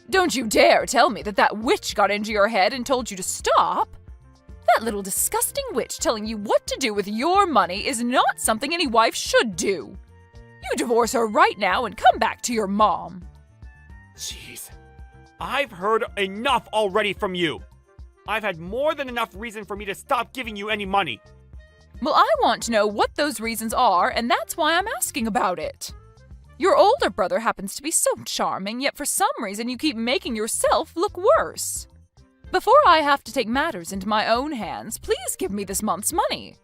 Don't you dare tell me that that witch got into your head and told you to stop. That little disgusting witch telling you what to do with your money is not something any wife should do. You divorce her right now and come back to your mom. Jeez, I've heard enough already from you. I've had more than enough reason for me to stop giving you any money. Well, I want to know what those reasons are, and that's why I'm asking about it. Your older brother happens to be so charming, yet for some reason you keep making yourself look worse. Before I have to take matters into my own hands, please give me this month's money.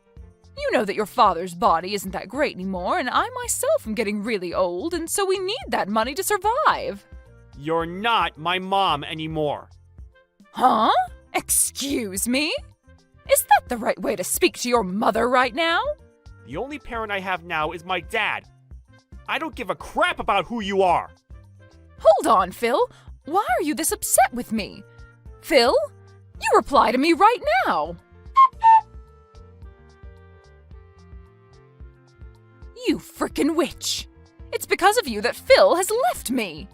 You know that your father's body isn't that great anymore, and I myself am getting really old, and so we need that money to survive. You're not my mom anymore. Huh? Excuse me? Is that the right way to speak to your mother right now? The only parent I have now is my dad. I don't give a crap about who you are. Hold on, Phil. Why are you this upset with me? Phil, you reply to me right now. You frickin' witch. It's because of you that Phil has left me.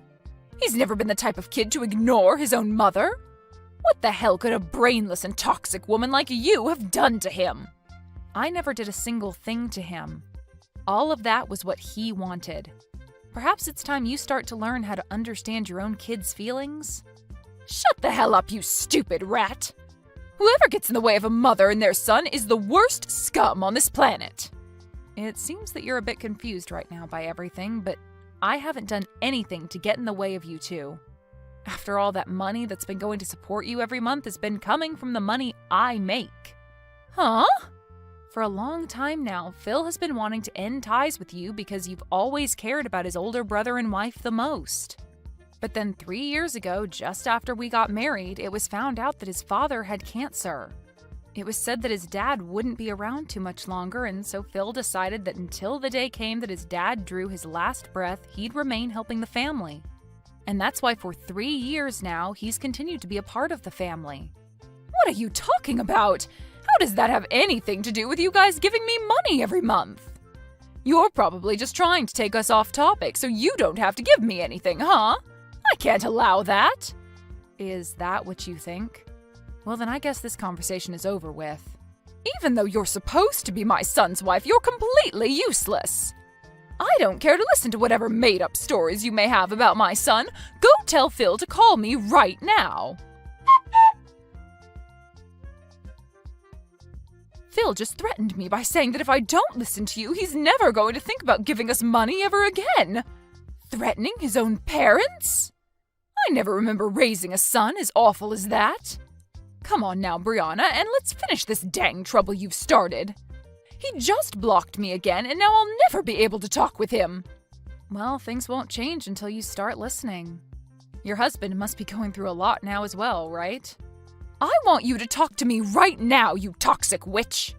He's never been the type of kid to ignore his own mother. What the hell could a brainless and toxic woman like you have done to him? I never did a single thing to him. All of that was what he wanted. Perhaps it's time you start to learn how to understand your own kids' feelings. Shut the hell up, you stupid rat! Whoever gets in the way of a mother and their son is the worst scum on this planet. It seems that you're a bit confused right now by everything, but I haven't done anything to get in the way of you two. After all, that money that's been going to support you every month has been coming from the money I make. Huh? For a long time now, Phil has been wanting to end ties with you because you've always cared about his older brother and wife the most. But then 3 years ago, just after we got married, it was found out that his father had cancer. It was said that his dad wouldn't be around too much longer, and so Phil decided that until the day came that his dad drew his last breath, he'd remain helping the family. And that's why for 3 years now, he's continued to be a part of the family. What are you talking about? How does that have anything to do with you guys giving me money every month? You're probably just trying to take us off topic so you don't have to give me anything, huh? I can't allow that. Is that what you think? Well, then I guess this conversation is over with. Even though you're supposed to be my son's wife, you're completely useless. I don't care to listen to whatever made-up stories you may have about my son. Go tell Phil to call me right now. Phil just threatened me by saying that if I don't listen to you, he's never going to think about giving us money ever again. Threatening his own parents? I never remember raising a son as awful as that. Come on now, Brianna, and let's finish this dang trouble you've started. He just blocked me again, and now I'll never be able to talk with him. Well, things won't change until you start listening. Your husband must be going through a lot now as well, right? I want you to talk to me right now, you toxic witch.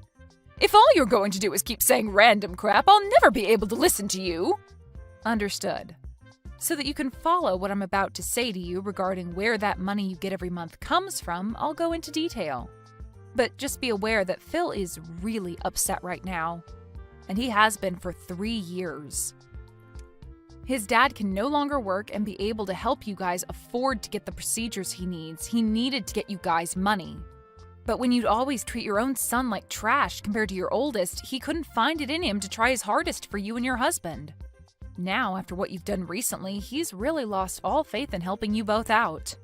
If all you're going to do is keep saying random crap, I'll never be able to listen to you. Understood. So that you can follow what I'm about to say to you regarding where that money you get every month comes from, I'll go into detail. But just be aware that Phil is really upset right now. And he has been for 3 years. His dad can no longer work and be able to help you guys afford to get the procedures he needs. He needed to get you guys money. But when you'd always treat your own son like trash compared to your oldest, he couldn't find it in him to try his hardest for you and your husband. Now, after what you've done recently, he's really lost all faith in helping you both out.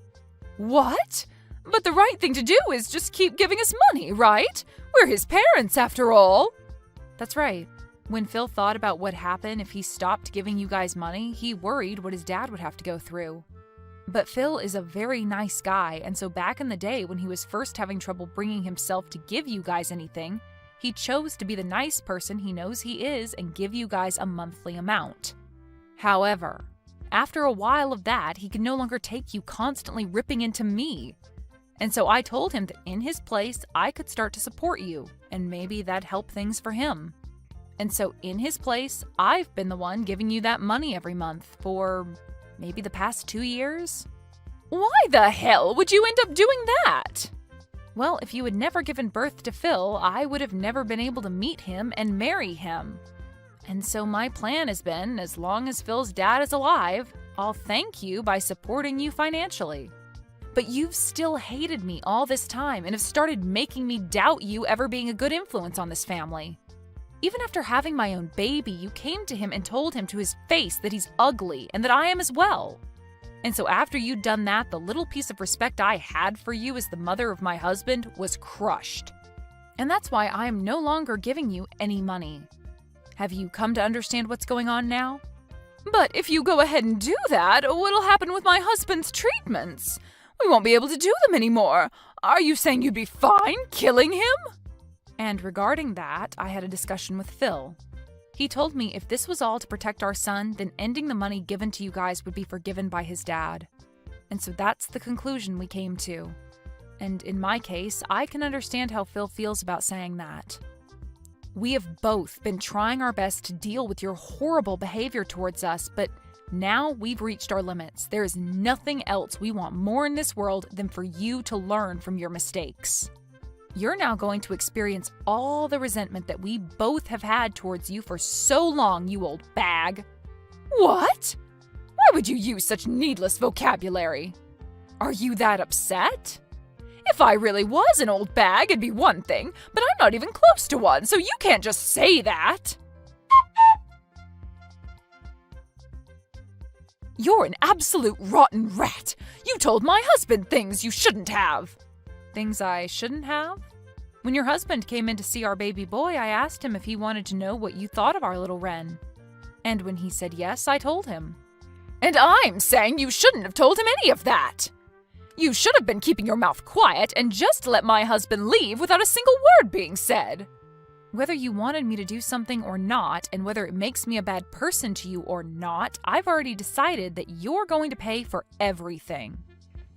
What? But the right thing to do is just keep giving us money, right? We're his parents, after all. That's right. When Phil thought about what happened if he stopped giving you guys money, he worried what his dad would have to go through. But Phil is a very nice guy, and so back in the day when he was first having trouble bringing himself to give you guys anything, he chose to be the nice person he knows he is and give you guys a monthly amount. However, after a while of that, he could no longer take you constantly ripping into me. And so I told him that in his place, I could start to support you, and maybe that'd help things for him. And so in his place, I've been the one giving you that money every month for maybe the past 2 years. Why the hell would you end up doing that? Well, if you had never given birth to Phil, I would have never been able to meet him and marry him. And so my plan has been, as long as Phil's dad is alive, I'll thank you by supporting you financially. But you've still hated me all this time and have started making me doubt you ever being a good influence on this family. Even after having my own baby, you came to him and told him to his face that he's ugly and that I am as well. And so after you'd done that, the little piece of respect I had for you as the mother of my husband was crushed. And that's why I am no longer giving you any money. Have you come to understand what's going on now? But if you go ahead and do that, what'll happen with my husband's treatments? We won't be able to do them anymore. Are you saying you'd be fine killing him? And regarding that, I had a discussion with Phil. He told me if this was all to protect our son, then ending the money given to you guys would be forgiven by his dad. And so that's the conclusion we came to. And in my case, I can understand how Phil feels about saying that. We have both been trying our best to deal with your horrible behavior towards us, but now we've reached our limits. There is nothing else we want more in this world than for you to learn from your mistakes. You're now going to experience all the resentment that we both have had towards you for so long, you old bag. What? Why would you use such needless vocabulary? Are you that upset? If I really was an old bag, it'd be one thing, but I'm not even close to one, so you can't just say that. You're an absolute rotten rat. You told my husband things you shouldn't have. Things I shouldn't have? When your husband came in to see our baby boy, I asked him if he wanted to know what you thought of our little wren. And when he said yes, I told him. And I'm saying you shouldn't have told him any of that. You should have been keeping your mouth quiet and just let my husband leave without a single word being said. Whether you wanted me to do something or not, and whether it makes me a bad person to you or not, I've already decided that you're going to pay for everything.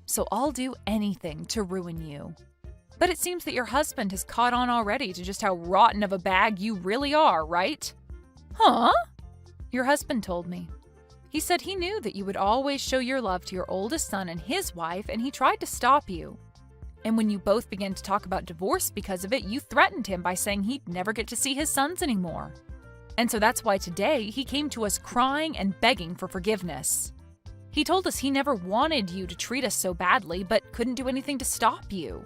So I'll do anything to ruin you. But it seems that your husband has caught on already to just how rotten of a bag you really are, right? Huh? Your husband told me. He said he knew that you would always show your love to your oldest son and his wife, and he tried to stop you. And when you both began to talk about divorce because of it, you threatened him by saying he'd never get to see his sons anymore. And so that's why today he came to us crying and begging for forgiveness. He told us he never wanted you to treat us so badly, but couldn't do anything to stop you.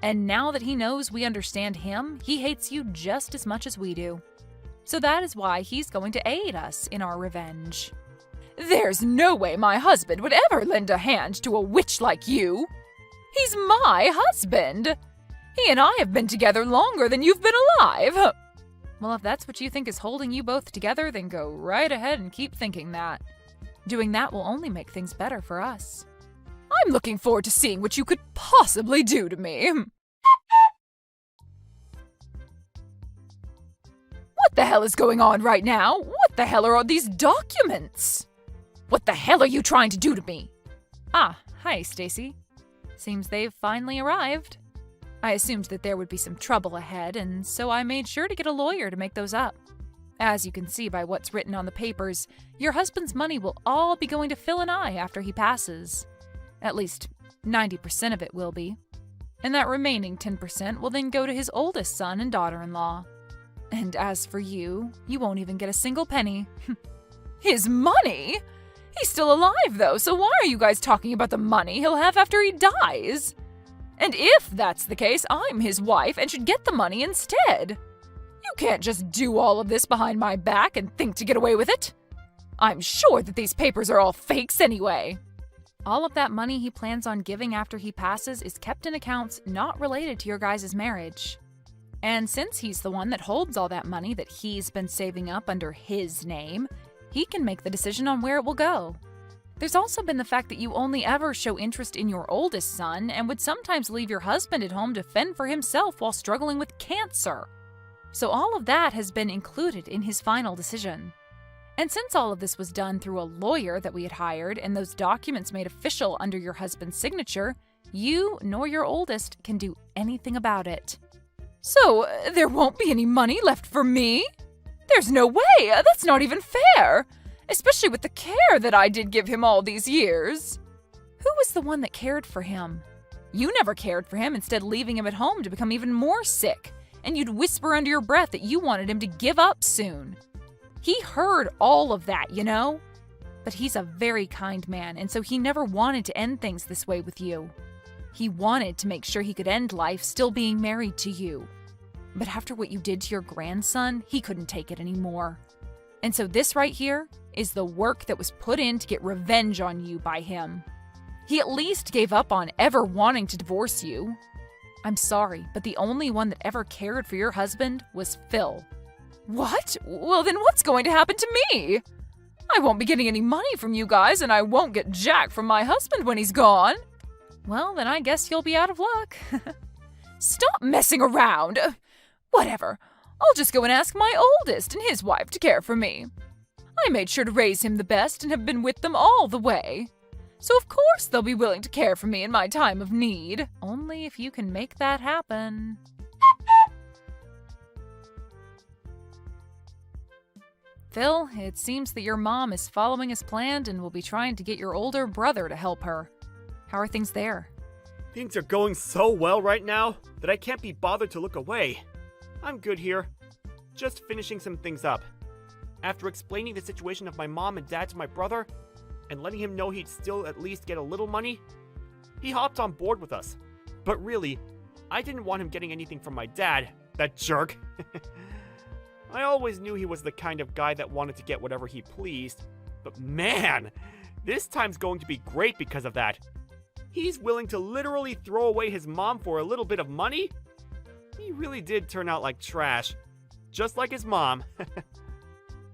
And now that he knows we understand him, he hates you just as much as we do. So that is why he's going to aid us in our revenge. There's no way my husband would ever lend a hand to a witch like you. He's my husband. He and I have been together longer than you've been alive. Well, if that's what you think is holding you both together, then go right ahead and keep thinking that. Doing that will only make things better for us. I'm looking forward to seeing what you could possibly do to me. What the hell is going on right now? What the hell are all these documents? What the hell are you trying to do to me? Ah, hi, Stacy. Seems they've finally arrived. I assumed that there would be some trouble ahead, and so I made sure to get a lawyer to make those up. As you can see by what's written on the papers, your husband's money will all be going to Phil and I after he passes. At least 90% of it will be. And that remaining 10% will then go to his oldest son and daughter-in-law. And as for you, you won't even get a single penny. His money? He's still alive, though, so why are you guys talking about the money he'll have after he dies? And if that's the case, I'm his wife and should get the money instead. You can't just do all of this behind my back and think to get away with it. I'm sure that these papers are all fakes anyway. All of that money he plans on giving after he passes is kept in accounts not related to your guys' marriage. And since he's the one that holds all that money that he's been saving up under his name, he can make the decision on where it will go. There's also been the fact that you only ever show interest in your oldest son and would sometimes leave your husband at home to fend for himself while struggling with cancer. So all of that has been included in his final decision. And since all of this was done through a lawyer that we had hired and those documents made official under your husband's signature, you nor your oldest can do anything about it. So there won't be any money left for me? There's no way! That's not even fair! Especially with the care that I did give him all these years. Who was the one that cared for him? You never cared for him, instead leaving him at home to become even more sick. And you'd whisper under your breath that you wanted him to give up soon. He heard all of that, you know? But he's a very kind man, and so he never wanted to end things this way with you. He wanted to make sure he could end life still being married to you. But after what you did to your grandson, he couldn't take it anymore. And so this right here is the work that was put in to get revenge on you by him. He at least gave up on ever wanting to divorce you. I'm sorry, but the only one that ever cared for your husband was Phil. What? Well, then what's going to happen to me? I won't be getting any money from you guys, and I won't get jack from my husband when he's gone. Well, then I guess you'll be out of luck. Stop messing around. Whatever. I'll just go and ask my oldest and his wife to care for me. I made sure to raise him the best and have been with them all the way. So of course they'll be willing to care for me in my time of need. Only if you can make that happen. Phil, it seems that your mom is following as planned and will be trying to get your older brother to help her. How are things there? Things are going so well right now that I can't be bothered to look away. I'm good here. Just finishing some things up. After explaining the situation of my mom and dad to my brother, and letting him know he'd still at least get a little money, he hopped on board with us. But really, I didn't want him getting anything from my dad, that jerk. I always knew he was the kind of guy that wanted to get whatever he pleased, but man, this time's going to be great because of that. He's willing to literally throw away his mom for a little bit of money? he really did turn out like trash. Just like his mom.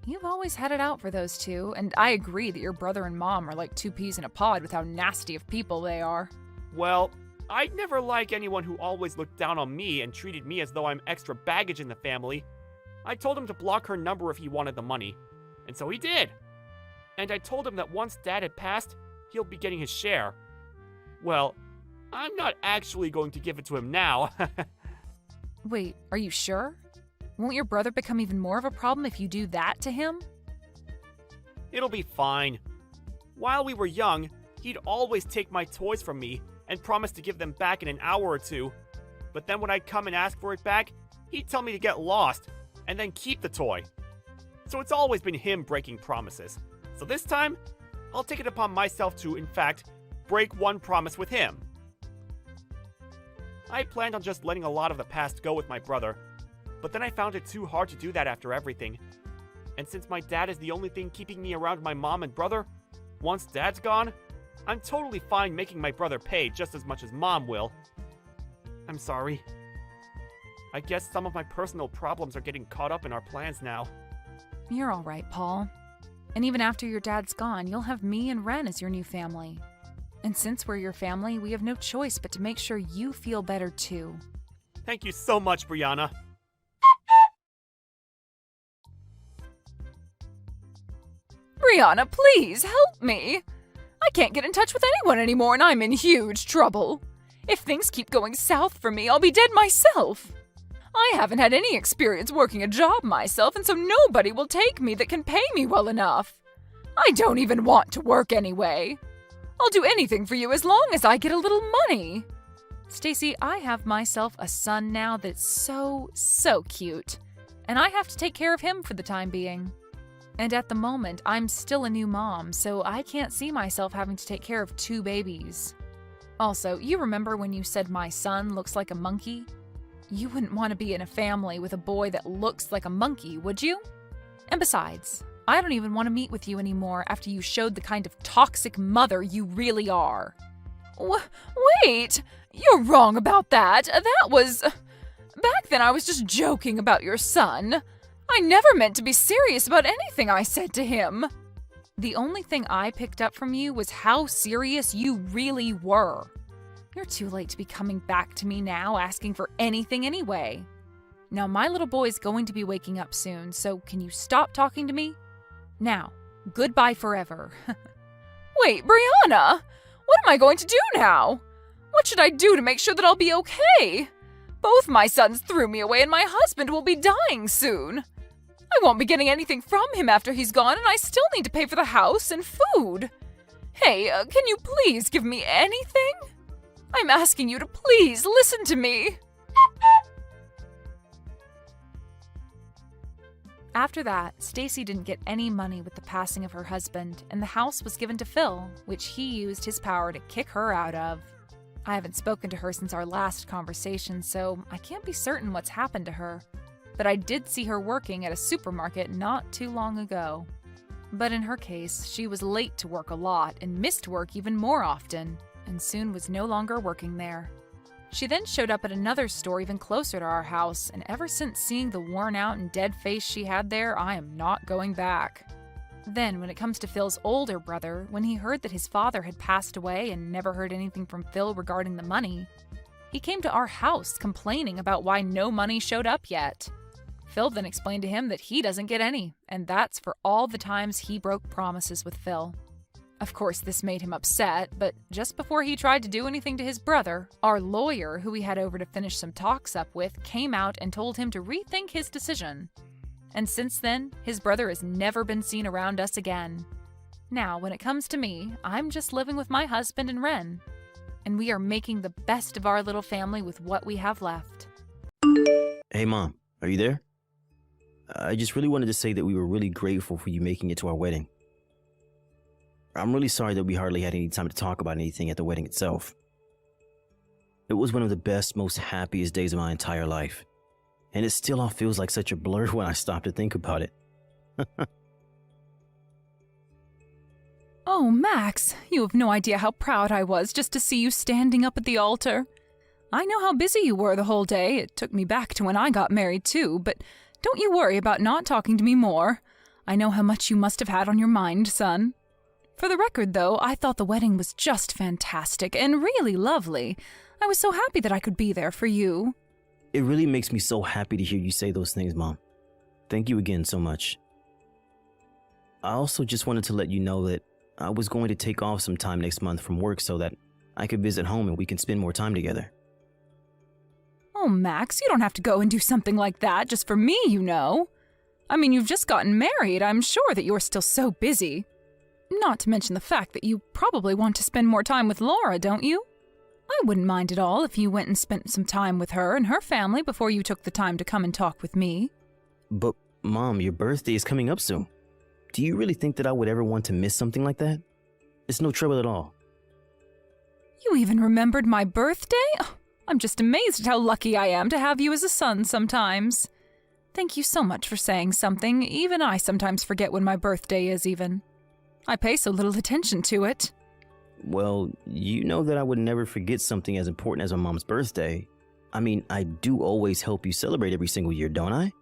You've always had it out for those two, and I agree that your brother and mom are like two peas in a pod with how nasty of people they are. Well, I'd never like anyone who always looked down on me and treated me as though I'm extra baggage in the family. I told him to block her number if he wanted the money, and so he did. And I told him that once Dad had passed, he'll be getting his share. Well, I'm not actually going to give it to him now. Wait, are you sure? Won't your brother become even more of a problem if you do that to him? It'll be fine. While we were young, he'd always take my toys from me and promise to give them back in an hour or two. But then when I'd come and ask for it back, he'd tell me to get lost and then keep the toy. So it's always been him breaking promises. So this time, I'll take it upon myself to, in fact, break one promise with him. I planned on just letting a lot of the past go with my brother, but then I found it too hard to do that after everything. And since my dad is the only thing keeping me around my mom and brother, once Dad's gone, I'm totally fine making my brother pay just as much as Mom will. I'm sorry. I guess some of my personal problems are getting caught up in our plans now. You're all right, Paul. And even after your dad's gone, you'll have me and Ren as your new family. And since we're your family, we have no choice but to make sure you feel better too. Thank you so much, Brianna. Brianna, please help me! I can't get in touch with anyone anymore and I'm in huge trouble. If things keep going south for me, I'll be dead myself. I haven't had any experience working a job myself, and so nobody will take me that can pay me well enough. I don't even want to work anyway. I'll do anything for you as long as I get a little money. Stacy, I have myself a son now that's so cute, and I have to take care of him for the time being. And at the moment, I'm still a new mom, so I can't see myself having to take care of 2 babies. Also, you remember when you said my son looks like a monkey? You wouldn't want to be in a family with a boy that looks like a monkey, would you? And besides, I don't even want to meet with you anymore after you showed the kind of toxic mother you really are. Wait! You're wrong about that. That was... Back then I was just joking about your son. I never meant to be serious about anything I said to him. The only thing I picked up from you was how serious you really were. You're too late to be coming back to me now asking for anything anyway. Now, my little boy's going to be waking up soon, so can you stop talking to me? Now, goodbye forever. Wait, Brianna! What am I going to do now? What should I do to make sure that I'll be okay? Both my sons threw me away and my husband will be dying soon. I won't be getting anything from him after he's gone, and I still need to pay for the house and food. Hey, can you please give me anything? I'm asking you to please listen to me. After that, Stacy didn't get any money with the passing of her husband, and the house was given to Phil, which he used his power to kick her out of. I haven't spoken to her since our last conversation, so I can't be certain what's happened to her. But I did see her working at a supermarket not too long ago. But in her case, she was late to work a lot and missed work even more often, and soon was no longer working there. She then showed up at another store even closer to our house, and ever since seeing the worn out and dead face she had there, I am not going back. Then, when it comes to Phil's older brother, when he heard that his father had passed away and never heard anything from Phil regarding the money, he came to our house complaining about why no money showed up yet. Phil then explained to him that he doesn't get any, and that's for all the times he broke promises with Phil. Of course, this made him upset, but just before he tried to do anything to his brother, our lawyer, who we had over to finish some talks up with, came out and told him to rethink his decision. And since then, his brother has never been seen around us again. Now, when it comes to me, I'm just living with my husband and Ren, and we are making the best of our little family with what we have left. Hey, Mom, are you there? I just really wanted to say that we were really grateful for you making it to our wedding. I'm really sorry that we hardly had any time to talk about anything at the wedding itself. It was one of the best, most happiest days of my entire life. And it still all feels like such a blur when I stop to think about it. Oh, Max, you have no idea how proud I was just to see you standing up at the altar. I know how busy you were the whole day. It took me back to when I got married, too, but don't you worry about not talking to me more. I know how much you must have had on your mind, son. For the record, though, I thought the wedding was just fantastic and really lovely. I was so happy that I could be there for you. It really makes me so happy to hear you say those things, Mom. Thank you again so much. I also just wanted to let you know that I was going to take off some time next month from work so that I could visit home and we can spend more time together. Oh, Max, you don't have to go and do something like that just for me, you know. I mean, you've just gotten married. I'm sure that you're still so busy. Not to mention the fact that you probably want to spend more time with Laura, don't you? I wouldn't mind at all if you went and spent some time with her and her family before you took the time to come and talk with me. But, Mom, your birthday is coming up soon. Do you really think that I would ever want to miss something like that? It's no trouble at all. You even remembered my birthday? Oh, I'm just amazed at how lucky I am to have you as a son sometimes. Thank you so much for saying something. Even I sometimes forget when my birthday is even. I pay so little attention to it. Well, you know that I would never forget something as important as my mom's birthday. I mean, I do always help you celebrate every single year, don't I?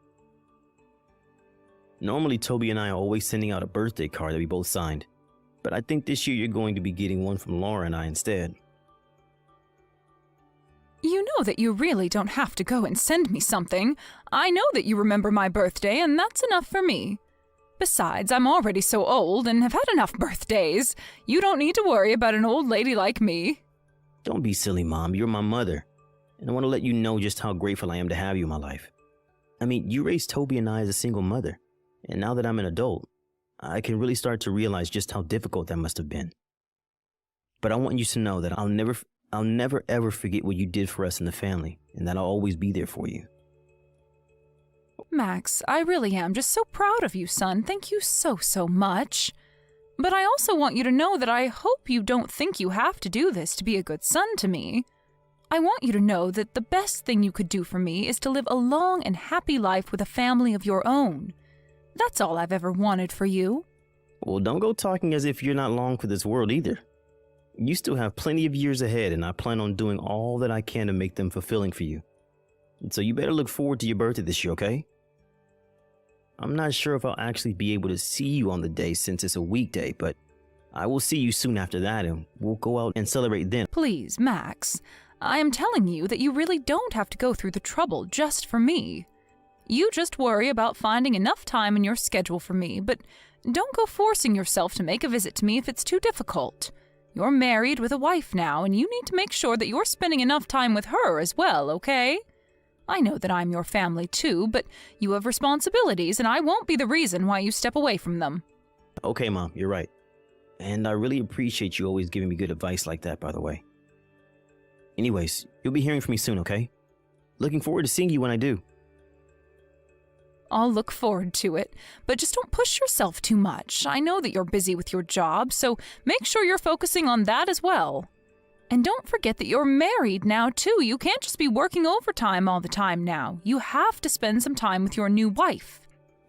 Normally, Toby and I are always sending out a birthday card that we both signed. But I think this year you're going to be getting one from Laura and I instead. You know that you really don't have to go and send me something. I know that you remember my birthday, and that's enough for me. Besides, I'm already so old and have had enough birthdays. You don't need to worry about an old lady like me. Don't be silly, Mom. You're my mother. And I want to let you know just how grateful I am to have you in my life. I mean, you raised Toby and I as a single mother. And now that I'm an adult, I can really start to realize just how difficult that must have been. But I want you to know that I'll never ever forget what you did for us in the family, and that I'll always be there for you. Max, I really am just so proud of you, son. Thank you so much. But I also want you to know that I hope you don't think you have to do this to be a good son to me. I want you to know that the best thing you could do for me is to live a long and happy life with a family of your own. That's all I've ever wanted for you. Well, don't go talking as if you're not long for this world either. You still have plenty of years ahead, and I plan on doing all that I can to make them fulfilling for you. And so you better look forward to your birthday this year, okay? I'm not sure if I'll actually be able to see you on the day since it's a weekday, but I will see you soon after that, and we'll go out and celebrate then. Please, Max, I am telling you that you really don't have to go through the trouble just for me. You just worry about finding enough time in your schedule for me, but don't go forcing yourself to make a visit to me if it's too difficult. You're married with a wife now, and you need to make sure that you're spending enough time with her as well, okay? I know that I'm your family too, but you have responsibilities, and I won't be the reason why you step away from them. Okay, Mom, you're right. And I really appreciate you always giving me good advice like that, by the way. Anyways, you'll be hearing from me soon, okay? Looking forward to seeing you when I do. I'll look forward to it, but just don't push yourself too much. I know that you're busy with your job, so make sure you're focusing on that as well. And don't forget that you're married now, too. You can't just be working overtime all the time now. You have to spend some time with your new wife.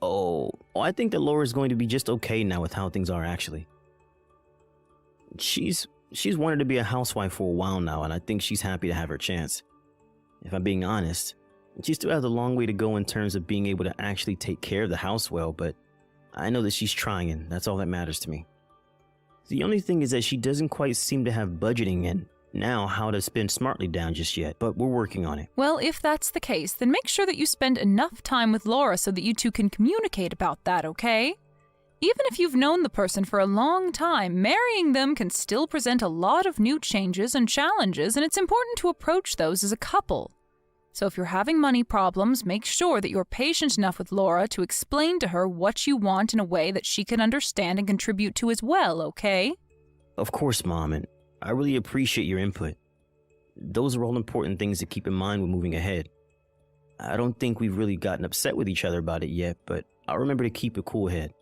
Oh, I think that Laura's going to be just okay now with how things are, actually. She's wanted to be a housewife for a while now, and I think she's happy to have her chance. If I'm being honest, she still has a long way to go in terms of being able to actually take care of the house well, but I know that she's trying, and that's all that matters to me. The only thing is that she doesn't quite seem to have budgeting and now how to spend smartly down just yet, but we're working on it. Well, if that's the case, then make sure that you spend enough time with Laura so that you two can communicate about that, okay? Even if you've known the person for a long time, marrying them can still present a lot of new changes and challenges, and it's important to approach those as a couple. So if you're having money problems, make sure that you're patient enough with Laura to explain to her what you want in a way that she can understand and contribute to as well, okay? Of course, Mom, and I really appreciate your input. Those are all important things to keep in mind when moving ahead. I don't think we've really gotten upset with each other about it yet, but I'll remember to keep a cool head.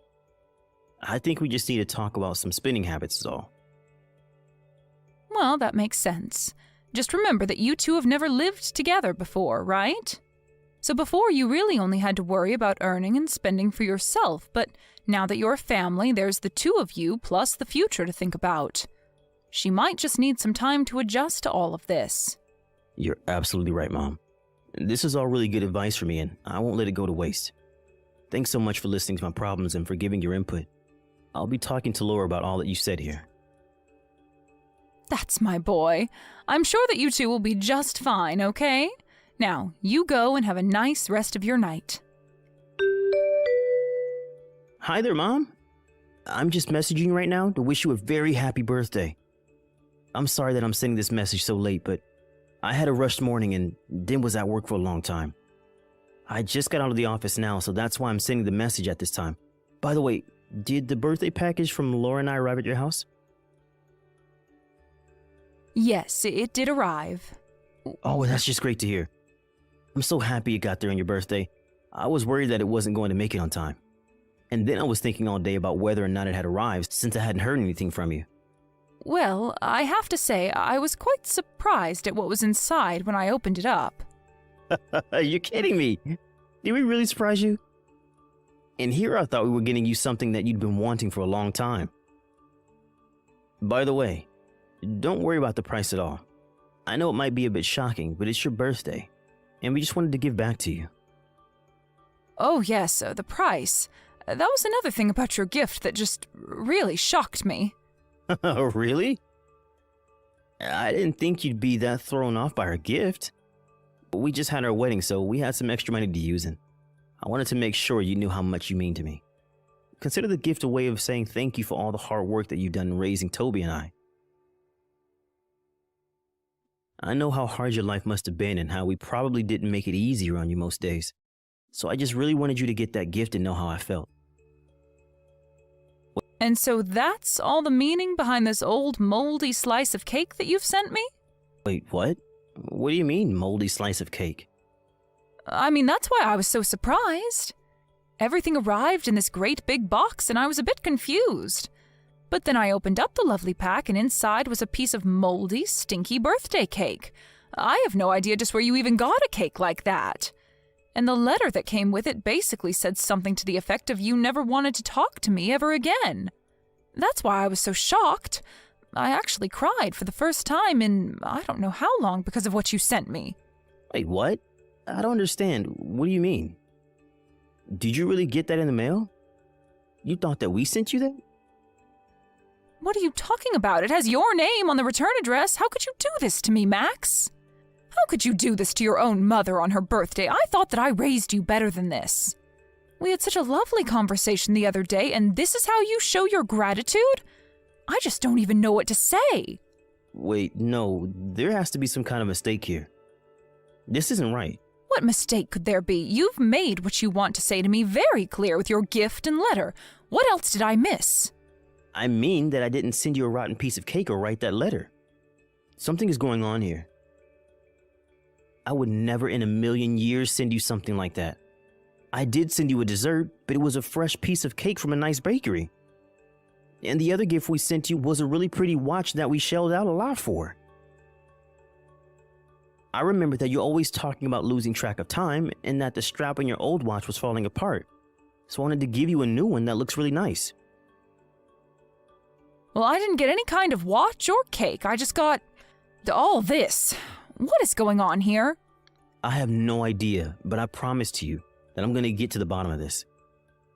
I think we just need to talk about some spending habits is all. Well, that makes sense. Just remember that you two have never lived together before, right? So before you really only had to worry about earning and spending for yourself, but now that you're a family, there's the two of you plus the future to think about. She might just need some time to adjust to all of this. You're absolutely right, Mom. This is all really good advice for me, and I won't let it go to waste. Thanks so much for listening to my problems and for giving your input. I'll be talking to Laura about all that you said here. That's my boy. I'm sure that you two will be just fine, okay? Now, you go and have a nice rest of your night. Hi there, Mom. I'm just messaging you right now to wish you a very happy birthday. I'm sorry that I'm sending this message so late, but I had a rushed morning and then was at work for a long time. I just got out of the office now, so that's why I'm sending the message at this time. By the way, did the birthday package from Laura and I arrive at your house? Yes, it did arrive. Oh, well, that's just great to hear. I'm so happy it got there on your birthday. I was worried that it wasn't going to make it on time. And then I was thinking all day about whether or not it had arrived since I hadn't heard anything from you. Well, I have to say, I was quite surprised at what was inside when I opened it up. You're kidding me. Did we really surprise you? And here I thought we were getting you something that you'd been wanting for a long time. By the way, don't worry about the price at all. I know it might be a bit shocking, but it's your birthday, and we just wanted to give back to you. Oh yes, the price. That was another thing about your gift that just really shocked me. Really? I didn't think you'd be that thrown off by our gift. We just had our wedding, so we had some extra money to use, and I wanted to make sure you knew how much you mean to me. Consider the gift a way of saying thank you for all the hard work that you've done in raising Toby and I. I know how hard your life must have been and how we probably didn't make it easier on you most days. So I just really wanted you to get that gift and know how I felt. And so that's all the meaning behind this old moldy slice of cake that you've sent me? Wait, what? What do you mean, moldy slice of cake? I mean, that's why I was so surprised. Everything arrived in this great big box and I was a bit confused. But then I opened up the lovely pack and inside was a piece of moldy, stinky birthday cake. I have no idea just where you even got a cake like that. And the letter that came with it basically said something to the effect of you never wanted to talk to me ever again. That's why I was so shocked. I actually cried for the first time in I don't know how long because of what you sent me. Wait, what? I don't understand. What do you mean? Did you really get that in the mail? You thought that we sent you that? What are you talking about? It has your name on the return address. How could you do this to me, Max? How could you do this to your own mother on her birthday? I thought that I raised you better than this. We had such a lovely conversation the other day, and this is how you show your gratitude? I just don't even know what to say. Wait, no, there has to be some kind of mistake here. This isn't right. What mistake could there be? You've made what you want to say to me very clear with your gift and letter. What else did I miss? I mean that I didn't send you a rotten piece of cake or write that letter. Something is going on here. I would never in a million years send you something like that. I did send you a dessert, but it was a fresh piece of cake from a nice bakery. And the other gift we sent you was a really pretty watch that we shelled out a lot for. I remember that you're always talking about losing track of time and that the strap on your old watch was falling apart. So I wanted to give you a new one that looks really nice. Well, I didn't get any kind of watch or cake. I just got all this. What is going on here? I have no idea, but I promise to you that I'm going to get to the bottom of this.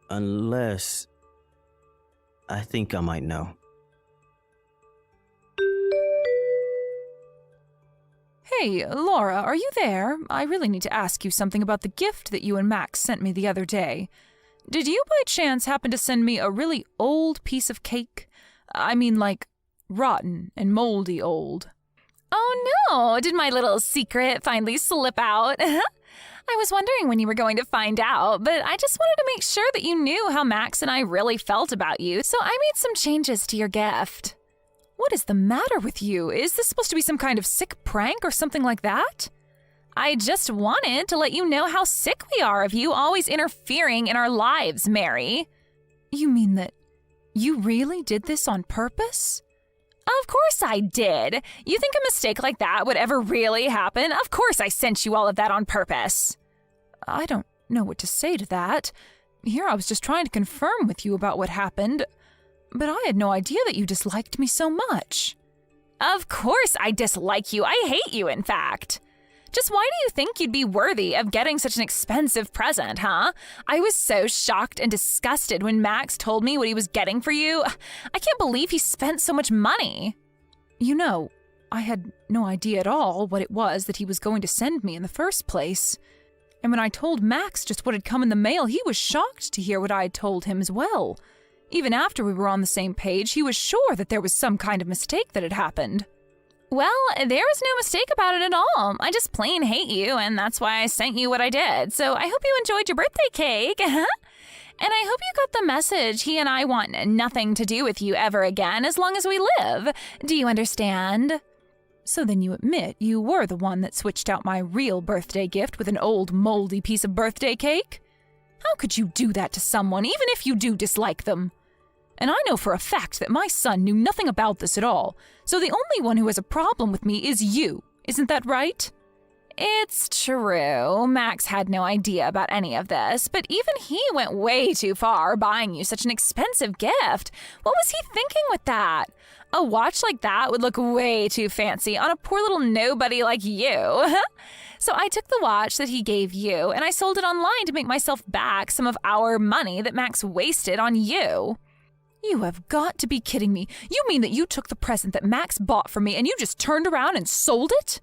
Unless I think I might know. Hey, Laura, are you there? I really need to ask you something about the gift that you and Max sent me the other day. Did you by chance happen to send me a really old piece of cake? I mean, like, rotten and moldy old. Oh no, did my little secret finally slip out? I was wondering when you were going to find out, but I just wanted to make sure that you knew how Max and I really felt about you, so I made some changes to your gift. What is the matter with you? Is this supposed to be some kind of sick prank or something like that? I just wanted to let you know how sick we are of you always interfering in our lives, Mary. You mean that you really did this on purpose? Of course I did. You think a mistake like that would ever really happen? Of course I sent you all of that on purpose. I don't know what to say to that. Here I was just trying to confirm with you about what happened, but I had no idea that you disliked me so much. Of course I dislike you. I hate you, in fact. Just why do you think you'd be worthy of getting such an expensive present, huh? I was so shocked and disgusted when Max told me what he was getting for you. I can't believe he spent so much money. You know, I had no idea at all what it was that he was going to send me in the first place. And when I told Max just what had come in the mail, he was shocked to hear what I had told him as well. Even after we were on the same page, he was sure that there was some kind of mistake that had happened. Well, there was no mistake about it at all. I just plain hate you, and that's why I sent you what I did. So I hope you enjoyed your birthday cake. And I hope you got the message. He and I want nothing to do with you ever again as long as we live. Do you understand? So then you admit you were the one that switched out my real birthday gift with an old moldy piece of birthday cake? How could you do that to someone, even if you do dislike them? And I know for a fact that my son knew nothing about this at all, so the only one who has a problem with me is you. Isn't that right? It's true. Max had no idea about any of this, but even he went way too far buying you such an expensive gift. What was he thinking with that? A watch like that would look way too fancy on a poor little nobody like you. So I took the watch that he gave you and I sold it online to make myself back some of our money that Max wasted on you. You have got to be kidding me. You mean that you took the present that Max bought for me and you just turned around and sold it?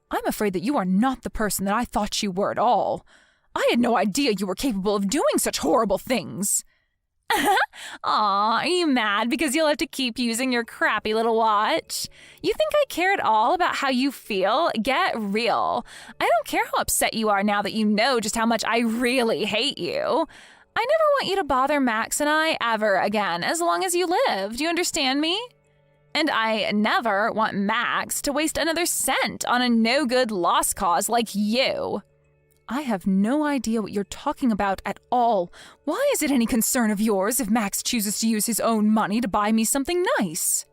I'm afraid that you are not the person that I thought you were at all. I had no idea you were capable of doing such horrible things. Aw, are you mad because you'll have to keep using your crappy little watch? You think I care at all about how you feel? Get real. I don't care how upset you are now that you know just how much I really hate you. I never want you to bother Max and I ever again as long as you live. Do you understand me? And I never want Max to waste another cent on a no-good lost cause like you. I have no idea what you're talking about at all. Why is it any concern of yours if Max chooses to use his own money to buy me something nice?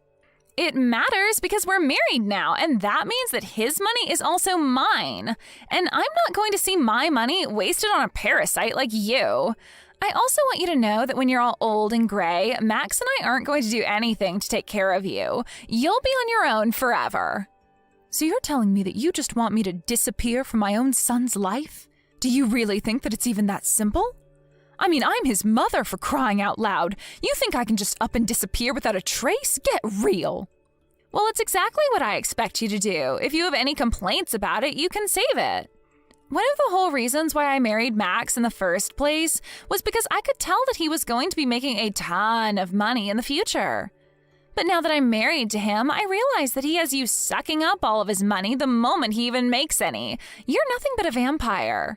It matters because we're married now, and that means that his money is also mine. And I'm not going to see my money wasted on a parasite like you. I also want you to know that when you're all old and gray, Max and I aren't going to do anything to take care of you. You'll be on your own forever. So you're telling me that you just want me to disappear from my own son's life? Do you really think that it's even that simple? I mean, I'm his mother, for crying out loud. You think I can just up and disappear without a trace? Get real. Well, it's exactly what I expect you to do. If you have any complaints about it, you can save it. One of the whole reasons why I married Max in the first place was because I could tell that he was going to be making a ton of money in the future. But now that I'm married to him, I realize that he has you sucking up all of his money the moment he even makes any. You're nothing but a vampire.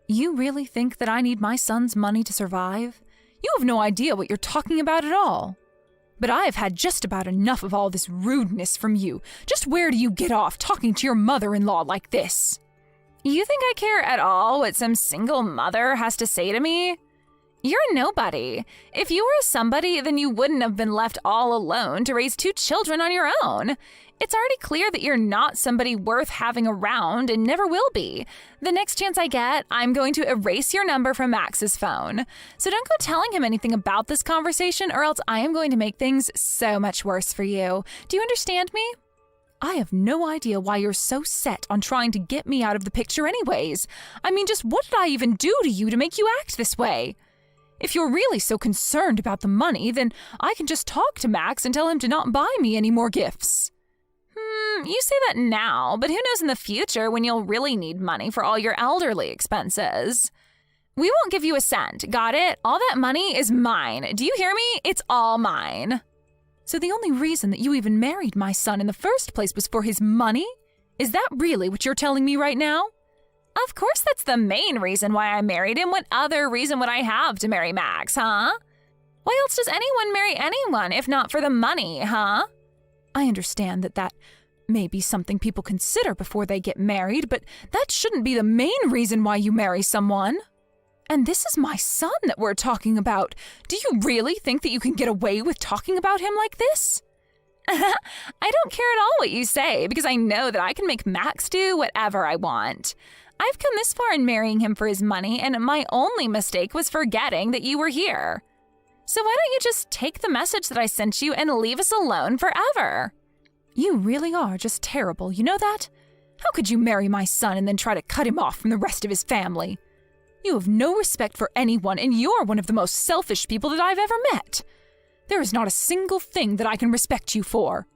You really think that I need my son's money to survive? You have no idea what you're talking about at all. But I have had just about enough of all this rudeness from you. Just where do you get off talking to your mother-in-law like this? You think I care at all what some single mother has to say to me? You're a nobody. If you were somebody, then you wouldn't have been left all alone to raise 2 children on your own. It's already clear that you're not somebody worth having around and never will be. The next chance I get, I'm going to erase your number from Max's phone. So don't go telling him anything about this conversation or else I am going to make things so much worse for you. Do you understand me? I have no idea why you're so set on trying to get me out of the picture anyways. I mean, just what did I even do to you to make you act this way? If you're really so concerned about the money, then I can just talk to Max and tell him to not buy me any more gifts. You say that now, but who knows in the future when you'll really need money for all your elderly expenses. We won't give you a cent, got it? All that money is mine. Do you hear me? It's all mine. So the only reason that you even married my son in the first place was for his money? Is that really what you're telling me right now? Of course that's the main reason why I married him. What other reason would I have to marry Max, huh? Why else does anyone marry anyone if not for the money, huh? I understand that may be something people consider before they get married, but that shouldn't be the main reason why you marry someone. And this is my son that we're talking about. Do you really think that you can get away with talking about him like this? I don't care at all what you say because I know that I can make Max do whatever I want. I've come this far in marrying him for his money, and my only mistake was forgetting that you were here. So why don't you just take the message that I sent you and leave us alone forever? You really are just terrible, you know that? How could you marry my son and then try to cut him off from the rest of his family? You have no respect for anyone, and you're one of the most selfish people that I've ever met. There is not a single thing that I can respect you for.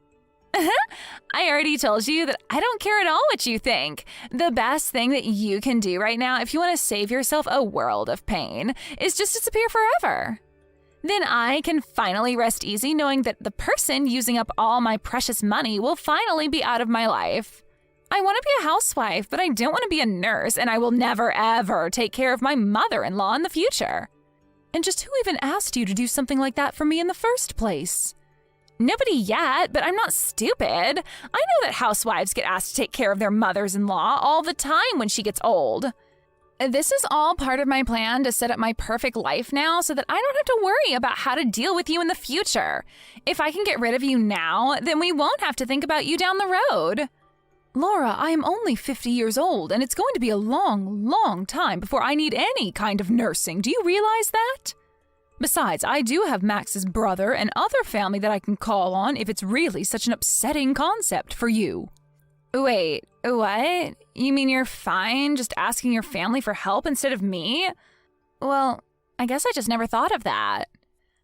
I already told you that I don't care at all what you think. The best thing that you can do right now, if you want to save yourself a world of pain, is just disappear forever. Then I can finally rest easy knowing that the person using up all my precious money will finally be out of my life. I want to be a housewife, but I don't want to be a nurse, and I will never, ever take care of my mother-in-law in the future. And just who even asked you to do something like that for me in the first place? Nobody yet, but I'm not stupid. I know that housewives get asked to take care of their mothers-in-law all the time when she gets old. This is all part of my plan to set up my perfect life now so that I don't have to worry about how to deal with you in the future. If I can get rid of you now, then we won't have to think about you down the road. Laura, I am only 50 years old, and it's going to be a long, long time before I need any kind of nursing. Do you realize that? Besides, I do have Max's brother and other family that I can call on if it's really such an upsetting concept for you. Wait, what? You mean you're fine just asking your family for help instead of me? Well, I guess I just never thought of that.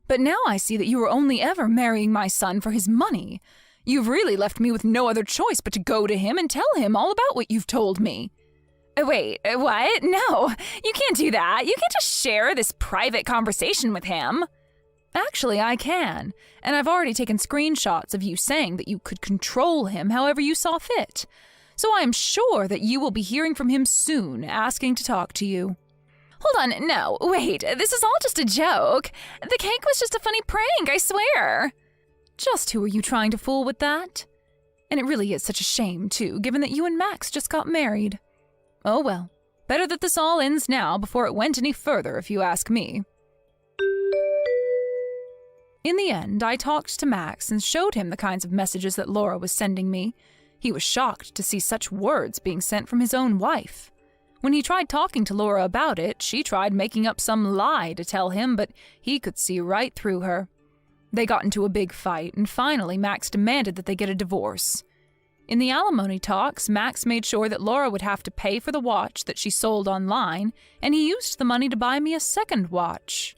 But now I see that you were only ever marrying my son for his money. You've really left me with no other choice but to go to him and tell him all about what you've told me. Wait, what? No, you can't do that. You can't just share this private conversation with him. Actually, I can, and I've already taken screenshots of you saying that you could control him however you saw fit. So I am sure that you will be hearing from him soon, asking to talk to you. Hold on, no, wait, this is all just a joke. The cake was just a funny prank, I swear. Just who are you trying to fool with that? And it really is such a shame, too, given that you and Max just got married. Oh well, better that this all ends now before it went any further, if you ask me. In the end, I talked to Max and showed him the kinds of messages that Laura was sending me. He was shocked to see such words being sent from his own wife. When he tried talking to Laura about it, she tried making up some lie to tell him, but he could see right through her. They got into a big fight, and finally Max demanded that they get a divorce. In the alimony talks, Max made sure that Laura would have to pay for the watch that she sold online, and he used the money to buy me a second watch.